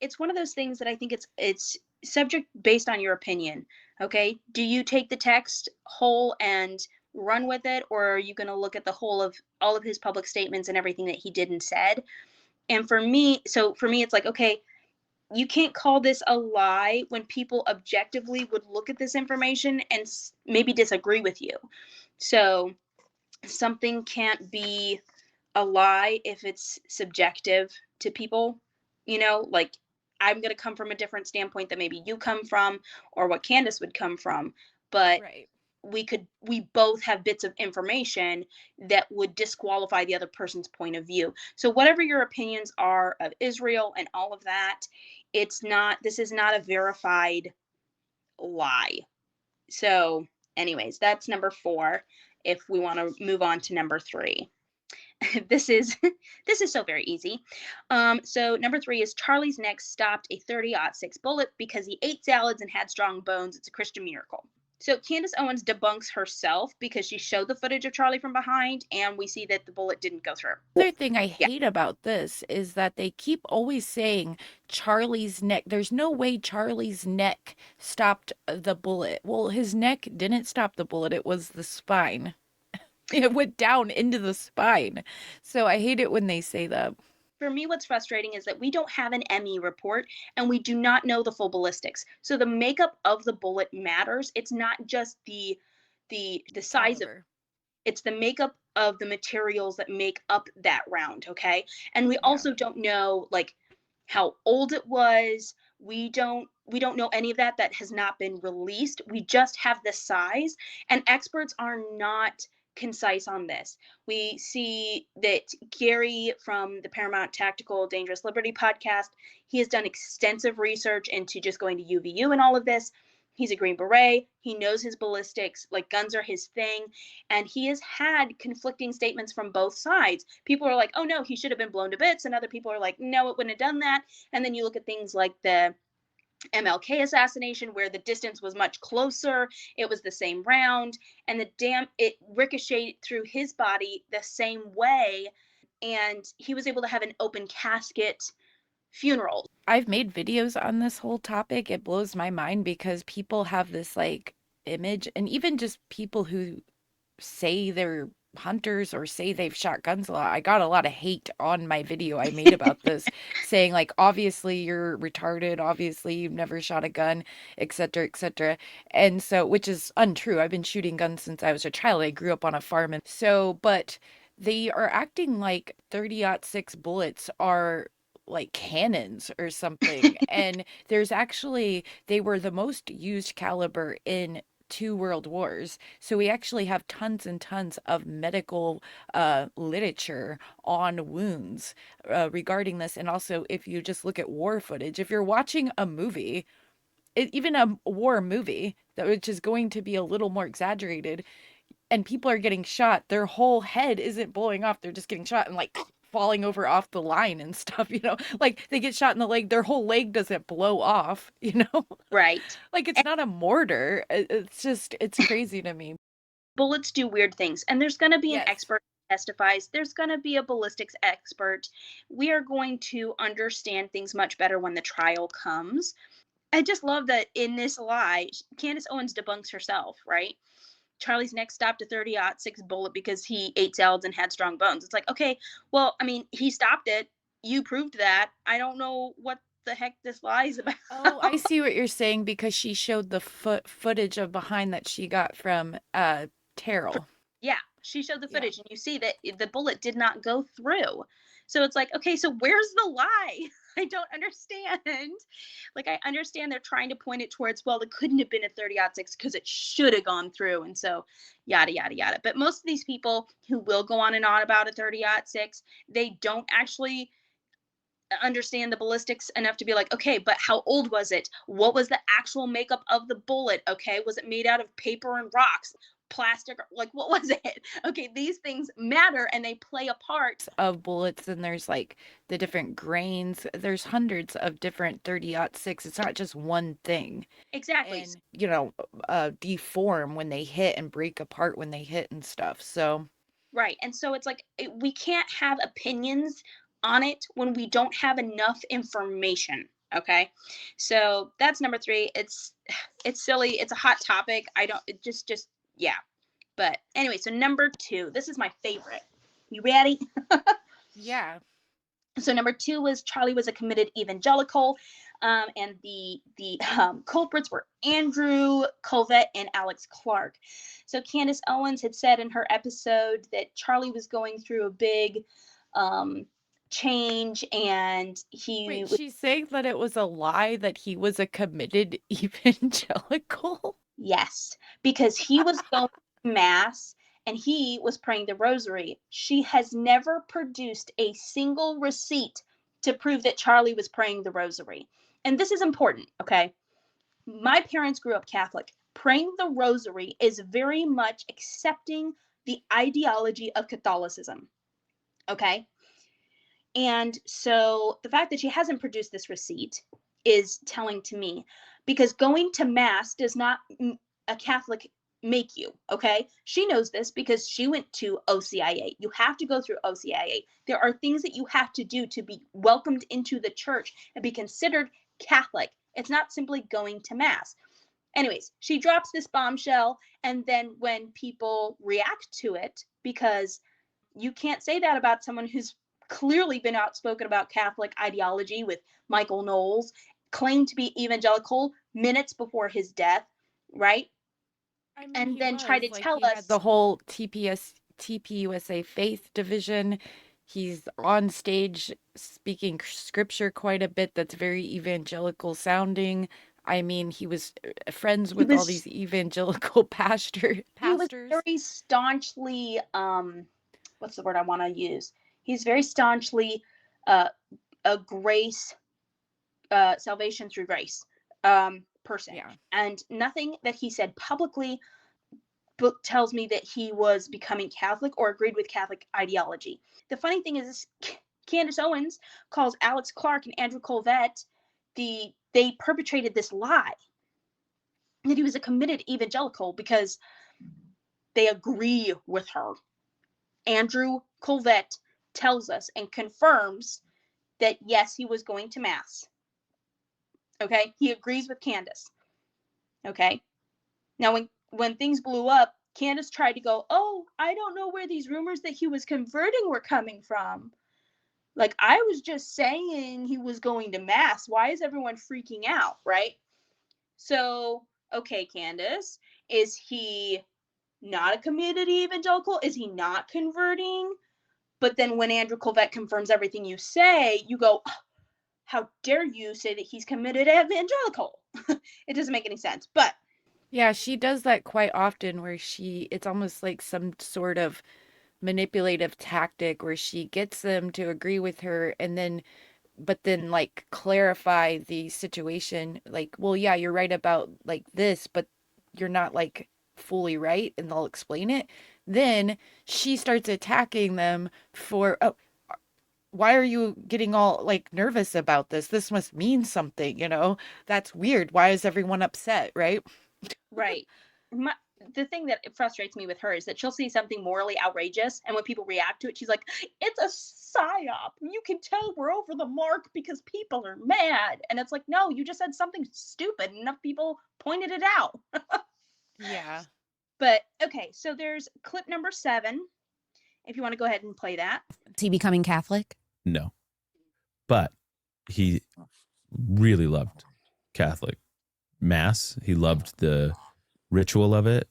It's one of those things that I think it's subject based on your opinion. Okay, do you take the text whole and run with it, or are you going to look at the whole of all of his public statements and everything that he did and said? And for me, it's like, okay, you can't call this a lie when people objectively would look at this information and maybe disagree with you. So something can't be a lie if it's subjective to people, like I'm going to come from a different standpoint that maybe you come from or what Candace would come from, but right. we both have bits of information that would disqualify the other person's point of view. So whatever your opinions are of Israel and all of that, this is not a verified lie. So anyways, that's number 4. If we want to move on to number 3. This is so very easy. So number 3 is Charlie's neck stopped a 30-06 bullet because he ate salads and had strong bones. It's a Christian miracle. So Candace Owens debunks herself because she showed the footage of Charlie from behind, and we see that the bullet didn't go through. The other thing I hate about this is that they keep always saying Charlie's neck. There's no way Charlie's neck stopped the bullet. Well, his neck didn't stop the bullet. It was the spine. It went down into the spine. So I hate it when they say that. For me, what's frustrating is that we don't have an ME report and we do not know the full ballistics. So the makeup of the bullet matters. It's not just the size of it's the makeup of the materials that make up that round, okay? And we also don't know like how old it was. We don't know any of that. That has not been released. We just have the size, and experts are not concise on this. We see that Gary from the Paramount Tactical Dangerous Liberty podcast, he has done extensive research into just going to UVU and all of this. He's a Green Beret. He knows his ballistics, like guns are his thing. And he has had conflicting statements from both sides. People are like, oh no, he should have been blown to bits. And other people are like, no, it wouldn't have done that. And then you look at things like the MLK assassination, where the distance was much closer. It was the same round, and it ricocheted through his body the same way. And he was able to have an open casket funeral. I've made videos on this whole topic. It blows my mind because people have this like image, and even just people who say they're hunters or say they've shot guns a lot. I got a lot of hate on my video I made about this saying like, obviously you're retarded, obviously you've never shot a gun, etc., etc. And so, which is untrue. I've been shooting guns since I was a child. I grew up on a farm. And so, but they are acting like 30-06 bullets are like cannons or something. And there's actually, they were the most used caliber in 2 world wars. So we actually have tons and tons of medical literature on wounds regarding this. And also, if you just look at war footage, if you're watching a movie, even a war movie, which is going to be a little more exaggerated, and people are getting shot, their whole head isn't blowing off. They're just getting shot and like falling over off the line and stuff, like they get shot in the leg, their whole leg doesn't blow off, Right. Like it's not a mortar. It's crazy to me. Bullets do weird things, and there's going to be an expert who testifies. There's going to be a ballistics expert. We are going to understand things much better when the trial comes. I just love that in this lie, Candace Owens debunks herself, right? Charlie's neck stopped a 30-06 bullet because he ate salads and had strong bones. It's like, okay, well, I mean, he stopped it. You proved that. I don't know what the heck this lie is about. Oh, I see what you're saying, because she showed the footage of behind that she got from Terrell. Yeah, she showed the footage, and you see that the bullet did not go through. So it's like, okay, so where's the lie? I don't understand. Like, I understand they're trying to point it towards, well, it couldn't have been a 30-06 because it should have gone through. And so yada, yada, yada. But most of these people who will go on and on about a 30-06, they don't actually understand the ballistics enough to be like, okay, but how old was it? What was the actual makeup of the bullet? Okay, was it made out of paper and rocks, plastic? Like, what was it? Okay, these things matter and they play a part. Of bullets, and there's like the different grains. There's hundreds of different 30-06. It's not just one thing. Exactly. And, you know, deform when they hit and break apart when they hit and stuff. So, Right. And so it's like we can't have opinions on it when we don't have enough information. Okay. So that's number 3. It's silly. It's a hot topic. Yeah. But anyway, so number 2, this is my favorite. You ready? yeah. So number 2 was Charlie was a committed evangelical. And the culprits were Andrew Colvett and Alex Clark. So Candace Owens had said in her episode that Charlie was going through a big change, and she's saying that it was a lie that he was a committed evangelical? Yes, because he was going to mass and he was praying the rosary. She has never produced a single receipt to prove that Charlie was praying the rosary. And this is important, okay? My parents grew up Catholic. Praying the rosary is very much accepting the ideology of Catholicism, okay? And so the fact that she hasn't produced this receipt is telling to me, because going to mass does not a Catholic make you, okay? She knows this because she went to OCIA. You have to go through OCIA. There are things that you have to do to be welcomed into the church and be considered Catholic. It's not simply going to mass. Anyways, she drops this bombshell, and then when people react to it, because you can't say that about someone who's clearly been outspoken about Catholic ideology with Michael Knowles, claimed to be evangelical minutes before his death, right? I mean, and then try to tell he us had the whole TPUSA faith division. He's on stage speaking scripture quite a bit that's very evangelical sounding. I mean, he was friends with all these evangelical pastors. He was very staunchly, what's the word I want to use? He's very staunchly a grace, salvation through grace person. Yeah. And nothing that he said publicly tells me that he was becoming Catholic or agreed with Catholic ideology. The funny thing is, Candace Owens calls Alex Clark and Andrew Colvett, they perpetrated this lie that he was a committed evangelical because they agree with her. Andrew Colvett tells us and confirms that yes, he was going to mass. Okay, he agrees with Candace. Okay, now when things blew up, Candace tried to go, oh, I don't know where these rumors that he was converting were coming from. Like, I was just saying he was going to mass. Why is everyone freaking out, right? So, okay, Candace, is he not a committed evangelical? Is he not converting? But then when Andrew Colvett confirms everything you say, you go, oh, how dare you say that he's committed evangelical? It doesn't make any sense. But yeah, she does that quite often where it's almost like some sort of manipulative tactic where she gets them to agree with her but then like clarify the situation, like, well, yeah, you're right about like this, but you're not like fully right, and they'll explain it. Then she starts attacking them for, oh, why are you getting all like nervous about this? This must mean something, that's weird. Why is everyone upset, right? Right. The thing that frustrates me with her is that she'll see something morally outrageous, and when people react to it, she's like, it's a psyop. You can tell we're over the mark because people are mad. And it's like, no, you just said something stupid. Enough people pointed it out. Yeah. But okay, so there's clip number 7. If you want to go ahead and play that. Is he becoming Catholic? No. But he really loved Catholic Mass. He loved the ritual of it.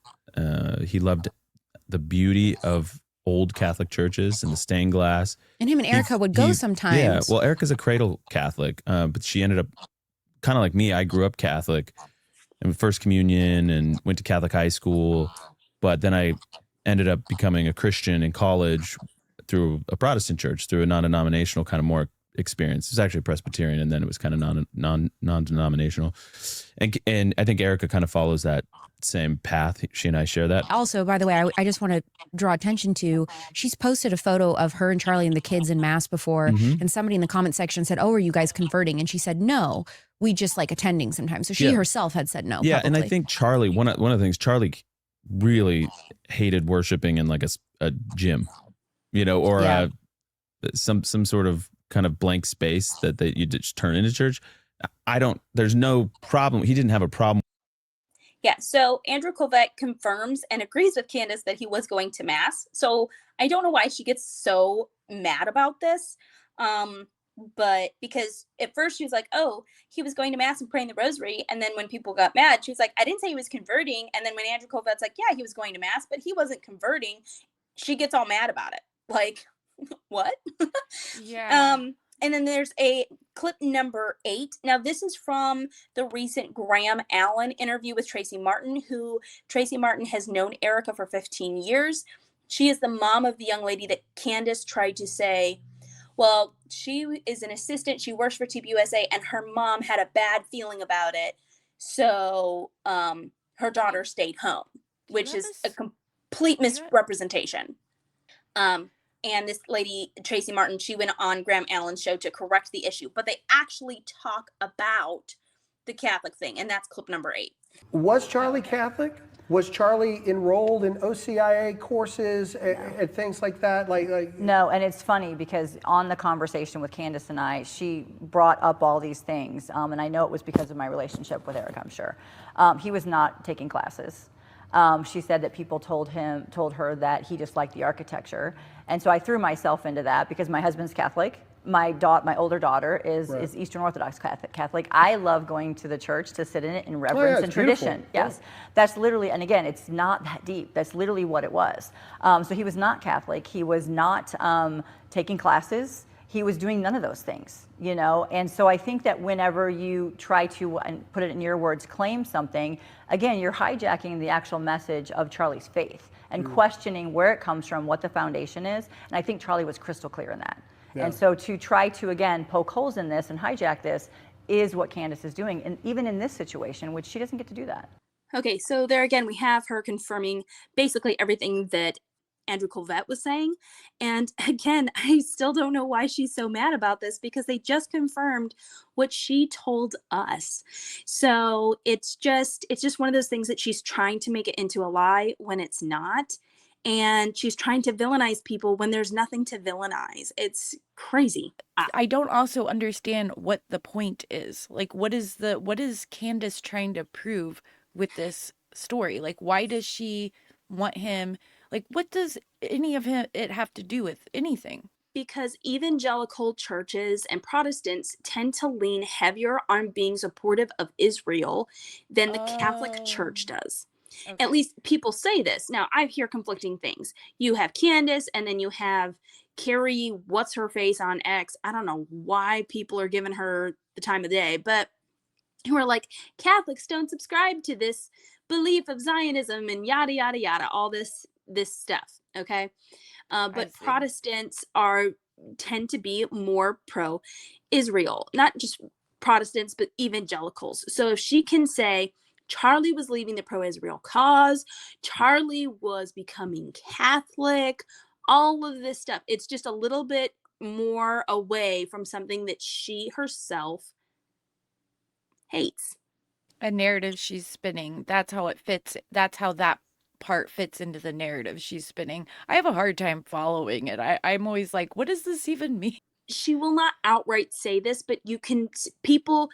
He loved the beauty of old Catholic churches and the stained glass. And him and Erica would go sometimes. Yeah, well, Erica's a cradle Catholic, but she ended up kind of like me. I grew up Catholic and First Communion and went to Catholic high school, but then I ended up becoming a Christian in college through a Protestant church, through a non-denominational kind of more experience. It was actually Presbyterian, and then it was kind of non-denominational. And I think Erica kind of follows that same path. She and I share that. Also, by the way, I just want to draw attention to, she's posted a photo of her and Charlie and the kids in mass before, and somebody in the comment section said, "Oh, are you guys converting?" And she said, "No, we just like attending sometimes." So she herself had said no. Yeah, publicly. and I think Charlie, one of the things, Charlie really hated worshiping in like a gym, or some sort of kind of blank space that you just turn into church. There's no problem. He didn't have a problem. Yeah, so Andrew Colvett confirms and agrees with Candace that he was going to mass. So I don't know why she gets so mad about this. But because at first she was like, oh, he was going to mass and praying the rosary. And then when people got mad, she was like, I didn't say he was converting. And then when Andrew Colvett's like, yeah, he was going to mass, but he wasn't converting, she gets all mad about it. Like, what? Yeah. And then there's a clip number 8. Now, this is from the recent Graham Allen interview with Tracy Martin, who Tracy Martin has known Erica for 15 years. She is the mom of the young lady that Candace tried to say, well, she is an assistant. She works for tpusa, and her mom had a bad feeling about it. So her daughter stayed home, which is a complete misrepresentation. And this lady, Tracy Martin, she went on Graham Allen's show to correct the issue. But they actually talk about the Catholic thing, and that's clip number 8. Was Charlie Catholic? Was Charlie enrolled in OCIA courses and things like that? No, and it's funny because on the conversation with Candace and I, she brought up all these things, and I know it was because of my relationship with Eric, I'm sure. He was not taking classes. She said that people told her that he just liked the architecture. And so I threw myself into that because my husband's Catholic. My older daughter is Eastern Orthodox Catholic. I love going to the church to sit in it in reverence and tradition. Beautiful. Yes, that's literally, and again, it's not that deep. That's literally what it was. So he was not Catholic. He was not taking classes. He was doing none of those things, And so I think that whenever you try to, and put it in your words, claim something, again, you're hijacking the actual message of Charlie's faith and questioning where it comes from, what the foundation is. And I think Charlie was crystal clear in that. Yeah. And so to try to, again, poke holes in this and hijack this is what Candace is doing. And even in this situation, which she doesn't get to do that. Okay, so there again, we have her confirming basically everything that Andrew Colvett was saying. And again, I still don't know why she's so mad about this because they just confirmed what she told us. So it's just one of those things that she's trying to make it into a lie when it's not. And she's trying to villainize people when there's nothing to villainize. It's crazy. I don't also understand what the point is. Like, what is Candace trying to prove with this story? Like, why does she want him? Like, what does any of it have to do with anything? Because evangelical churches and Protestants tend to lean heavier on being supportive of Israel than the Catholic Church does. Okay. At least people say this. Now, I hear conflicting things. You have Candace, and then you have Carrie, what's her face on X. I don't know why people are giving her the time of day, but who are like, Catholics don't subscribe to this belief of Zionism and yada, yada, yada, all this stuff. Okay. But Protestants tend to be more pro-Israel, not just Protestants, but evangelicals. So if she can say, Charlie was leaving the pro-Israel cause, Charlie was becoming Catholic, all of this stuff, it's just a little bit more away from something that she herself hates. A narrative she's spinning. That's how it fits. That's how that part fits into the narrative she's spinning. I have a hard time following it. I'm always like, what does this even mean? She will not outright say this, but people,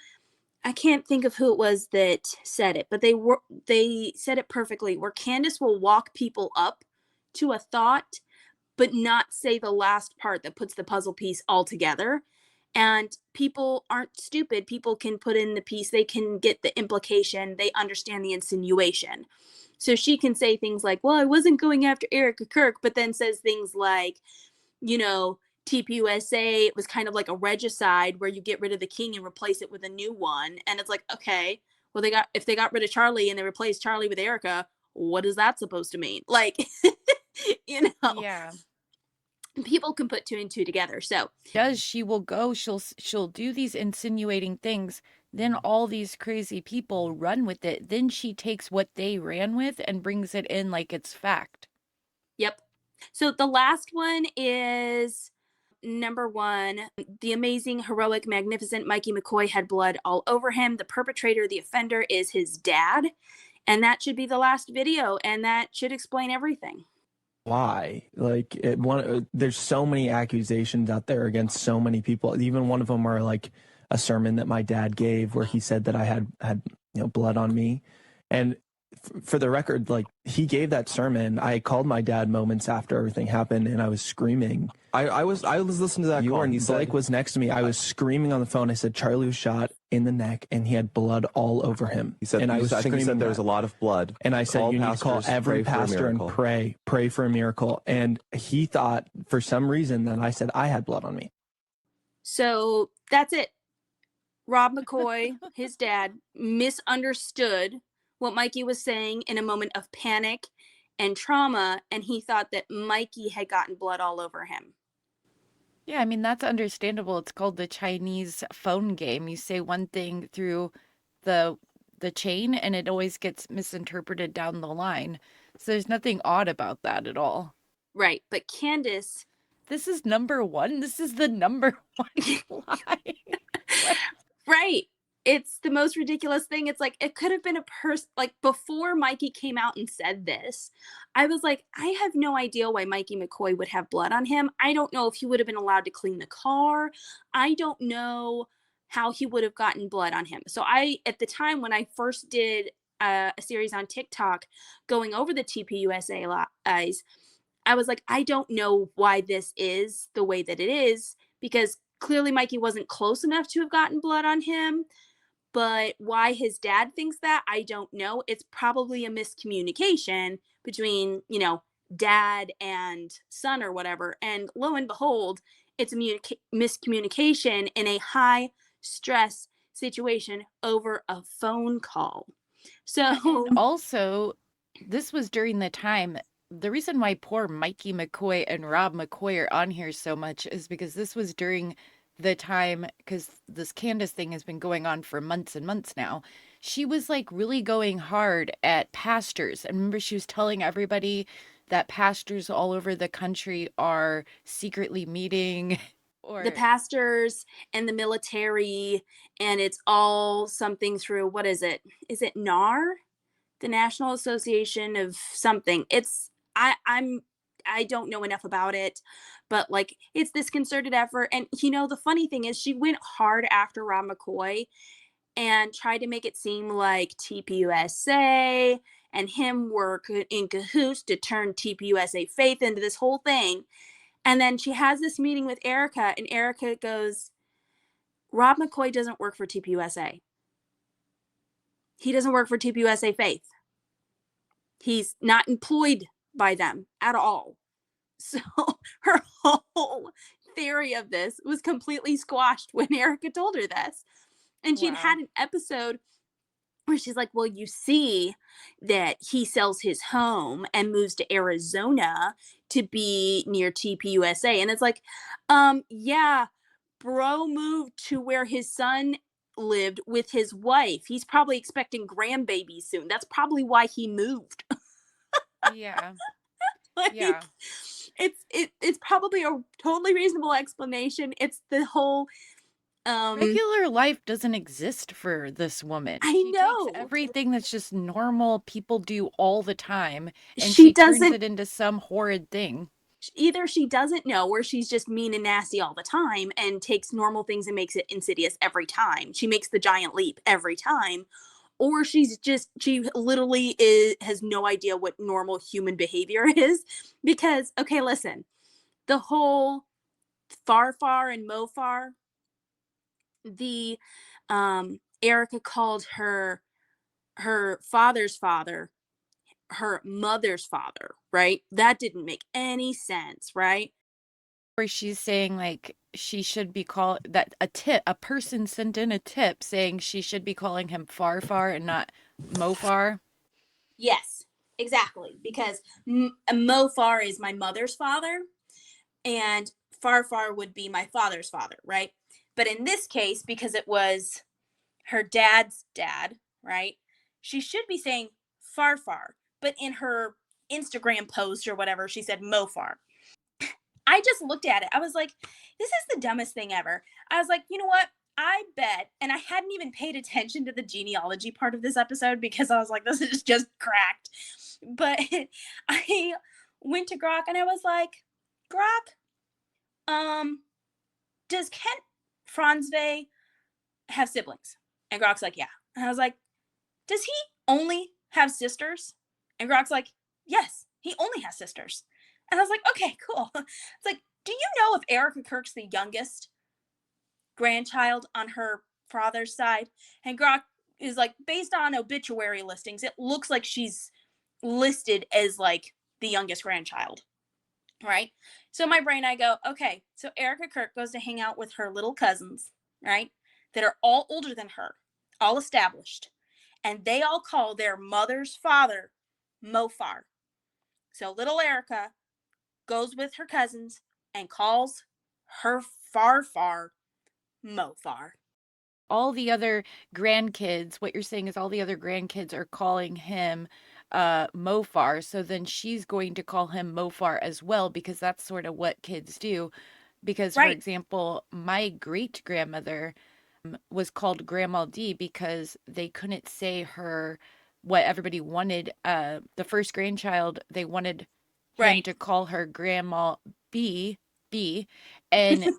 I can't think of who it was that said it, but they said it perfectly, where Candace will walk people up to a thought, but not say the last part that puts the puzzle piece all together. And people aren't stupid. People can put in the piece. They can get the implication. They understand the insinuation. So she can say things like, well, I wasn't going after Erica Kirk, but then says things like, tpusa, it was kind of like a regicide where you get rid of the king and replace it with a new one. And it's like, okay, well, if they got rid of Charlie and they replaced Charlie with Erica, what is that supposed to mean? Like, Yeah. people can put 2 and 2 together. So she will go, she'll do these insinuating things, then all these crazy people run with it, then she takes what they ran with and brings it in like it's fact. Yep. So the last one is number 1. The amazing, heroic, magnificent Mikey McCoy had blood all over him. The perpetrator, the offender, is his dad. And that should be the last video, and that should explain everything. Why? Like, there's so many accusations out there against so many people. Even one of them are like a sermon that my dad gave where he said that I had blood on me. And for the record, like, he gave that sermon. I called my dad moments after everything happened, and I was screaming. I was listening to that call, and Blake was next to me. I was screaming on the phone. I said Charlie was shot in the neck, and he had blood all over him. He said, and I think he said there was a lot of blood. And I said, you need to call every pastor and pray for a miracle. And he thought, for some reason, that I said I had blood on me. So that's it. Rob McCoy, his dad, misunderstood what Mikey was saying in a moment of panic and trauma, and he thought that Mikey had gotten blood all over him. Yeah, I mean, that's understandable. It's called the Chinese phone game. You say one thing through the chain, and it always gets misinterpreted down the line. So there's nothing odd about that at all. Right, but Candace... This is number 1? This is the number 1 lie. Right. It's the most ridiculous thing. It's like, it could have been a person, like, before Mikey came out and said this, I was like, I have no idea why Mikey McCoy would have blood on him. I don't know if he would have been allowed to clean the car. I don't know how he would have gotten blood on him. So at the time when I first did a series on TikTok going over the tpusa lies, I was like, I don't know why this is the way that it is, because clearly Mikey wasn't close enough to have gotten blood on him. But why his dad thinks that, I don't know. It's probably a miscommunication between, dad and son or whatever. And lo and behold, it's a miscommunication in a high stress situation over a phone call. So and also, this was during the time. The reason why poor Mikey McCoy and Rob McCoy are on here so much is because this was during the time, because this Candace thing has been going on for months and months now. She was like really going hard at pastors. And remember, she was telling everybody that pastors all over the country are secretly meeting. Or the pastors and the military, and it's all something through, what is it? Is it NAR? The National Association of something. I don't know enough about it, but like, it's this concerted effort. And the funny thing is, she went hard after Rob McCoy and tried to make it seem like tpusa and him were in cahoots to turn tpusa faith into this whole thing. And then she has this meeting with Erica, and Erica goes, Rob McCoy doesn't work for tpusa. He doesn't work for tpusa faith. He's not employed by them at all. So her whole theory of this was completely squashed when Erica told her this. And she'd had an episode where she's like, well, you see that he sells his home and moves to Arizona to be near tpusa. And it's like, yeah, bro moved to where his son lived with his wife. He's probably expecting grandbabies soon. That's probably why he moved. Yeah. Yeah. It's probably a totally reasonable explanation. It's the whole regular life doesn't exist for this woman. She know everything that's just normal people do all the time, and she turns it into some horrid thing. Either she doesn't know, or she's just mean and nasty all the time and takes normal things and makes it insidious every time. She makes the giant leap every time. Or she literally has no idea what normal human behavior is. Because, okay, listen, the whole Far and Mofar, the Erica called her father's father her mother's father, right? That didn't make any sense, right? Where she's saying like she should be called that a person sent in a tip saying she should be calling him Far and not Mofar. Yes, exactly. Because Mofar is my mother's father, and Farfar would be my father's father, right? But in this case, because it was her dad's dad, right? She should be saying Farfar, but in her Instagram post or whatever, she said Mofar. I just looked at it. I was like, this is the dumbest thing ever. I was like, you know what? I bet, and I hadn't even paid attention to the genealogy part of this episode because I was like, this is just cracked. But I went to Grok and I was like, Grok, does Kent Franzve have siblings? And Grok's like, yeah. And I was like, does he only have sisters? And Grok's like, yes, he only has sisters. And I was like, okay, cool. It's like, do you know if Erica Kirk's the youngest grandchild on her father's side? And Grok is like, based on obituary listings, it looks like she's listed as like the youngest grandchild. Right? So in my brain, I go, okay, so Erica Kirk goes to hang out with her little cousins, right? That are all older than her, all established. And they all call their mother's father Mofar. So little Erica goes with her cousins and calls her Farfar Mofar. All the other grandkids, what you're saying is all the other grandkids are calling him Mofar. So then she's going to call him Mofar as well, because that's sort of what kids do. Because, for example, my great grandmother was called Grandma D because they couldn't say her what everybody wanted. The first grandchild, they wanted him to call her Grandma B, and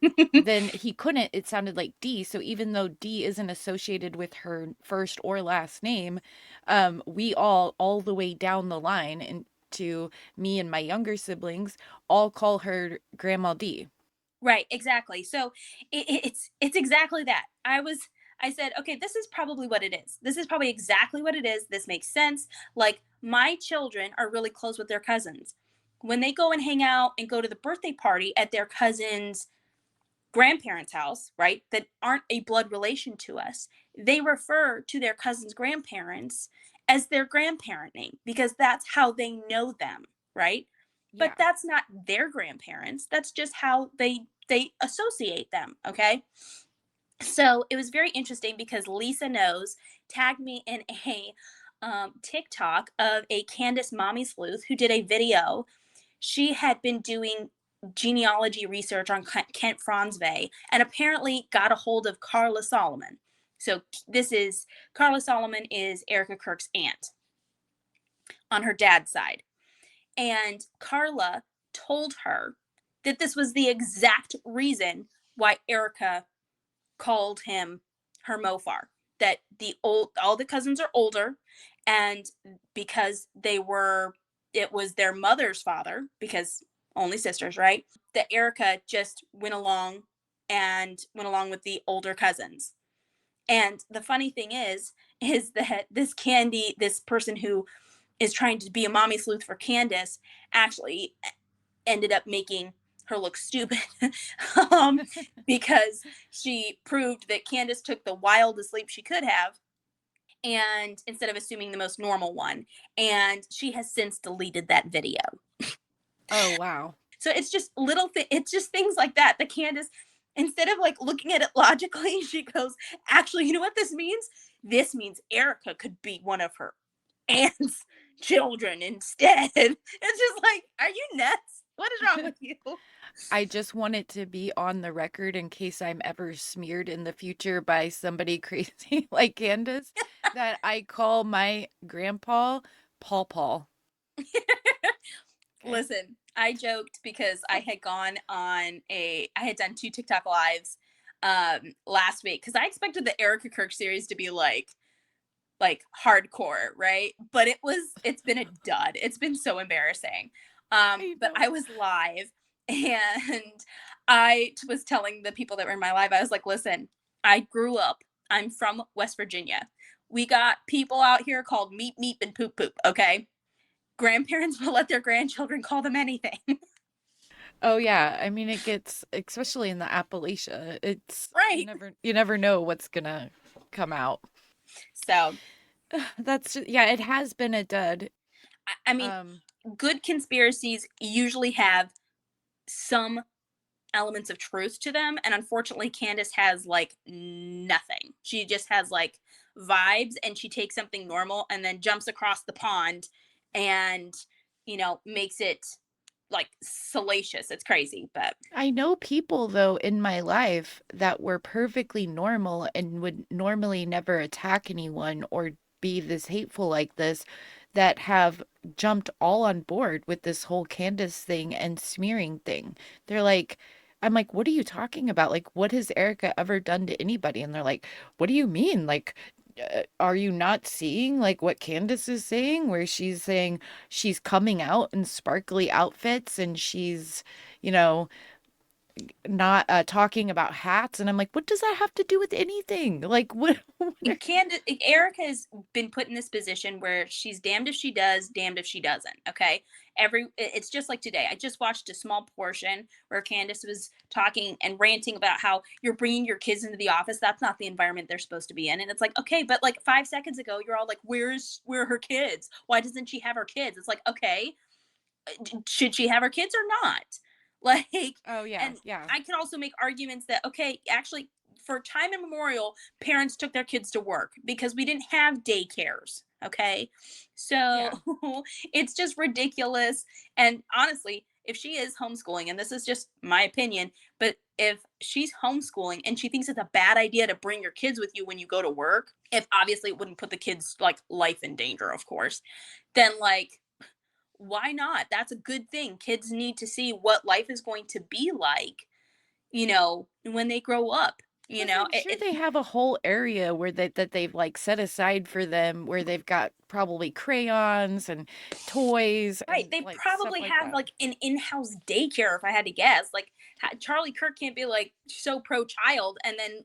then he couldn't. It sounded like D. So even though D isn't associated with her first or last name, we all the way down the line, and to me and my younger siblings, all call her Grandma D. Right, exactly. So it's exactly that. I said, okay, this is probably what it is. This is probably exactly what it is. This makes sense. Like, my children are really close with their cousins. When they go and hang out and go to the birthday party at their cousin's grandparents' house, right, that aren't a blood relation to us, they refer to their cousin's grandparents as their grandparent name because that's how they know them, right? But that's not their grandparents. That's just how they associate them, okay? So it was very interesting because Lisa Knows tagged me in a TikTok of a Candace Mommy Sleuth who did a video. She had been doing genealogy research on Kent Franzve and apparently got a hold of Carla Solomon. So Carla Solomon is Erica Kirk's aunt on her dad's side. And Carla told her that this was the exact reason why Erica called him her Mofar. That all the cousins are older, and because it was their mother's father, because only sisters, right? That Erica just went along with the older cousins. And the funny thing is that this person who is trying to be a mommy sleuth for Candace actually ended up making her look stupid because she proved that Candace took the wildest leap she could have, and instead of assuming the most normal one, and she has since deleted that video. Oh, wow. So it's just it's just things like that. The Candace, instead of like looking at it logically, she goes, actually, you know what this means? This means Erica could be one of her aunt's children instead. It's just like, are you nuts? What is wrong with you? I just want it to be on the record in case I'm ever smeared in the future by somebody crazy like Candace that I call my grandpa Paul. Listen, I joked because I had done 2 TikTok lives last week because I expected the Erica Kirk series to be like hardcore, right? But it's been a dud. It's been so embarrassing. But I was live and I was telling the people that were in my live, I was like, listen, I'm from West Virginia. We got people out here called meep meep and poop poop, okay? Grandparents will let their grandchildren call them anything. Oh yeah, I mean it gets, especially in the Appalachia, it's right. You never know what's gonna come out. So that's just, yeah, it has been a dud. I mean, good conspiracies usually have some elements of truth to them. And unfortunately, Candace has like nothing. She just has like vibes, and she takes something normal and then jumps across the pond and, makes it like salacious. It's crazy, but I know people, though, in my life that were perfectly normal and would normally never attack anyone or be this hateful like this, that have jumped all on board with this whole Candace thing and smearing thing. They're like, I'm like, what are you talking about? Like, what has Erica ever done to anybody? And they're like, what do you mean? Like, are you not seeing like what Candace is saying, where she's saying she's coming out in sparkly outfits and she's, you know, not talking about hats? And I'm like, what does that have to do with anything? Like, what? Candace, Erica has been put in this position where she's damned if she does, damned if she doesn't. Okay. It's just like today. I just watched a small portion where Candace was talking and ranting about how you're bringing your kids into the office. That's not the environment they're supposed to be in. And it's like, okay, but like 5 seconds ago, you're all like, where are her kids? Why doesn't she have her kids? It's like, okay, should she have her kids or not? Like, oh yeah, and yeah. I could also make arguments that, okay, actually, for time immemorial, parents took their kids to work because we didn't have daycares. Okay. So it's just ridiculous. And honestly, if she is homeschooling, and this is just my opinion, but if she's homeschooling and she thinks it's a bad idea to bring your kids with you when you go to work, if obviously it wouldn't put the kids' like life in danger, of course, then like, why not? That's a good thing. Kids need to see what life is going to be like, when they grow up. I'm sure they have a whole area where they've like set aside for them, where they've got probably crayons and toys. Right. And, They like, probably stuff like have that. like an in-house daycare, if I had to guess. Like Charlie Kirk can't be like so pro-child and then,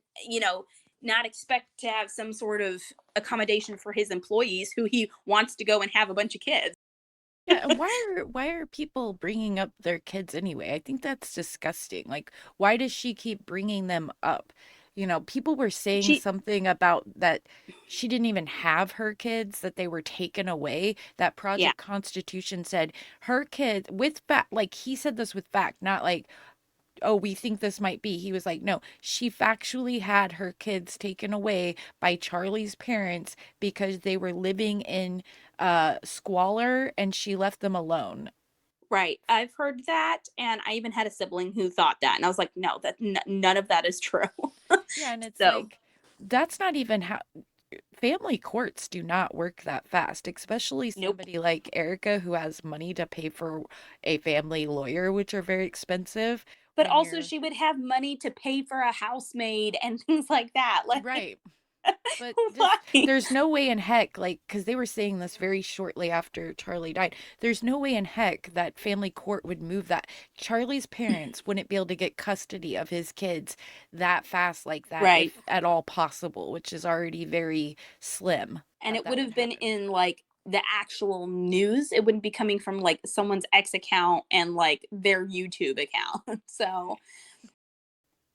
not expect to have some sort of accommodation for his employees who he wants to go and have a bunch of kids. Yeah, and why are people bringing up their kids anyway? I think that's disgusting. Like, why does she keep bringing them up? People were saying something about that she didn't even have her kids, that they were taken away. That Project Constitution said her kids with fact, like he said this with fact, not like, oh, we think this might be. He was like, no, she factually had her kids taken away by Charlie's parents because they were living in squalor and she left them alone. Right. I've heard that. And I even had a sibling who thought that. And I was like, no, that none of that is true. Yeah. And it's like, that's not even how family courts do not work that fast, especially somebody like Erica who has money to pay for a family lawyer, which are very expensive. But also she would have money to pay for a housemaid and things like that. Like, right. But there's no way in heck, like, because they were saying this very shortly after Charlie died, there's no way in heck that family court would move that. Charlie's parents wouldn't be able to get custody of his kids that fast like that, right, if at all possible, which is already very slim. And it would have been in like the actual news. It wouldn't be coming from like someone's ex account and like their YouTube account. So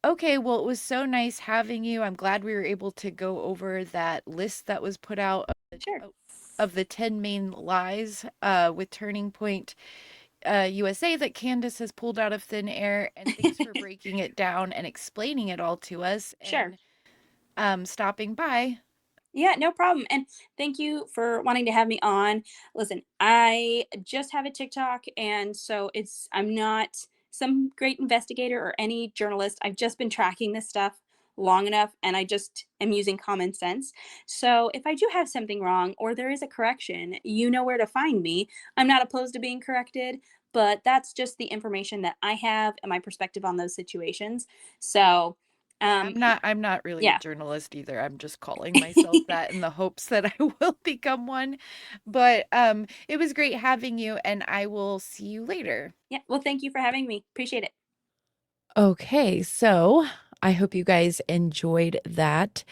okay, well, it was so nice having you. I'm glad we were able to go over that list that was put out of the 10 main lies with Turning Point USA that Candace has pulled out of thin air. And thanks for breaking it down and explaining it all to us. Sure. And stopping by. Yeah, no problem. And thank you for wanting to have me on. Listen, I just have a TikTok, and so I'm not some great investigator or any journalist. I've just been tracking this stuff long enough, and I just am using common sense. So if I do have something wrong or there is a correction, you know where to find me. I'm not opposed to being corrected, but that's just the information that I have and my perspective on those situations. So I'm not really a journalist either. I'm just calling myself that in the hopes that I will become one. But it was great having you, and I will see you later. Yeah, well, thank you for having me. Appreciate it. Okay, so I hope you guys enjoyed that.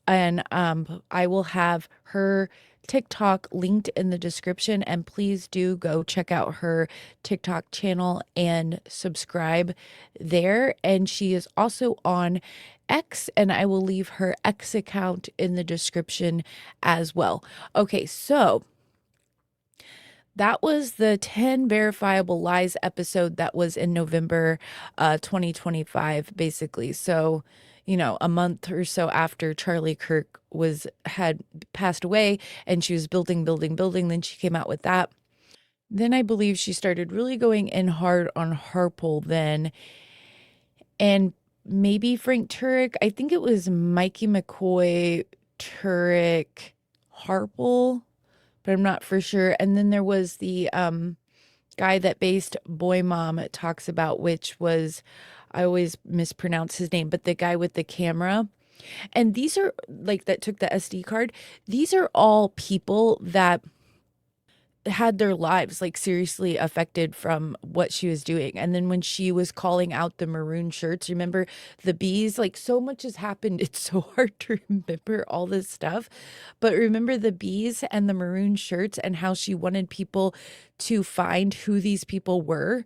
And I will have her TikTok linked in the description, and please do go check out her TikTok channel and subscribe there. And she is also on X, and I will leave her X account in the description as well. Okay, so That was the 10 verifiable lies episode that was in November 2025, basically. So, a month or so after Charlie Kirk had passed away, and she was building, then she came out with that. Then I believe she started really going in hard on Harpole then, and maybe Frank Turek. I think it was Mikey McCoy, Turek, Harpole, but I'm not for sure. And then there was the guy that BasedBoyMom talks about, which was, I always mispronounce his name, but the guy with the camera. And these are that took the SD card. These are all people that had their lives seriously affected from what she was doing. And then when she was calling out the maroon shirts, remember the bees, so much has happened. It's so hard to remember all this stuff, but remember the bees and the maroon shirts and how she wanted people to find who these people were.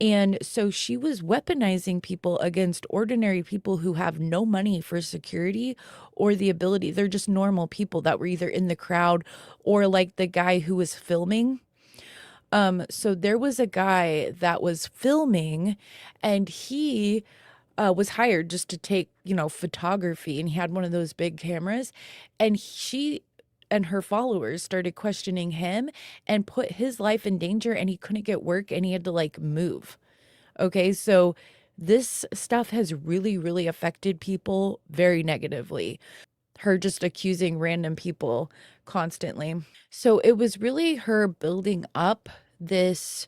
And so she was weaponizing people against ordinary people who have no money for security or the ability. They're just normal people that were either in the crowd or like the guy who was filming. So there was a guy that was filming, and he was hired just to take, photography, and he had one of those big cameras, and she and her followers started questioning him and put his life in danger, and he couldn't get work, and he had to move. Okay, so this stuff has really, really affected people very negatively. Her just accusing random people constantly. So it was really her building up this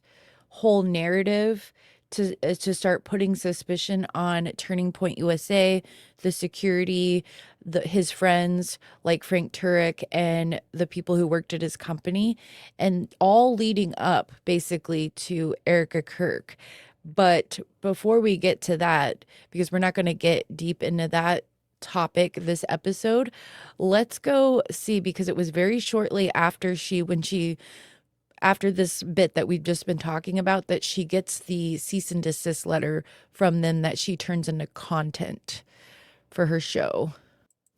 whole narrative to start putting suspicion on Turning Point USA, the security, his friends like Frank Turek, and the people who worked at his company, and all leading up basically to Erica Kirk. But before we get to that, because we're not going to get deep into that topic this episode, let's go see, because it was very shortly after after this bit that we've just been talking about, that she gets the cease and desist letter from them that she turns into content for her show.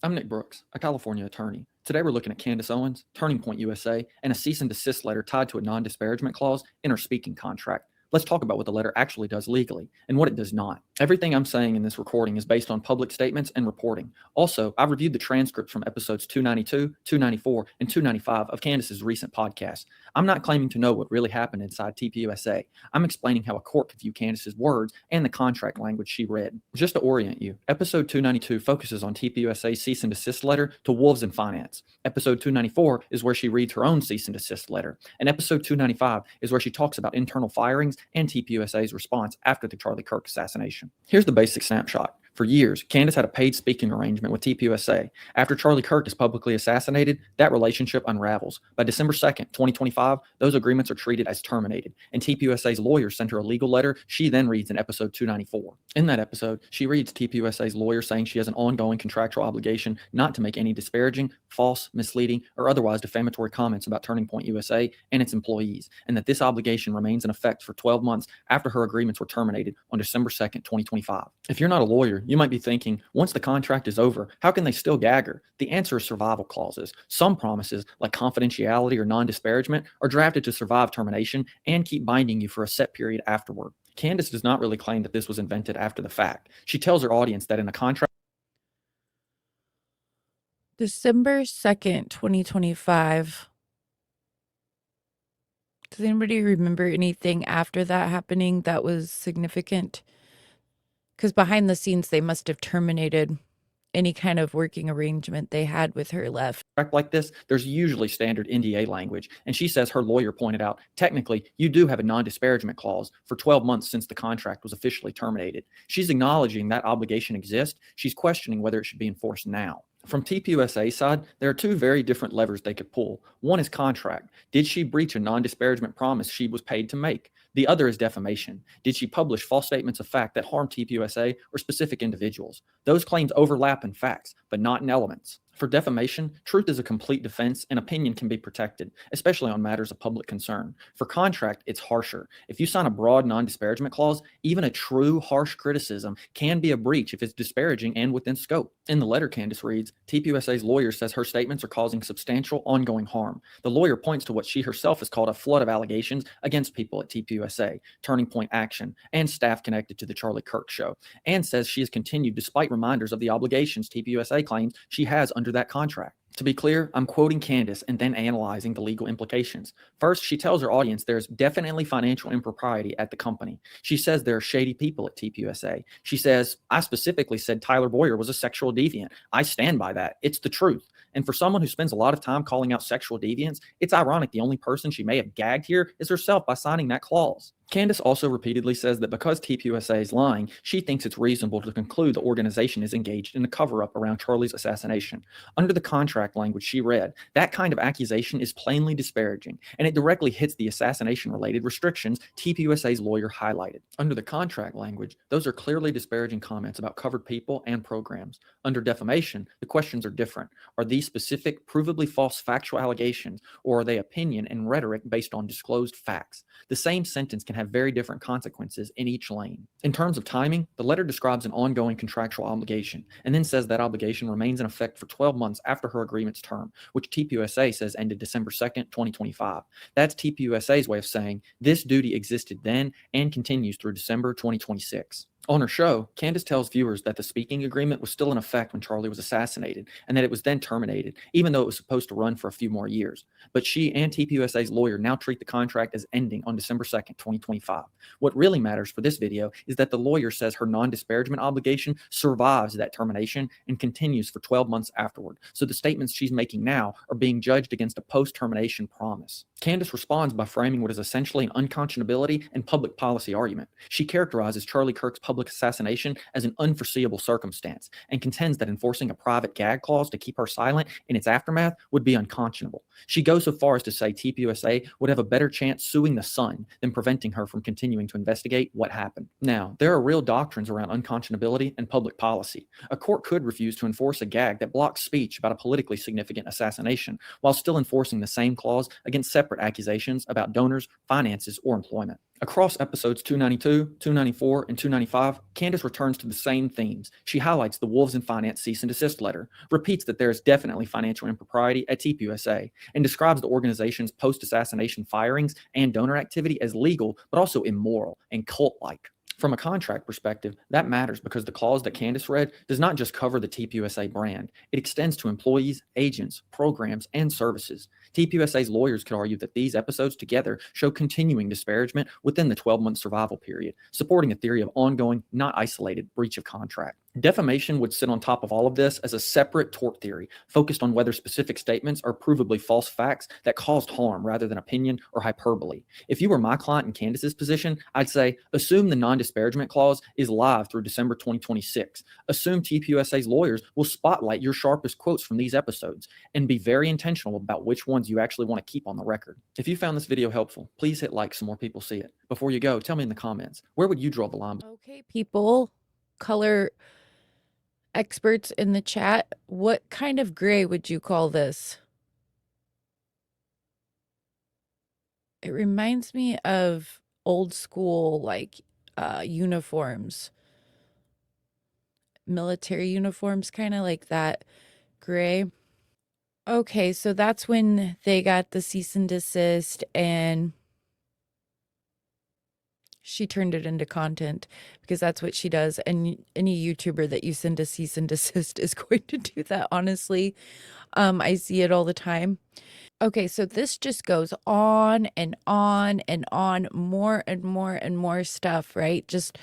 I'm Nick Brooks, a California attorney. Today we're looking at Candace Owens, Turning Point USA, and a cease and desist letter tied to a non-disparagement clause in her speaking contract. Let's talk about what the letter actually does legally and what it does not. Everything I'm saying in this recording is based on public statements and reporting. Also, I've reviewed the transcripts from episodes 292, 294, and 295 of Candace's recent podcast. I'm not claiming to know what really happened inside tpusa. I'm explaining how a court could view Candace's words and the contract language she read. Just to orient you, episode 292 focuses on tpusa's cease and desist letter to Wolves in Finance. Episode 294 is where she reads her own cease and desist letter. And episode 295 is where she talks about internal firings and tpusa's response after the Charlie Kirk assassination. Here's the basic snapshot. For years, Candace had a paid speaking arrangement with tpusa. After Charlie Kirk is publicly assassinated, that relationship unravels. By December 2nd, 2025, those agreements are treated as terminated, and tpusa's lawyer sent her a legal letter she then reads in episode 294. In that episode, she reads tpusa's lawyer saying she has an ongoing contractual obligation not to make any disparaging, false, misleading, or otherwise defamatory comments about Turning Point USA and its employees, and that this obligation remains in effect for 12 months after her agreements were terminated on December 2nd, 2025. If you're not a lawyer, you might be thinking, once the contract is over, how can they still gag her? The answer is survival clauses. Some promises, like confidentiality or non-disparagement, are drafted to survive termination and keep binding you for a set period afterward. Candace does not really claim that this was invented after the fact. She tells her audience that in a contract, December 2nd, 2025. Does anybody remember anything after that happening that was significant? Because behind the scenes, they must have terminated any kind of working arrangement they had with her left. like this, there's usually standard NDA language, and she says her lawyer pointed out, technically, you do have a non-disparagement clause for 12 months since the contract was officially terminated. She's acknowledging that obligation exists. She's questioning whether it should be enforced now. From tpusa's side, there are two very different levers they could pull. One is contract. Did she breach a non-disparagement promise she was paid to make? The other is defamation. Did she publish false statements of fact that harm tpusa or specific individuals? Those claims overlap in facts, but not in elements. For defamation, truth is a complete defense and opinion can be protected, especially on matters of public concern. For contract, it's harsher. If you sign a broad non-disparagement clause, even a true harsh criticism can be a breach if it's disparaging and within scope. In the letter, Candace reads, tpusa's lawyer says her statements are causing substantial ongoing harm. The lawyer points to what she herself has called a flood of allegations against people at tpusa, Turning Point Action, and staff connected to the Charlie Kirk show, and says she has continued despite reminders of the obligations tpusa claims she has under that contract. To be clear, I'm quoting Candace and then analyzing the legal implications. First, she tells her audience there's definitely financial impropriety at the company. She says there are shady people at tpusa. She says, I specifically said Tyler Boyer was a sexual deviant. I stand by that. It's the truth. And for someone who spends a lot of time calling out sexual deviants, it's ironic the only person she may have gagged here is herself by signing that clause. Candace also repeatedly says that because tpusa is lying, she thinks it's reasonable to conclude the organization is engaged in a cover-up around Charlie's assassination. Under the contract language she read, that kind of accusation is plainly disparaging, and it directly hits the assassination-related restrictions tpusa's lawyer highlighted. Under the contract language, those are clearly disparaging comments about covered people and programs. Under defamation, the questions are different. Are these specific, provably false factual allegations, or are they opinion and rhetoric based on disclosed facts? The same sentence can have very different consequences in each lane. In terms of timing, the letter describes an ongoing contractual obligation, and then says that obligation remains in effect for 12 months after her agreement's term, which tpusa says ended December 2nd, 2025. That's tpusa's way of saying this duty existed then and continues through December 2026. On her show, Candace tells viewers that the speaking agreement was still in effect when Charlie was assassinated, and that it was then terminated, even though it was supposed to run for a few more years. But she and tpusa's lawyer now treat the contract as ending on December 2nd, 2025. What really matters for this video is that the lawyer says her non-disparagement obligation survives that termination and continues for 12 months afterward, so the statements she's making now are being judged against a post-termination promise. Candace responds by framing what is essentially an unconscionability and public policy argument. She characterizes Charlie Kirk's public assassination as an unforeseeable circumstance and contends that enforcing a private gag clause to keep her silent in its aftermath would be unconscionable. She goes so far as to say tpusa would have a better chance suing the Sun than preventing her from continuing to investigate what happened. Now, there are real doctrines around unconscionability and public policy. A court could refuse to enforce a gag that blocks speech about a politically significant assassination while still enforcing the same clause against separate accusations about donors, finances, or employment. Across episodes 292, 294, and 295, Candace returns to the same themes. She highlights the Wolves in Finance cease and desist letter, repeats that there is definitely financial impropriety at tpusa, and describes the organization's post-assassination firings and donor activity as legal, but also immoral and cult-like. From a contract perspective, that matters because the clause that Candace read does not just cover the tpusa brand. It extends to employees, agents, programs, and services. tpusa's lawyers could argue that these episodes together show continuing disparagement within the 12-month survival period, supporting a theory of ongoing, not isolated, breach of contract. Defamation would sit on top of all of this as a separate tort theory, focused on whether specific statements are provably false facts that caused harm rather than opinion or hyperbole. If you were my client in Candace's position, I'd say, assume the non-disparagement clause is live through December 2026. Assume tpusa's lawyers will spotlight your sharpest quotes from these episodes, and be very intentional about which ones you actually want to keep on the record. If you found this video helpful, please hit like so more people see it. Before you go, tell me in the comments, where would you draw the line? Okay, people, color experts in the chat, what kind of gray would you call this? It reminds me of old school, like, uniforms, military uniforms, kind of like that gray. Okay, so that's when they got the cease and desist, and she turned it into content because that's what she does. And any YouTuber that you send a cease and desist is going to do that, honestly. I see it all the time. Okay, so this just goes on and on and on, more and more and more stuff, right? Just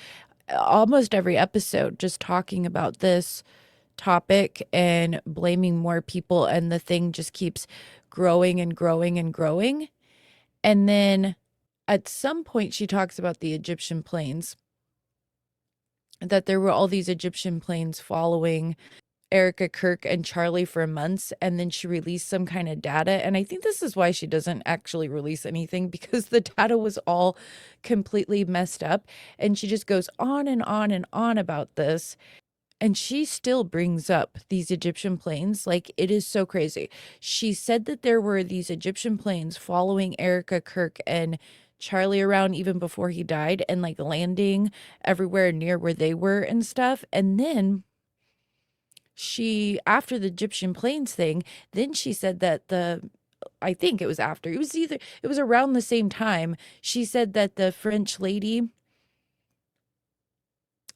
almost every episode, just talking about this topic and blaming more people, and the thing just keeps growing and growing and growing. And then at some point she talks about the Egyptian planes, that there were all these Egyptian planes following Erica Kirk and Charlie for months, and then she released some kind of data. And I think this is why she doesn't actually release anything, because the data was all completely messed up. And she just goes on and on and on about this. And she still brings up these Egyptian planes. Like, it is so crazy. She said that there were these Egyptian planes following Erica Kirk and Charlie around even before he died, and like landing everywhere near where they were and stuff. And then after the Egyptian planes thing, then she said that I think it was after, it was around the same time, she said that the French lady,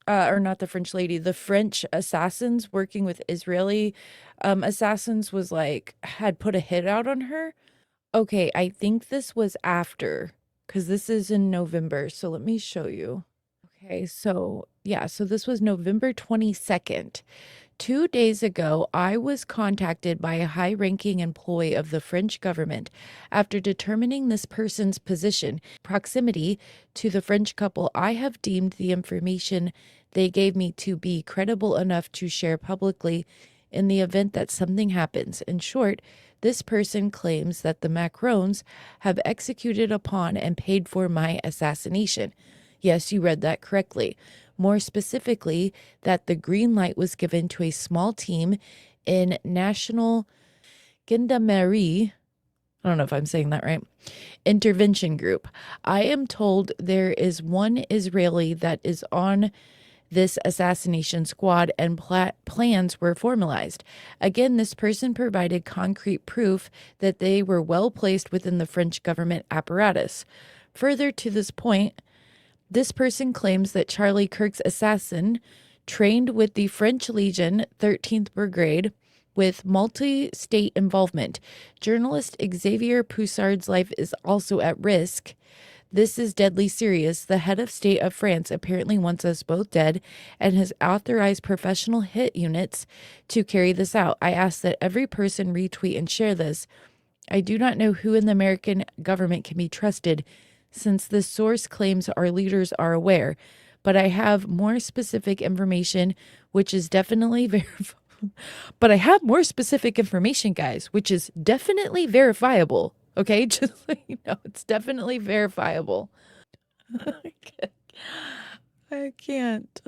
or not the French lady, the French assassins working with Israeli assassins had put a hit out on her. Okay, I think this was after, because this is in November. So let me show you. Okay, so yeah, so this was November 22nd. 2 days ago, I was contacted by a high-ranking employee of the French government after determining this person's position, proximity to the French couple. I have deemed the information they gave me to be credible enough to share publicly in the event that something happens. In short, this person claims that the Macrons have executed upon and paid for my assassination. Yes, you read that correctly. More specifically, that the green light was given to a small team in National Gendarmerie, I don't know if I'm saying that right, intervention group. I am told there is one Israeli that is on this assassination squad, and plans were formalized. Again, this person provided concrete proof that they were well placed within the French government apparatus. Further to this point, this person claims that Charlie Kirk's assassin trained with the French Legion 13th Brigade with multi-state involvement. Journalist Xavier Poussard's life is also at risk. This is deadly serious. The head of state of France apparently wants us both dead and has authorized professional hit units to carry this out. I ask that every person retweet and share this. I do not know who in the American government can be trusted, since this source claims our leaders are aware, but I have more specific information, which is definitely but I have more specific information, guys, which is definitely verifiable. Okay, just so you know, it's definitely verifiable. I can't.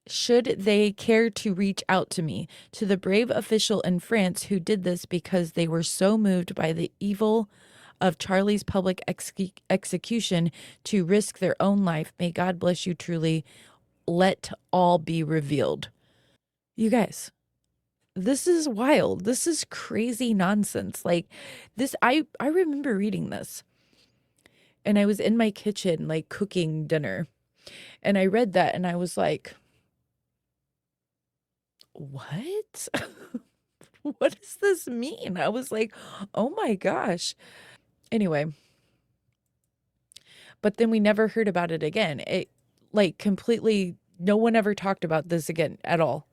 Should they care to reach out to me, to the brave official in France who did this because they were so moved by the evil of Charlie's public execution to risk their own life. May God bless you truly. Let all be revealed. You guys, this is wild. This is crazy nonsense. Like this, I remember reading this, and I was in my kitchen, like cooking dinner, and I read that and I was like, what? What does this mean? I was like, oh my gosh. Anyway, but then we never heard about it again. It completely, no one ever talked about this again at all.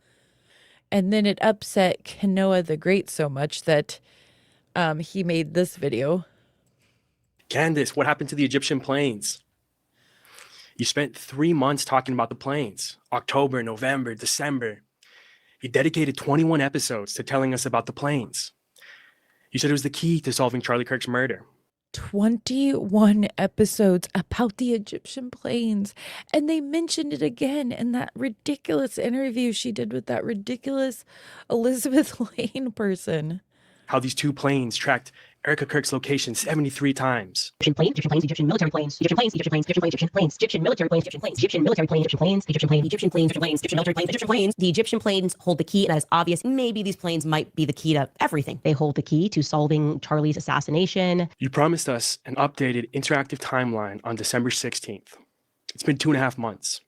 And then it upset Kanoa the Great so much that he made this video. Candace, what happened to the Egyptian planes? You spent 3 months talking about the planes, October, November, December. You dedicated 21 episodes to telling us about the planes. You said it was the key to solving Charlie Kirk's murder. 21 episodes about the Egyptian planes. And they mentioned it again in that ridiculous interview she did with that ridiculous Elizabeth Lane person. How these two planes tracked Erica Kirk's location 73 times. Egyptian planes, Egyptian military planes, Egyptian planes, Egyptian planes, Egyptian planes, Egyptian military planes, Egyptian planes, Egyptian military planes, Egyptian planes, Egyptian planes, Egyptian planes, Egyptian planes, Egyptian military planes, Egyptian planes. The Egyptian planes hold the key, and as obvious, maybe these planes might be the key to everything. They hold the key to solving Charlie's assassination. You promised us an updated interactive timeline on December 16th. It's been 2.5 months.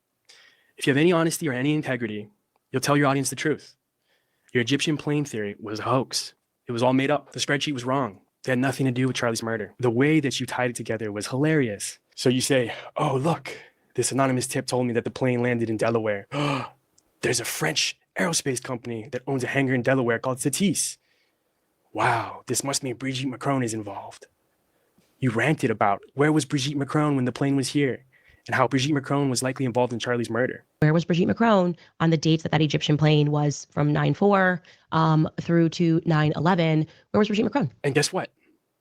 If you have any honesty or any integrity, you'll tell your audience the truth. Your Egyptian plane theory was a hoax. It was all made up. The spreadsheet was wrong. It had nothing to do with Charlie's murder. The way that you tied it together was hilarious. So you say, oh, look, this anonymous tip told me that the plane landed in Delaware. There's a French aerospace company that owns a hangar in Delaware called Satis. Wow, this must mean Brigitte Macron is involved. You ranted about where was Brigitte Macron when the plane was here, and how Brigitte Macron was likely involved in Charlie's murder. Where was Brigitte Macron on the dates that Egyptian plane was from 9/4 through to 9/11? Where was Brigitte Macron? And guess what?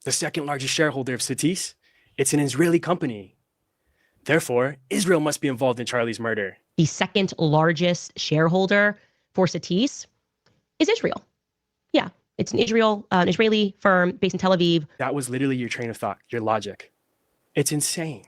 The second largest shareholder of Satis, it's an Israeli company. Therefore, Israel must be involved in Charlie's murder. The second largest shareholder for Satis is Israel. Yeah, it's an Israeli firm based in Tel Aviv. That was literally your train of thought, your logic. It's insane.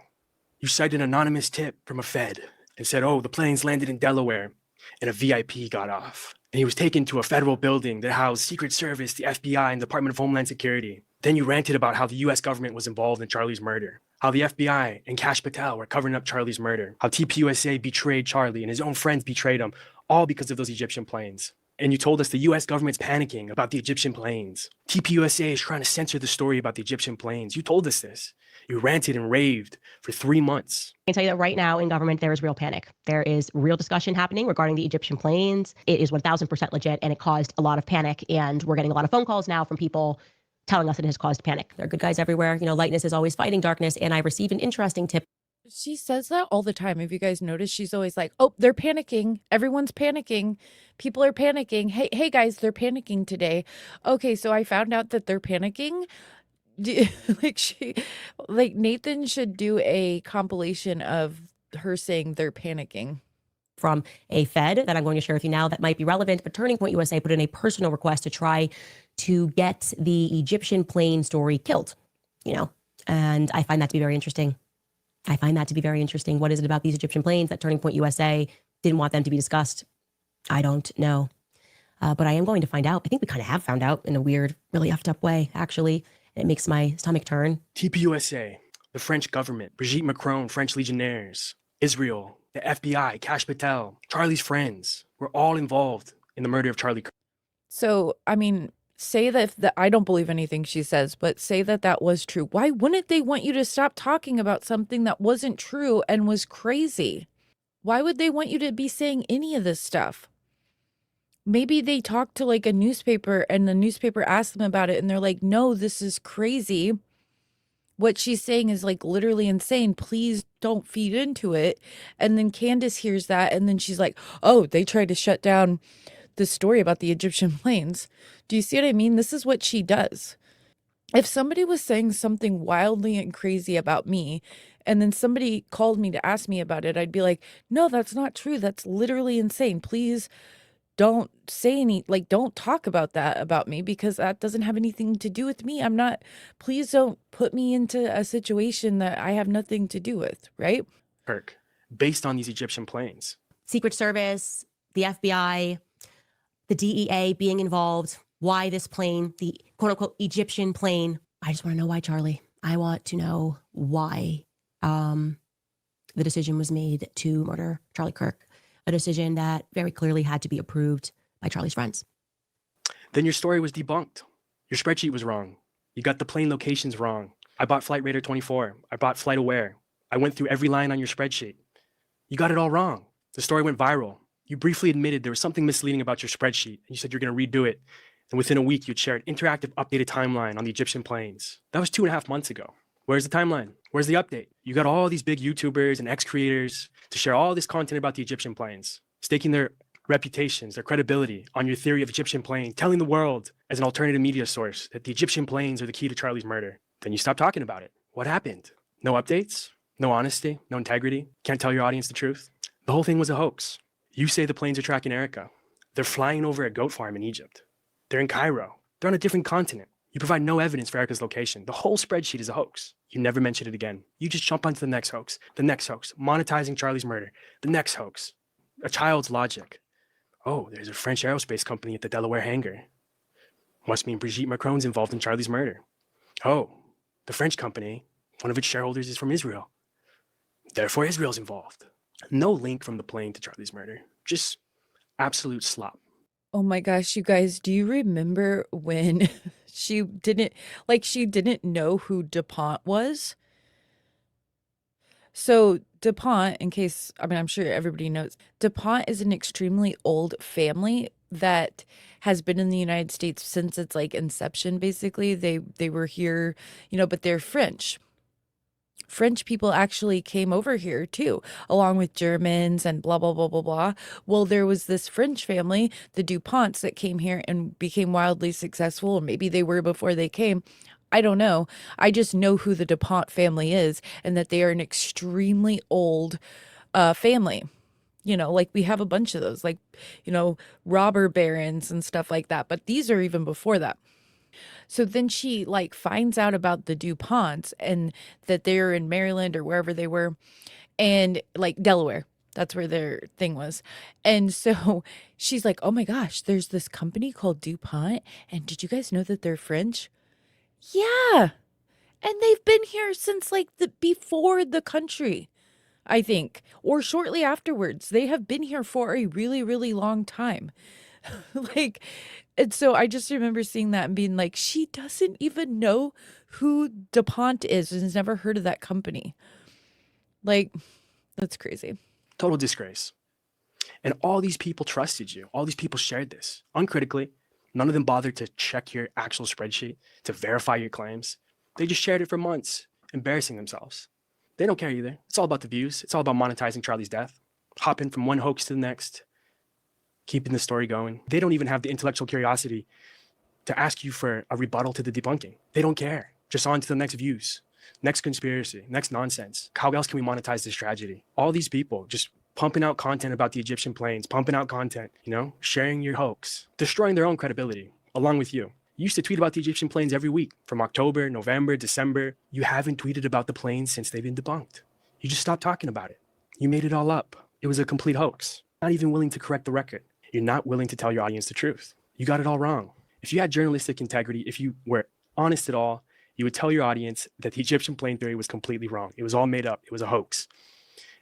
You cited an anonymous tip from a Fed and said, oh, the planes landed in Delaware and a VIP got off. And he was taken to a federal building that housed Secret Service, the FBI, and the Department of Homeland Security. Then you ranted about how the US government was involved in Charlie's murder, how the FBI and Kash Patel were covering up Charlie's murder, how tpusa betrayed Charlie and his own friends betrayed him, all because of those Egyptian planes. And you told us the US government's panicking about the Egyptian planes. tpusa is trying to censor the story about the Egyptian planes. You told us this. You ranted and raved for 3 months. I can tell you that right now in government, there is real panic. There is real discussion happening regarding the Egyptian planes. It is 1000% legit, and it caused a lot of panic. And we're getting a lot of phone calls now from people telling us it has caused panic. There are good guys everywhere. You know, lightness is always fighting darkness. And I received an interesting tip. She says that all the time. If you guys notice, she's always like, oh, they're panicking. Everyone's panicking. People are panicking. Hey guys, they're panicking today. Okay, so I found out that they're panicking. Like Nathan should do a compilation of her saying they're panicking. From a Fed that I'm going to share with you now that might be relevant, but Turning Point USA put in a personal request to try to get the Egyptian plane story killed, you know, and I find that to be very interesting. What is it about these Egyptian planes that Turning Point USA didn't want them to be discussed? I don't know. But I am going to find out. I think we kind of have found out in a weird, really effed up way, actually. It makes my stomach turn. tpusa, the French government, Brigitte Macron, French legionnaires, Israel, the FBI, Kash Patel, Charlie's friends were all involved in the murder of Charlie Kirk. So, I mean, say that I don't believe anything she says, but say that that was true. Why wouldn't they want you to stop talking about something that wasn't true and was crazy? Why would they want you to be saying any of this stuff? Maybe they talked to like a newspaper and the newspaper asked them about it and they're like, no, this is crazy. What she's saying is like literally insane. Please don't feed into it. And then Candace hears that and then she's like, oh, they tried to shut down the story about the Egyptian planes. Do you see what I mean? This is what she does. If somebody was saying something wildly and crazy about me and then somebody called me to ask me about it, I'd be like, no, that's not true. That's literally insane. Please don't say don't talk about that about me because that doesn't have anything to do with me. Please don't put me into a situation that I have nothing to do with, right? Kirk, based on these Egyptian planes. Secret Service, the FBI, the DEA being involved. Why this plane, the quote unquote Egyptian plane? I just want to know why, Charlie. I want to know why the decision was made to murder Charlie Kirk. A decision that very clearly had to be approved by Charlie's friends. Then your story was debunked. Your spreadsheet was wrong. You got the plane locations wrong. I bought Flight Radar 24. I bought Flight Aware. I went through every line on your spreadsheet. You got it all wrong. The story went viral. You briefly admitted there was something misleading about your spreadsheet, and you said you're going to redo it. And within a week, you'd share an interactive, updated timeline on the Egyptian planes. That was 2.5 months ago. Where's the timeline? Where's the update? You got all these big YouTubers and ex-creators to share all this content about the Egyptian planes, staking their reputations, their credibility on your theory of Egyptian planes, telling the world as an alternative media source that the Egyptian planes are the key to Charlie's murder. Then you stopped talking about it. What happened? No updates? No honesty? No integrity? Can't tell your audience the truth? The whole thing was a hoax. You say the planes are tracking Erica. They're flying over a goat farm in Egypt. They're in Cairo. They're on a different continent. You provide no evidence for Erica's location. The whole spreadsheet is a hoax. You never mention it again. You just jump onto the next hoax, monetizing Charlie's murder, the next hoax. A child's logic. Oh, there's a French aerospace company at the Delaware hangar. Must mean Brigitte Macron's involved in Charlie's murder. Oh, the French company, one of its shareholders is from Israel. Therefore, Israel's involved. No link from the plane to Charlie's murder. Just absolute slop. Oh my gosh, you guys, do you remember when she didn't know who DuPont was? So DuPont, I'm sure everybody knows, DuPont is an extremely old family that has been in the United States since its like inception, basically. They were here, but they're French. French people actually came over here too, along with Germans and blah, blah, blah, blah, blah. Well, there was this French family, the DuPonts, that came here and became wildly successful. Or maybe they were before they came. I don't know. I just know who the DuPont family is and that they are an extremely old family. Like we have a bunch of those, like, robber barons and stuff like that. But these are even before that. So then she like finds out about the DuPonts and that they're in Maryland or wherever they were, and like Delaware. That's where their thing was. And so she's like, oh my gosh, there's this company called DuPont. And did you guys know that they're French? Yeah. And they've been here since like before the country, I think, or shortly afterwards. They have been here for a really, really long time. Like, and so I just remember seeing that and being like, she doesn't even know who DuPont is and has never heard of that company. Like, that's crazy. Total disgrace. And all these people trusted you. All these people shared this uncritically. None of them bothered to check your actual spreadsheet to verify your claims. They just shared it for months, embarrassing themselves. They don't care either. It's all about the views. It's all about monetizing Charlie's death, hopping from one hoax to the next, keeping the story going. They don't even have the intellectual curiosity to ask you for a rebuttal to the debunking. They don't care. Just on to the next views, next conspiracy, next nonsense. How else can we monetize this tragedy? All these people just pumping out content about the Egyptian planes, pumping out content, sharing your hoax, destroying their own credibility along with you. You used to tweet about the Egyptian planes every week from October, November, December. You haven't tweeted about the planes since they've been debunked. You just stopped talking about it. You made it all up. It was a complete hoax. Not even willing to correct the record. You're not willing to tell your audience the truth. You got it all wrong. If you had journalistic integrity, if you were honest at all, you would tell your audience that the Egyptian plane theory was completely wrong. It was all made up. It was a hoax.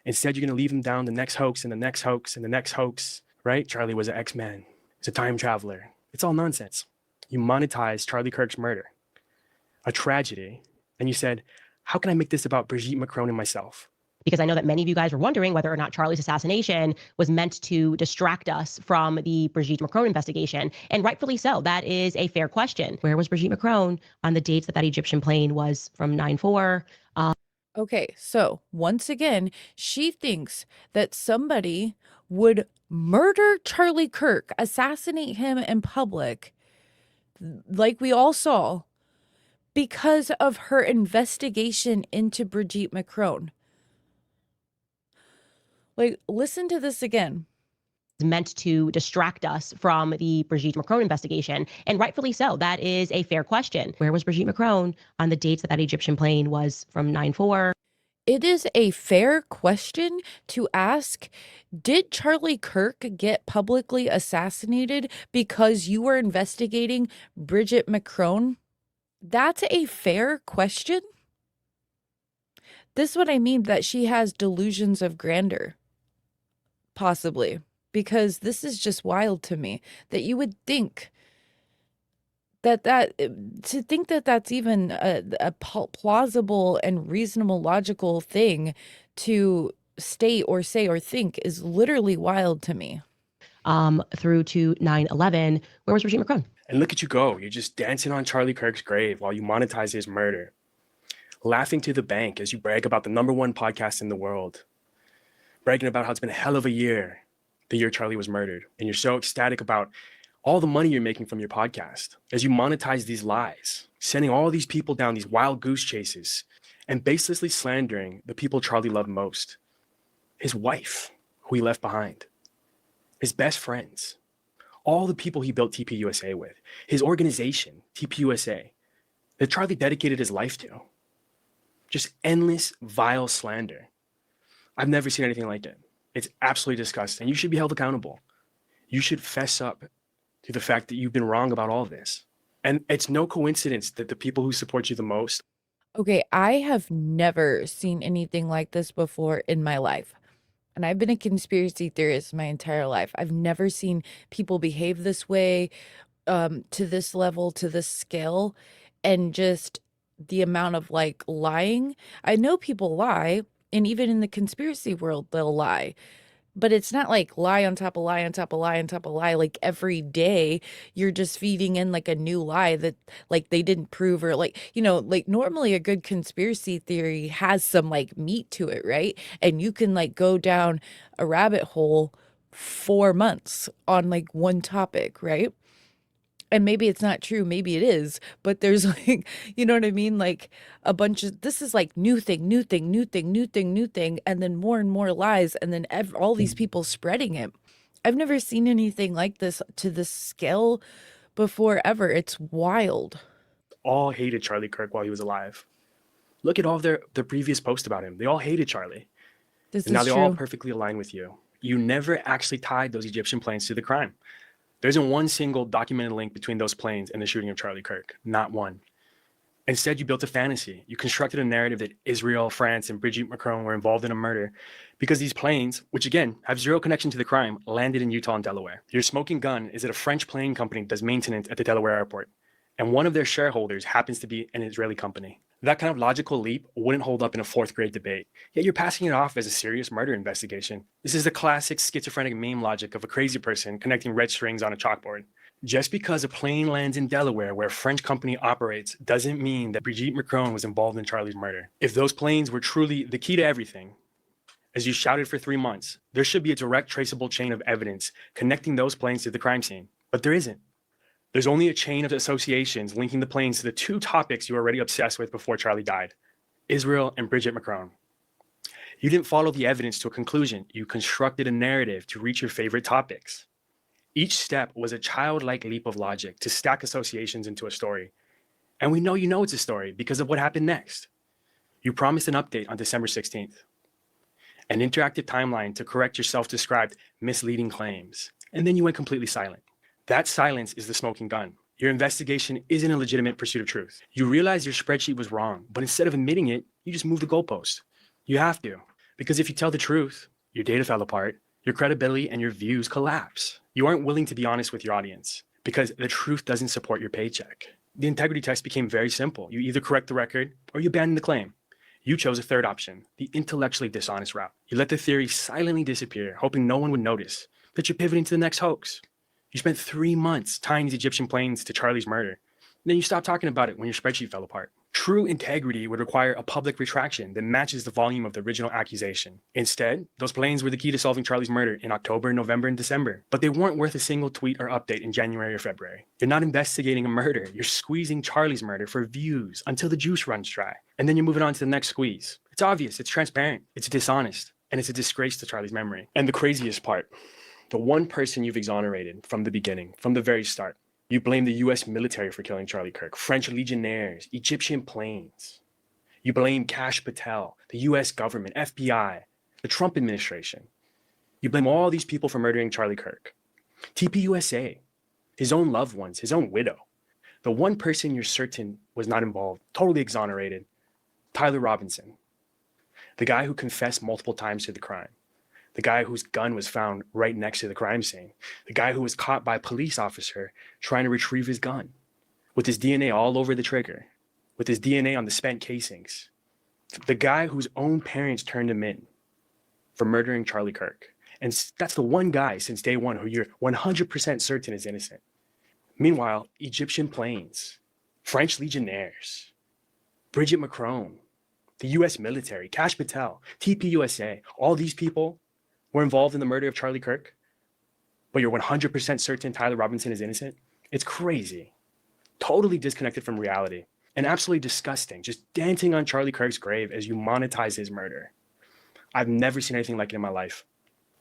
Instead, you're going to leave them down the next hoax and the next hoax and the next hoax, right? Charlie was an X-Man. He's a time traveler. It's all nonsense. You monetized Charlie Kirk's murder, a tragedy, and you said, how can I make this about Brigitte Macron and myself? Because I know that many of you guys were wondering whether or not Charlie's assassination was meant to distract us from the Brigitte Macron investigation. And rightfully so. That is a fair question. Where was Brigitte Macron on the dates that Egyptian plane was from 9/4? Okay, so once again, she thinks that somebody would murder Charlie Kirk, assassinate him in public, like we all saw, because of her investigation into Brigitte Macron. Like, listen to this again. Meant to distract us from the Brigitte Macron investigation. And rightfully so. That is a fair question. Where was Brigitte Macron on the dates that Egyptian plane was from 9/4? It is a fair question to ask, did Charlie Kirk get publicly assassinated because you were investigating Brigitte Macron? That's a fair question. This is what I mean, that she has delusions of grandeur. Possibly. Because this is just wild to me, that you would think to think that that's even a plausible and reasonable, logical thing to state or say or think is literally wild to me. Through to 9/11, where was Brigitte Macron? And look at you go. You're just dancing on Charlie Kirk's grave while you monetize his murder. Laughing to the bank as you brag about the #1 podcast in the world. Bragging about how it's been a hell of a year, the year Charlie was murdered. And you're so ecstatic about all the money you're making from your podcast as you monetize these lies, sending all these people down these wild goose chases and baselessly slandering the people Charlie loved most. His wife, who he left behind, his best friends, all the people he built tpusa with, his organization, tpusa, that Charlie dedicated his life to. Just endless, vile slander. I've never seen anything like it. It's absolutely disgusting. You should be held accountable. You should fess up to the fact that you've been wrong about all of this. And it's no coincidence that the people who support you the most. Okay, I have never seen anything like this before in my life. And I've been a conspiracy theorist my entire life. I've never seen people behave this way, to this level, to this scale, and just the amount of like lying. I know people lie, and even in the conspiracy world, they'll lie. But it's not like lie on top of lie on top of lie on top of lie. Like every day you're just feeding in like a new lie that like they didn't prove, or like, like normally a good conspiracy theory has some like meat to it, right? And you can like go down a rabbit hole 4 months on like one topic, right? And maybe it's not true, maybe it is, but there's like, you know what I mean? Like a bunch of, this is like new thing, new thing, new thing, new thing, new thing, and then more and more lies, and then all these people spreading it. I've never seen anything like this to this scale before ever. It's wild. All hated Charlie Kirk while he was alive. Look at all of their previous posts about him. They all hated Charlie. This And now is they all true. perfectly align with you. You never actually tied those Egyptian planes to the crime. There isn't one single documented link between those planes and the shooting of Charlie Kirk. Not one. Instead, you built a fantasy. You constructed a narrative that Israel, France, and Brigitte Macron were involved in a murder because these planes, which again have zero connection to the crime, landed in Utah and Delaware. Your smoking gun is that a French plane company does maintenance at the Delaware airport, and one of their shareholders happens to be an Israeli company. That kind of logical leap wouldn't hold up in a fourth grade debate, yet you're passing it off as a serious murder investigation. This is the classic schizophrenic meme logic of a crazy person connecting red strings on a chalkboard. Just because a plane lands in Delaware where a French company operates doesn't mean that Brigitte Macron was involved in Charlie's murder. If those planes were truly the key to everything, as you shouted for 3 months, there should be a direct traceable chain of evidence connecting those planes to the crime scene, but there isn't. There's only a chain of associations linking the planes to the two topics you were already obsessed with before Charlie died, Israel and Brigitte Macron. You didn't follow the evidence to a conclusion. You constructed a narrative to reach your favorite topics. Each step was a childlike leap of logic to stack associations into a story. And we know you know it's a story because of what happened next. You promised an update on December 16th, an interactive timeline to correct your self-described misleading claims, and then you went completely silent. That silence is the smoking gun. Your investigation isn't a legitimate pursuit of truth. You realize your spreadsheet was wrong, but instead of admitting it, you just move the goalpost. You have to, because if you tell the truth, your data fell apart, your credibility and your views collapse. You aren't willing to be honest with your audience because the truth doesn't support your paycheck. The integrity test became very simple. You either correct the record or you abandon the claim. You chose a third option, the intellectually dishonest route. You let the theory silently disappear, hoping no one would notice that you're pivoting to the next hoax. You spent 3 months tying these Egyptian planes to Charlie's murder. Then you stopped talking about it when your spreadsheet fell apart. True integrity would require a public retraction that matches the volume of the original accusation. Instead, those planes were the key to solving Charlie's murder in October, November, and December. But they weren't worth a single tweet or update in January or February. You're not investigating a murder. You're squeezing Charlie's murder for views until the juice runs dry. And then you're moving on to the next squeeze. It's obvious, it's transparent, it's dishonest, and it's a disgrace to Charlie's memory. And the craziest part, the one person you've exonerated from the beginning, from the very start, you blame the US military for killing Charlie Kirk, French legionnaires, Egyptian planes. You blame Kash Patel, the US government, FBI, the Trump administration. You blame all these people for murdering Charlie Kirk. tpusa, his own loved ones, his own widow. The one person you're certain was not involved, totally exonerated, Tyler Robinson, the guy who confessed multiple times to the crime. The guy whose gun was found right next to the crime scene. The guy who was caught by a police officer trying to retrieve his gun. With his DNA all over the trigger. With his DNA on the spent casings. The guy whose own parents turned him in for murdering Charlie Kirk. And that's the one guy since day one who you're 100% certain is innocent. Meanwhile, Egyptian planes, French legionnaires, Brigitte Macron, the US military, Kash Patel, tpusa, all these people were involved in the murder of Charlie Kirk, but you're 100% certain Tyler Robinson is innocent? It's crazy. Totally disconnected from reality and absolutely disgusting, just dancing on Charlie Kirk's grave as you monetize his murder. I've never seen anything like it in my life.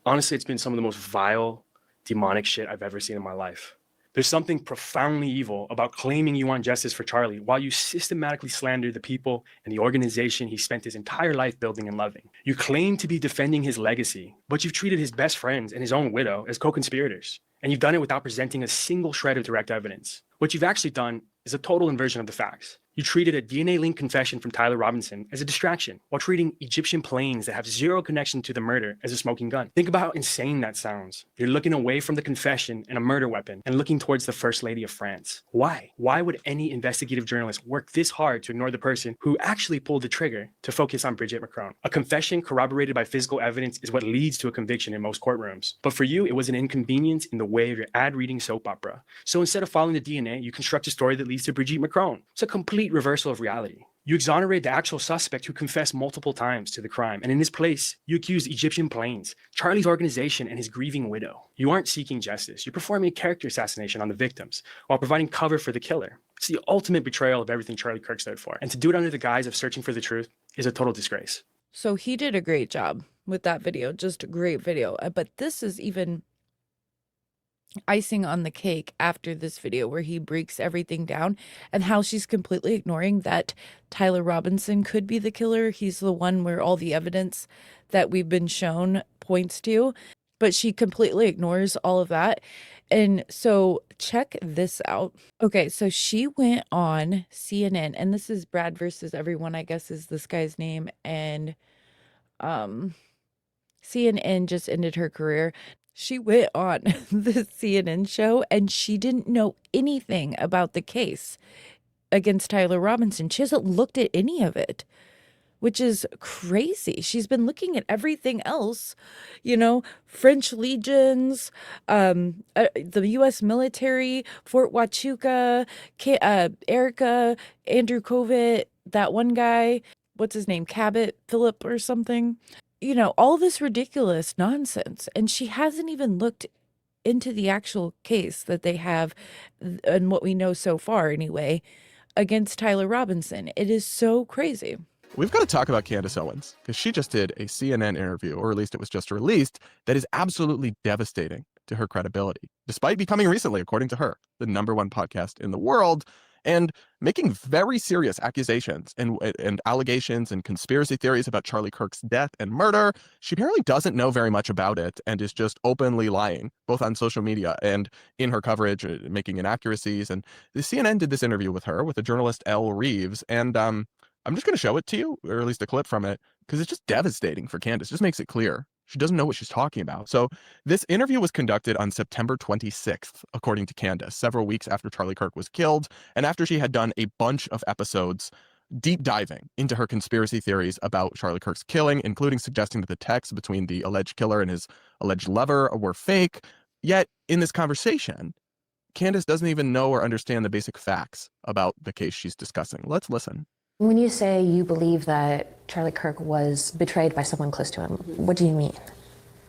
Honestly, it's been some of the most vile, demonic shit I've ever seen in my life. There's something profoundly evil about claiming you want justice for Charlie while you systematically slander the people and the organization he spent his entire life building and loving. You claim to be defending his legacy, but you've treated his best friends and his own widow as co-conspirators. And you've done it without presenting a single shred of direct evidence. What you've actually done is a total inversion of the facts. You treated a DNA-linked confession from Tyler Robinson as a distraction, while treating Egyptian planes that have zero connection to the murder as a smoking gun. Think about how insane that sounds. You're looking away from the confession and a murder weapon and looking towards the First Lady of France. Why? Why would any investigative journalist work this hard to ignore the person who actually pulled the trigger to focus on Brigitte Macron? A confession corroborated by physical evidence is what leads to a conviction in most courtrooms. But for you, it was an inconvenience in the way of your ad-reading soap opera. So instead of following the DNA, you construct a story that leads to Brigitte Macron. It's a complete reversal of reality. You exonerate the actual suspect who confessed multiple times to the crime. And in his place, you accused Egyptian planes, Charlie's organization, and his grieving widow. You aren't seeking justice. You're performing a character assassination on the victims while providing cover for the killer. It's the ultimate betrayal of everything Charlie Kirk stood for. And to do it under the guise of searching for the truth is a total disgrace. So he did a great job with that video, just a great video. But this is even icing on the cake after this video where he breaks everything down and how she's completely ignoring that Tyler Robinson could be the killer. He's the one where all the evidence that we've been shown points to, but she completely ignores all of that. And so check this out. Okay, so she went on CNN, and this is Brad versus Everyone, I guess is this guy's name, and CNN just ended her career. She went on the CNN show and she didn't know anything about the case against Tyler Robinson. She hasn't looked at any of it, which is crazy. She's been looking at everything else, you know, French legions, the U.S. military, Fort Huachuca, Erica, Andrew Covet, that one guy, what's his name, Cabot, Philip or something. You know, all this ridiculous nonsense. And she hasn't even looked into the actual case that they have, and what we know so far anyway, against Tyler Robinson. It is so crazy. We've got to talk about Candace Owens, because she just did a CNN interview, or at least it was just released, that is absolutely devastating to her credibility, despite becoming recently, according to her, the #1 podcast in the world, and making very serious accusations and allegations and conspiracy theories about Charlie Kirk's death and murder. She apparently doesn't know very much about it and is just openly lying, both on social media and in her coverage, making inaccuracies. And the CNN did this interview with her, with the journalist Elle Reeves, and I'm just going to show it to you, or at least a clip from it, because it's just devastating for Candace. It just makes it clear she doesn't know what she's talking about. So this interview was conducted on September 26th, according to Candace, several weeks after Charlie Kirk was killed, and after she had done a bunch of episodes deep diving into her conspiracy theories about Charlie Kirk's killing, including suggesting that the texts between the alleged killer and his alleged lover were fake. Yet in this conversation, Candace doesn't even know or understand the basic facts about the case she's discussing. Let's listen. When you say you believe that Charlie Kirk was betrayed by someone close to him, what do you mean?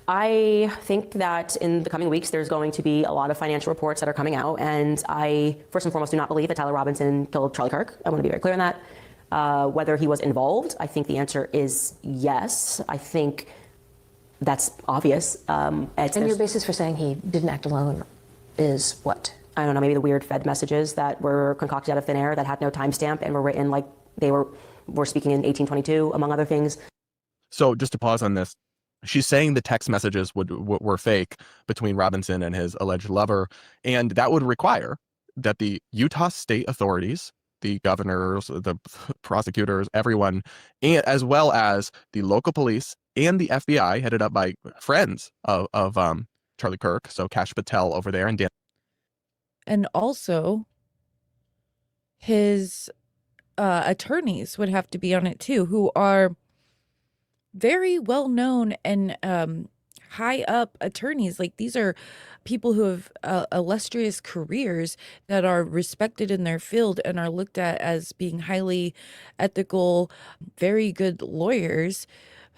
I think that in the coming weeks, there's going to be a lot of financial reports that are coming out. And I, first and foremost, do not believe that Tyler Robinson killed Charlie Kirk. I want to be very clear on that. Whether he was involved, I think the answer is yes. I think that's obvious. And your basis for saying he didn't act alone is what? I don't know, maybe the weird Fed messages that were concocted out of thin air that had no timestamp and were written like they were speaking in 1822, among other things. So just to pause on this, she's saying the text messages were fake between Robinson and his alleged lover, and that would require that the Utah state authorities, the governors, the prosecutors, everyone, and as well as the local police and the FBI, headed up by friends of Charlie Kirk, so Kash Patel over there, and Dan. And also, his attorneys would have to be on it too, who are very well known and high up attorneys. Like, these are people who have illustrious careers that are respected in their field and are looked at as being highly ethical, very good lawyers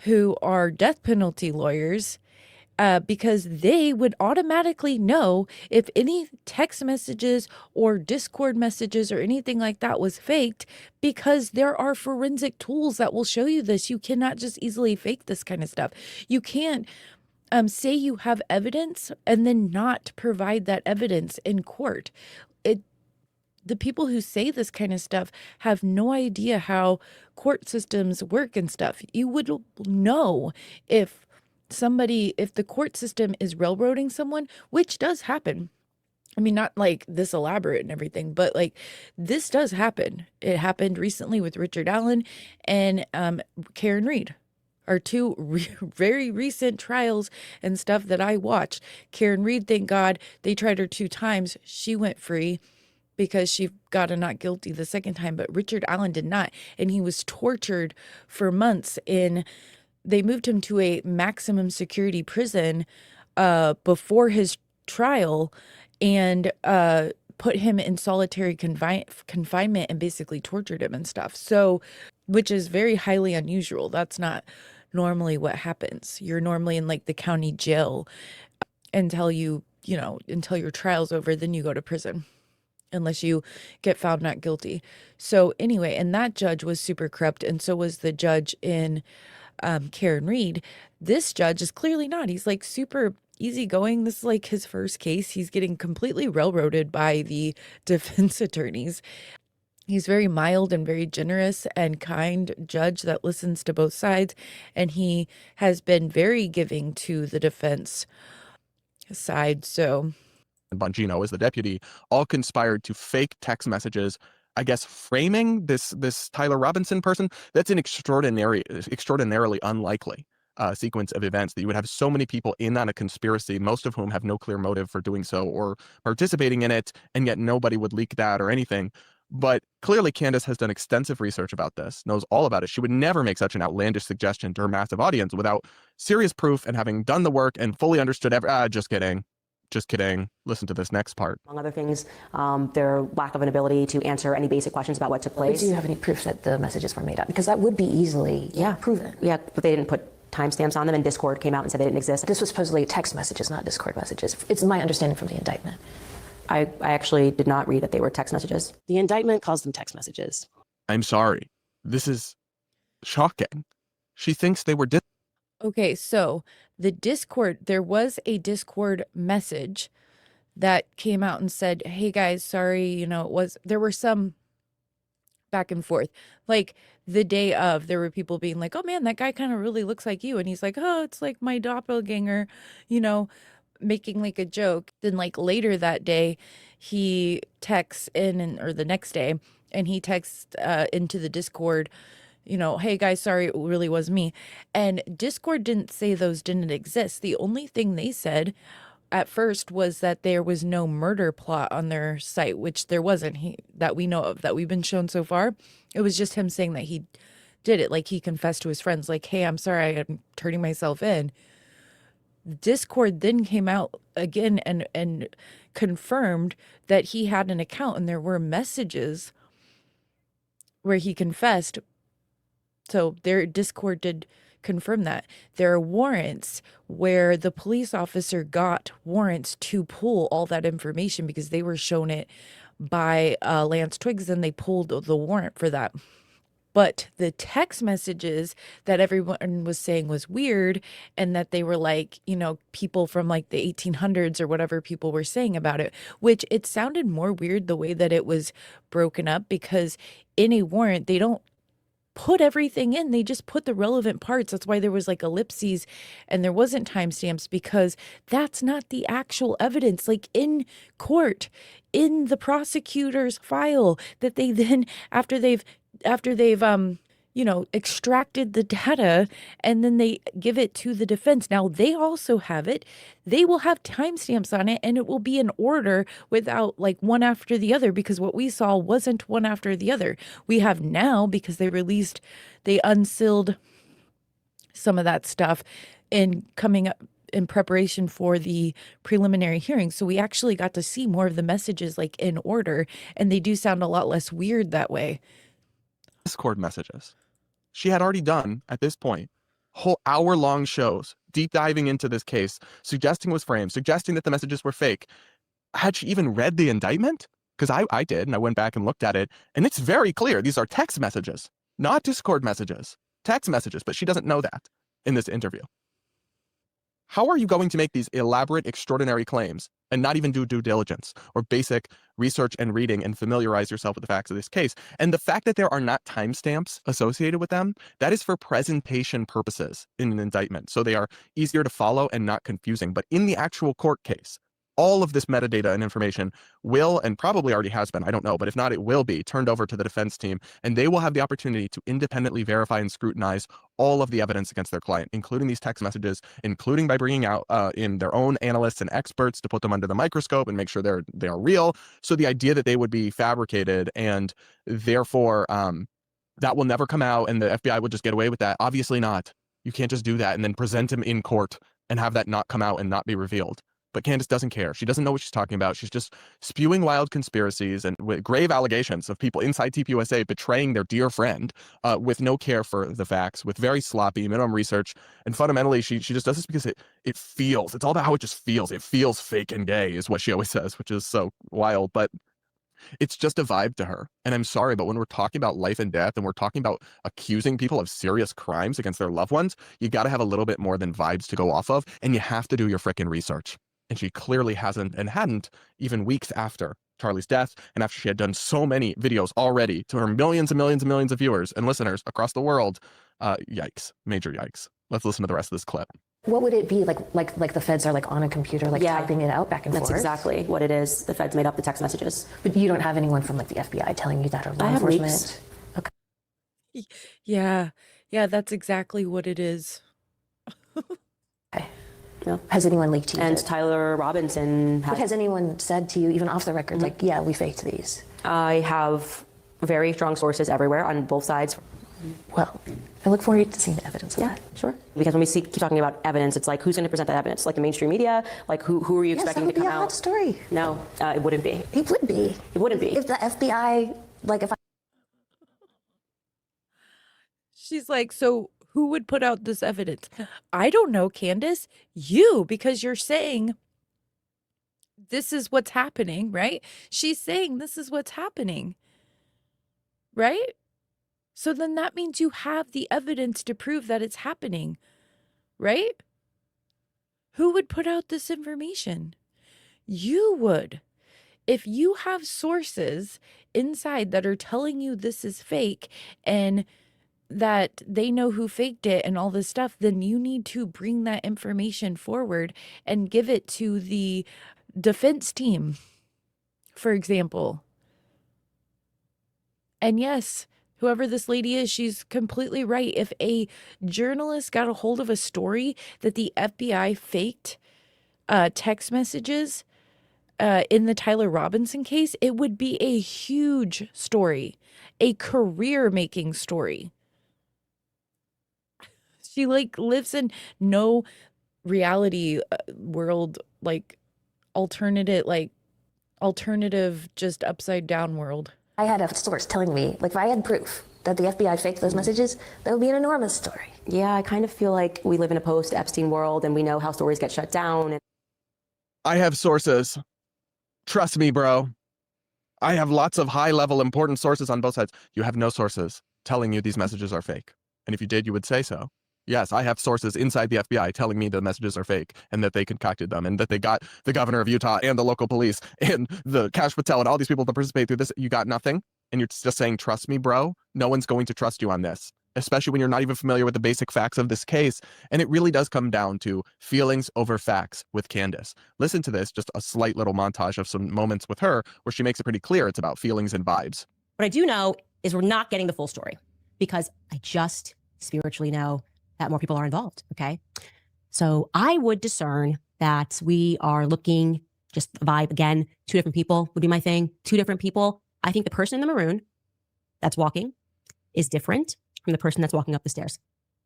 who are death penalty lawyers. Because they would automatically know if any text messages or Discord messages or anything like that was faked, because there are forensic tools that will show you this. You cannot just easily fake this kind of stuff. You can't say you have evidence and then not provide that evidence in court. The people who say this kind of stuff have no idea how court systems work and stuff. You would know if the court system is railroading someone, which does happen. I mean, not like this elaborate and everything, but like this does happen. It happened recently with Richard Allen and Karen Reed, are two very recent trials and stuff that I watched. Karen Reed, thank God, they tried her 2 times. She went free because she got a not guilty the second time, but Richard Allen did not. And he was tortured for months they moved him to a maximum security prison before his trial, and put him in solitary confinement and basically tortured him and stuff. So, which is very highly unusual. That's not normally what happens. You're normally in like the county jail until until your trial's over, then you go to prison unless you get found not guilty. So anyway, and that judge was super corrupt, and so was the judge in Karen Reed. This judge is clearly not. He's like super easygoing. This is like his first case. He's getting completely railroaded by the defense attorneys. He's very mild and very generous and kind judge that listens to both sides, and he has been very giving to the defense side. So Bongino as the deputy, all conspired to fake text messages, I guess, framing this Tyler Robinson person. That's an extraordinarily unlikely sequence of events, that you would have so many people in on a conspiracy, most of whom have no clear motive for doing so or participating in it, and yet nobody would leak that or anything. But clearly Candace has done extensive research about this, knows all about it. She would never make such an outlandish suggestion to her massive audience without serious proof and having done the work and fully understood just kidding. Listen to this next part. Among other things, their lack of an ability to answer any basic questions about what took place. But do you have any proof that the messages were made up? Because that would be easily proven. Yeah, but they didn't put timestamps on them, and Discord came out and said they didn't exist. This was supposedly text messages, not Discord messages. It's my understanding from the indictment. I actually did not read that they were text messages. The indictment calls them text messages. I'm sorry. This is shocking. She thinks they were okay, so the Discord, there was a Discord message that came out and said, hey guys, sorry, there were some back and forth. Like the day of, there were people being like, oh man, that guy kind of really looks like you. And he's like, oh, it's like my doppelganger, making like a joke. Then like later that day, he texts in, or the next day, and he texts into the Discord, hey guys, sorry, it really was me. And Discord didn't say those didn't exist. The only thing they said at first was that there was no murder plot on their site, which there wasn't, that we know of, that we've been shown so far. It was just him saying that he did it. Like he confessed to his friends, like, hey, I'm sorry, I'm turning myself in. Discord then came out again and confirmed that he had an account, and there were messages where he confessed. So their Discord did confirm that. There are warrants where the police officer got warrants to pull all that information because they were shown it by Lance Twiggs, and they pulled the warrant for that. But the text messages that everyone was saying was weird, and that they were like, people from like the 1800s or whatever people were saying about it, which it sounded more weird the way that it was broken up, because in a warrant, they don't put everything in. They just put the relevant parts. That's why there was like ellipses and there wasn't timestamps, because that's not the actual evidence. Like in court, in the prosecutor's file, that they then, after they've extracted the data, and then they give it to the defense. Now they also have it. They will have timestamps on it, and it will be in order without like one after the other, because what we saw wasn't one after the other. We have now, because they unsealed some of that stuff in coming up in preparation for the preliminary hearing. So we actually got to see more of the messages like in order, and they do sound a lot less weird that way. Discord messages. She had already done, at this point, whole hour-long shows deep diving into this case, suggesting it was framed, suggesting that the messages were fake. Had she even read the indictment? Because I did, and I went back and looked at it, and it's very clear. These are text messages, not Discord messages. Text messages, but she doesn't know that in this interview. How are you going to make these elaborate, extraordinary claims and not even do due diligence or basic research and reading and familiarize yourself with the facts of this case? And the fact that there are not timestamps associated with them, that is for presentation purposes in an indictment. So they are easier to follow and not confusing. But in the actual court case, all of this metadata and information will, and probably already has been, I don't know, but if not, it will be turned over to the defense team, and they will have the opportunity to independently verify and scrutinize all of the evidence against their client, including these text messages, including by bringing out in their own analysts and experts to put them under the microscope and make sure they are real. So the idea that they would be fabricated and therefore that will never come out and the FBI will just get away with that, obviously not. You can't just do that and then present him in court and have that not come out and not be revealed. But Candace doesn't care. She doesn't know what she's talking about. She's just spewing wild conspiracies and with grave allegations of people inside tpusa betraying their dear friend with no care for the facts, with very sloppy minimum research. And fundamentally, she just does this because it feels. It's all about how it just feels. It feels fake and gay is what she always says, which is so wild. But it's just a vibe to her. And I'm sorry, but when we're talking about life and death and we're talking about accusing people of serious crimes against their loved ones, you got to have a little bit more than vibes to go off of. And you have to do your frickin' research. And she clearly hasn't and hadn't even weeks after Charlie's death and after she had done so many videos already to her millions and millions and millions of viewers and listeners across the world. Yikes, major yikes. Let's listen to the rest of this clip. What would it be like the feds are like on a computer, like typing it out back and forth? That's exactly what it is. The feds made up the text messages. But you don't have anyone from like the FBI telling you that or law I have enforcement? leaks. Okay. Yeah, that's exactly what it is. Okay. No. Has anyone leaked to you? And Tyler Robinson What has anyone said to you, even off the record, like, yeah, we faked these? I have very strong sources everywhere on both sides. Well, I look forward to seeing the evidence of that. Sure. Because when we keep talking about evidence, it's like, who's going to present that evidence? Like the mainstream media? Like who are you expecting to come out? That would be a hot story. No, it wouldn't be. It would be. It wouldn't be. If the FBI, She's like, so who would put out this evidence? I don't know, Candace. You, because you're saying this is what's happening, right? She's saying this is what's happening, right? So then that means you have the evidence to prove that it's happening, right? Who would put out this information? You would. If you have sources inside that are telling you this is fake and that they know who faked it and all this stuff, then you need to bring that information forward and give it to the defense team, for example. And yes, whoever this lady is, she's completely right. If a journalist got a hold of a story that the FBI faked text messages in the Tyler Robinson case, it would be a huge story, a career-making story. She like lives in no reality world, like alternative, just upside down world. I had a source telling me, like if I had proof that the FBI faked those messages, that would be an enormous story. Yeah, I kind of feel like we live in a post-Epstein world and we know how stories get shut down. I have sources. Trust me, bro. I have lots of high-level important sources on both sides. You have no sources telling you these messages are fake. And if you did, you would say so. Yes, I have sources inside the FBI telling me the messages are fake and that they concocted them and that they got the governor of Utah and the local police and the Kash Patel and all these people to participate through this. You got nothing? And you're just saying, trust me, bro? No one's going to trust you on this, especially when you're not even familiar with the basic facts of this case. And it really does come down to feelings over facts with Candace. Listen to this, just a slight little montage of some moments with her where she makes it pretty clear it's about feelings and vibes. What I do know is we're not getting the full story because I just spiritually know that more people are involved, okay? So I would discern that we are looking, just the vibe again, two different people would be my thing, two different people. I think the person in the maroon that's walking is different from the person that's walking up the stairs.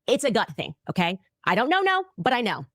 It's a gut thing, okay? I don't know, but I know,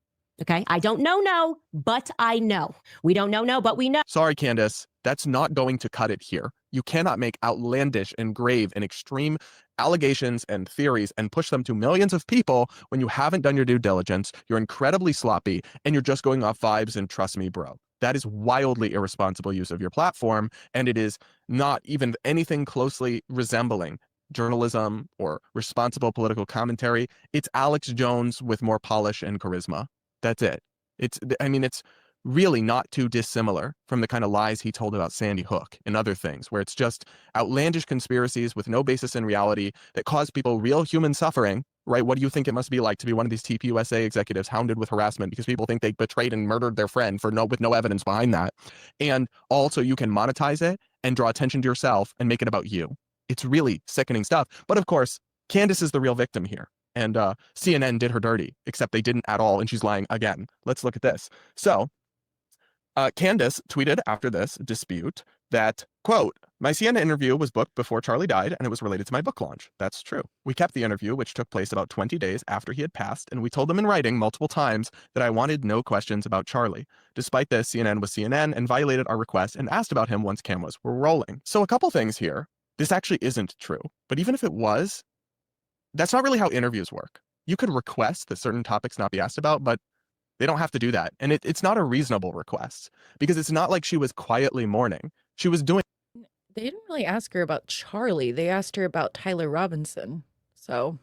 okay? I don't know, but I know. We don't know, but we know. Sorry, Candace, that's not going to cut it here. You cannot make outlandish and grave and extreme allegations and theories and push them to millions of people when you haven't done your due diligence, you're incredibly sloppy, and you're just going off vibes and trust me, bro. That is wildly irresponsible use of your platform, and it is not even anything closely resembling journalism or responsible political commentary. It's Alex Jones with more polish and charisma. That's it. It's really not too dissimilar from the kind of lies he told about Sandy Hook and other things, where it's just outlandish conspiracies with no basis in reality that cause people real human suffering, right? What do you think it must be like to be one of these tpusa executives hounded with harassment because people think they betrayed and murdered their friend with no evidence behind that? And also you can monetize it and draw attention to yourself and make it about you. It's really sickening stuff. But of course, Candace is the real victim here. And CNN did her dirty, except they didn't at all. And she's lying again. Let's look at this. So Candace tweeted after this dispute that, quote, My CNN interview was booked before Charlie died, and it was related to my book launch. That's true. We kept the interview, which took place about 20 days after he had passed, and we told them in writing multiple times that I wanted no questions about Charlie. Despite this, CNN was CNN and violated our request and asked about him once cameras were rolling. So a couple things here. This actually isn't true, but even if it was, that's not really how interviews work. You could request that certain topics not be asked about, but they don't have to do that. And it's not a reasonable request because it's not like she was quietly mourning. She was doing. They didn't really ask her about Charlie. They asked her about Tyler Robinson. So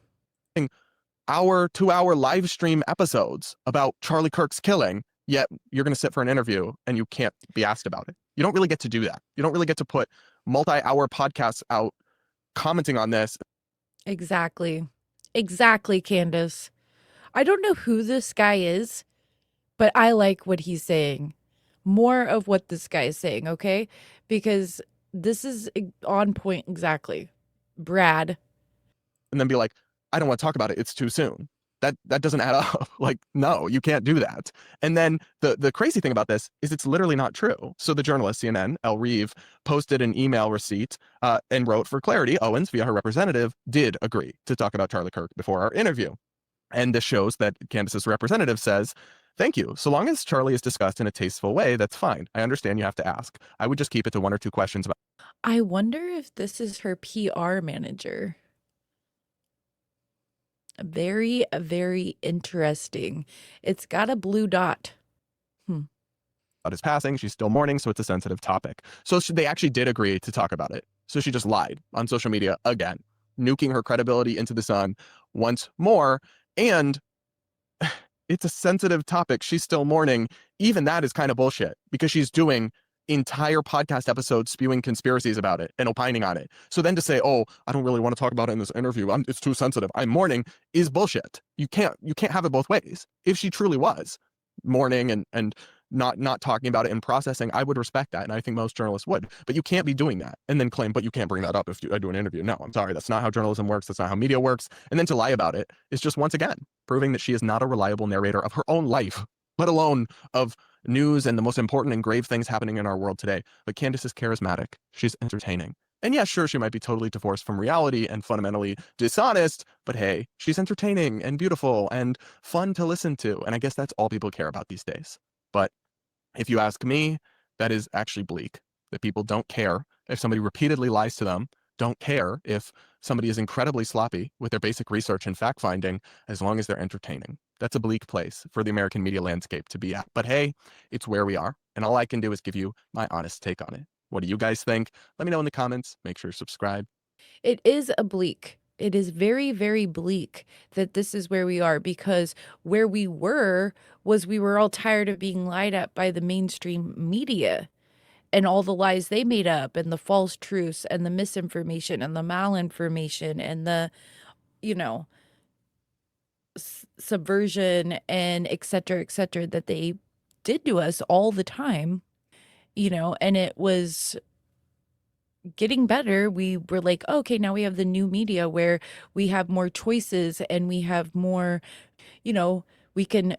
2-hour live stream episodes about Charlie Kirk's killing, yet you're going to sit for an interview and you can't be asked about it. You don't really get to do that. You don't really get to put multi-hour podcasts out commenting on this. exactly. Exactly, Candace. I don't know who this guy is, but I like what he's saying. More of what this guy is saying, okay? Because this is on point exactly. Brad. And then be like, I don't want to talk about it. It's too soon. That doesn't add up. Like, no, you can't do that. And then the crazy thing about this is it's literally not true. So the journalist, CNN, El Reeve, posted an email receipt and wrote, for clarity, Owens, via her representative, did agree to talk about Charlie Kirk before our interview. And this shows that Candace's representative says, thank you. So long as Charlie is discussed in a tasteful way, that's fine. I understand you have to ask. I would just keep it to 1 or 2 questions about. I wonder if this is her PR manager. Very, very interesting. It's got a blue dot. About his passing. She's still mourning, so it's a sensitive topic. So they actually did agree to talk about it. So she just lied on social media again, nuking her credibility into the sun once more. And it's a sensitive topic. She's still mourning. Even that is kind of bullshit because she's doing entire podcast episodes spewing conspiracies about it and opining on it. So then to say, oh, I don't really want to talk about it in this interview, it's too sensitive, I'm mourning, is bullshit. You can't have it both ways. If she truly was mourning and not talking about it and processing, I would respect that. And I think most journalists would. But you can't be doing that and then claim, but you can't bring that up if I do an interview. No, I'm sorry. That's not how journalism works. That's not how media works. And then to lie about it is just, once again, proving that she is not a reliable narrator of her own life, let alone of news and the most important and grave things happening in our world today. But Candace is charismatic. She's entertaining. And yeah, sure, she might be totally divorced from reality and fundamentally dishonest, but hey, she's entertaining and beautiful and fun to listen to. And I guess that's all people care about these days. But if you ask me, that is actually bleak, that people don't care if somebody repeatedly lies to them, don't care if somebody is incredibly sloppy with their basic research and fact-finding, as long as they're entertaining. That's a bleak place for the American media landscape to be at. But hey, it's where we are. And all I can do is give you my honest take on it. What do you guys think? Let me know in the comments. Make sure to subscribe. It is a bleak. It is very, very bleak that this is where we are, because where we were was we were all tired of being lied at by the mainstream media and all the lies they made up and the false truths and the misinformation and the malinformation and the, subversion and et cetera, that they did to us all the time, and it was getting better. We were like, oh, okay, now we have the new media where we have more choices and we have more, we can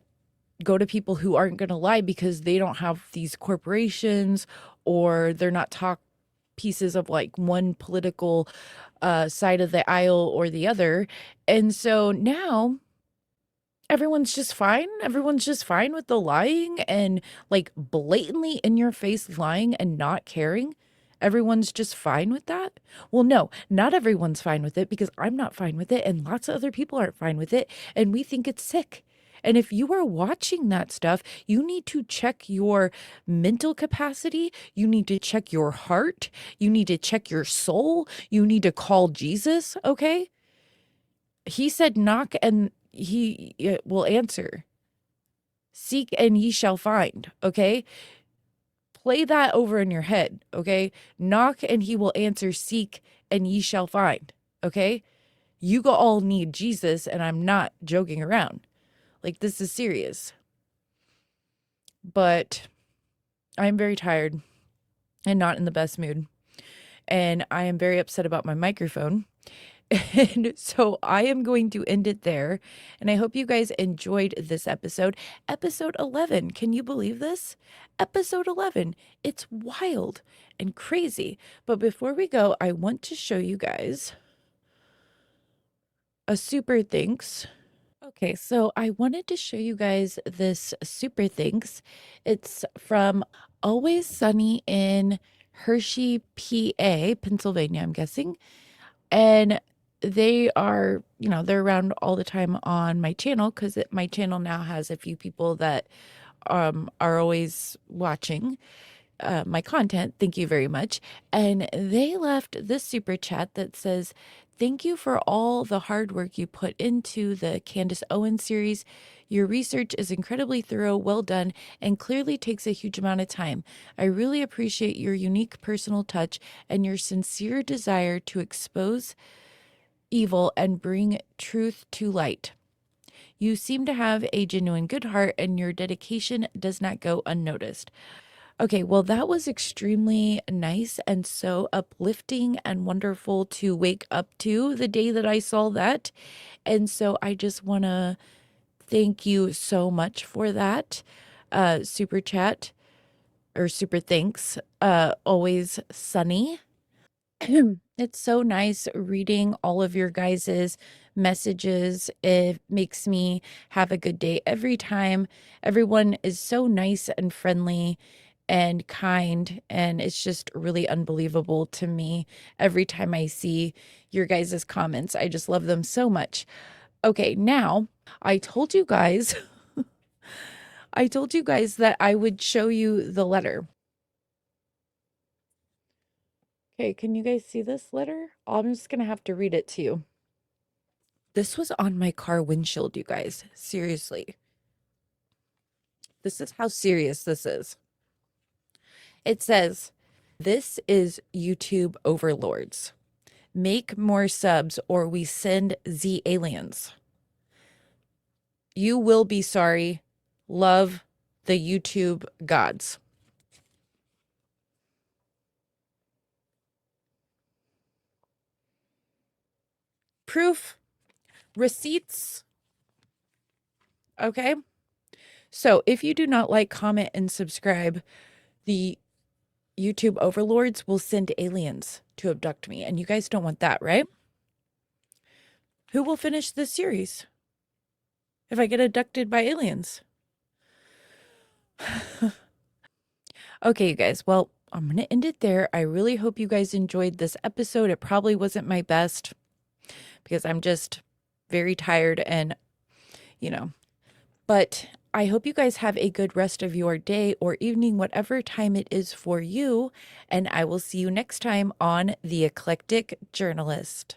go to people who aren't going to lie because they don't have these corporations or they're not talk pieces of like one political side of the aisle or the other. And so now everyone's just fine. Everyone's just fine with the lying and like blatantly in your face lying and not caring. Everyone's just fine with that? Well, no, not everyone's fine with it, because I'm not fine with it and lots of other people aren't fine with it, and we think it's sick. And if you are watching that stuff, you need to check your mental capacity. You need to check your heart. You need to check your soul. You need to call Jesus, okay? He said, knock and he will answer. Seek and ye shall find, okay? Play that over in your head, okay? Knock and he will answer, seek and ye shall find, okay? You all need Jesus, and I'm not joking around. Like, this is serious. But I'm very tired and not in the best mood. And I am very upset about my microphone. And so I am going to end it there. And I hope you guys enjoyed this episode. Episode 11. Can you believe this? Episode 11. It's wild and crazy. But before we go, I want to show you guys a super thanks. Okay, so I wanted to show you guys this super thanks. It's from Always Sunny in Hershey, PA, Pennsylvania, I'm guessing. And they are, they're around all the time on my channel because my channel now has a few people that are always watching my content. Thank you very much. And they left this super chat that says, "Thank you for all the hard work you put into the Candace Owens series. Your research is incredibly thorough, well done, and clearly takes a huge amount of time. I really appreciate your unique personal touch and your sincere desire to expose evil and bring truth to light. You seem to have a genuine good heart, and your dedication does not go unnoticed." Okay, well, that was extremely nice and so uplifting and wonderful to wake up to the day that I saw that. And so I just want to thank you so much for that super chat or super thanks. Always Sunny. It's so nice reading all of your guys's messages. It makes me have a good day every time. Everyone is so nice and friendly and kind, and it's just really unbelievable to me every time I see your guys' comments. I just love them so much. Okay, now I told you guys that I would show you the letter. Okay, can you guys see this letter? I'm just gonna have to read it to you. This was on my car windshield, you guys. Seriously. This is how serious this is. It says, "This is YouTube overlords. Make more subs or we send the aliens. You will be sorry. Love, the YouTube gods." Proof, receipts. Okay. So if you do not like, comment, and subscribe, the YouTube overlords will send aliens to abduct me. And you guys don't want that, right? Who will finish this series if I get abducted by aliens? Okay, you guys. Well, I'm going to end it there. I really hope you guys enjoyed this episode. It probably wasn't my best because I'm just very tired and, but I hope you guys have a good rest of your day or evening, whatever time it is for you. And I will see you next time on The Eclectic Journalist.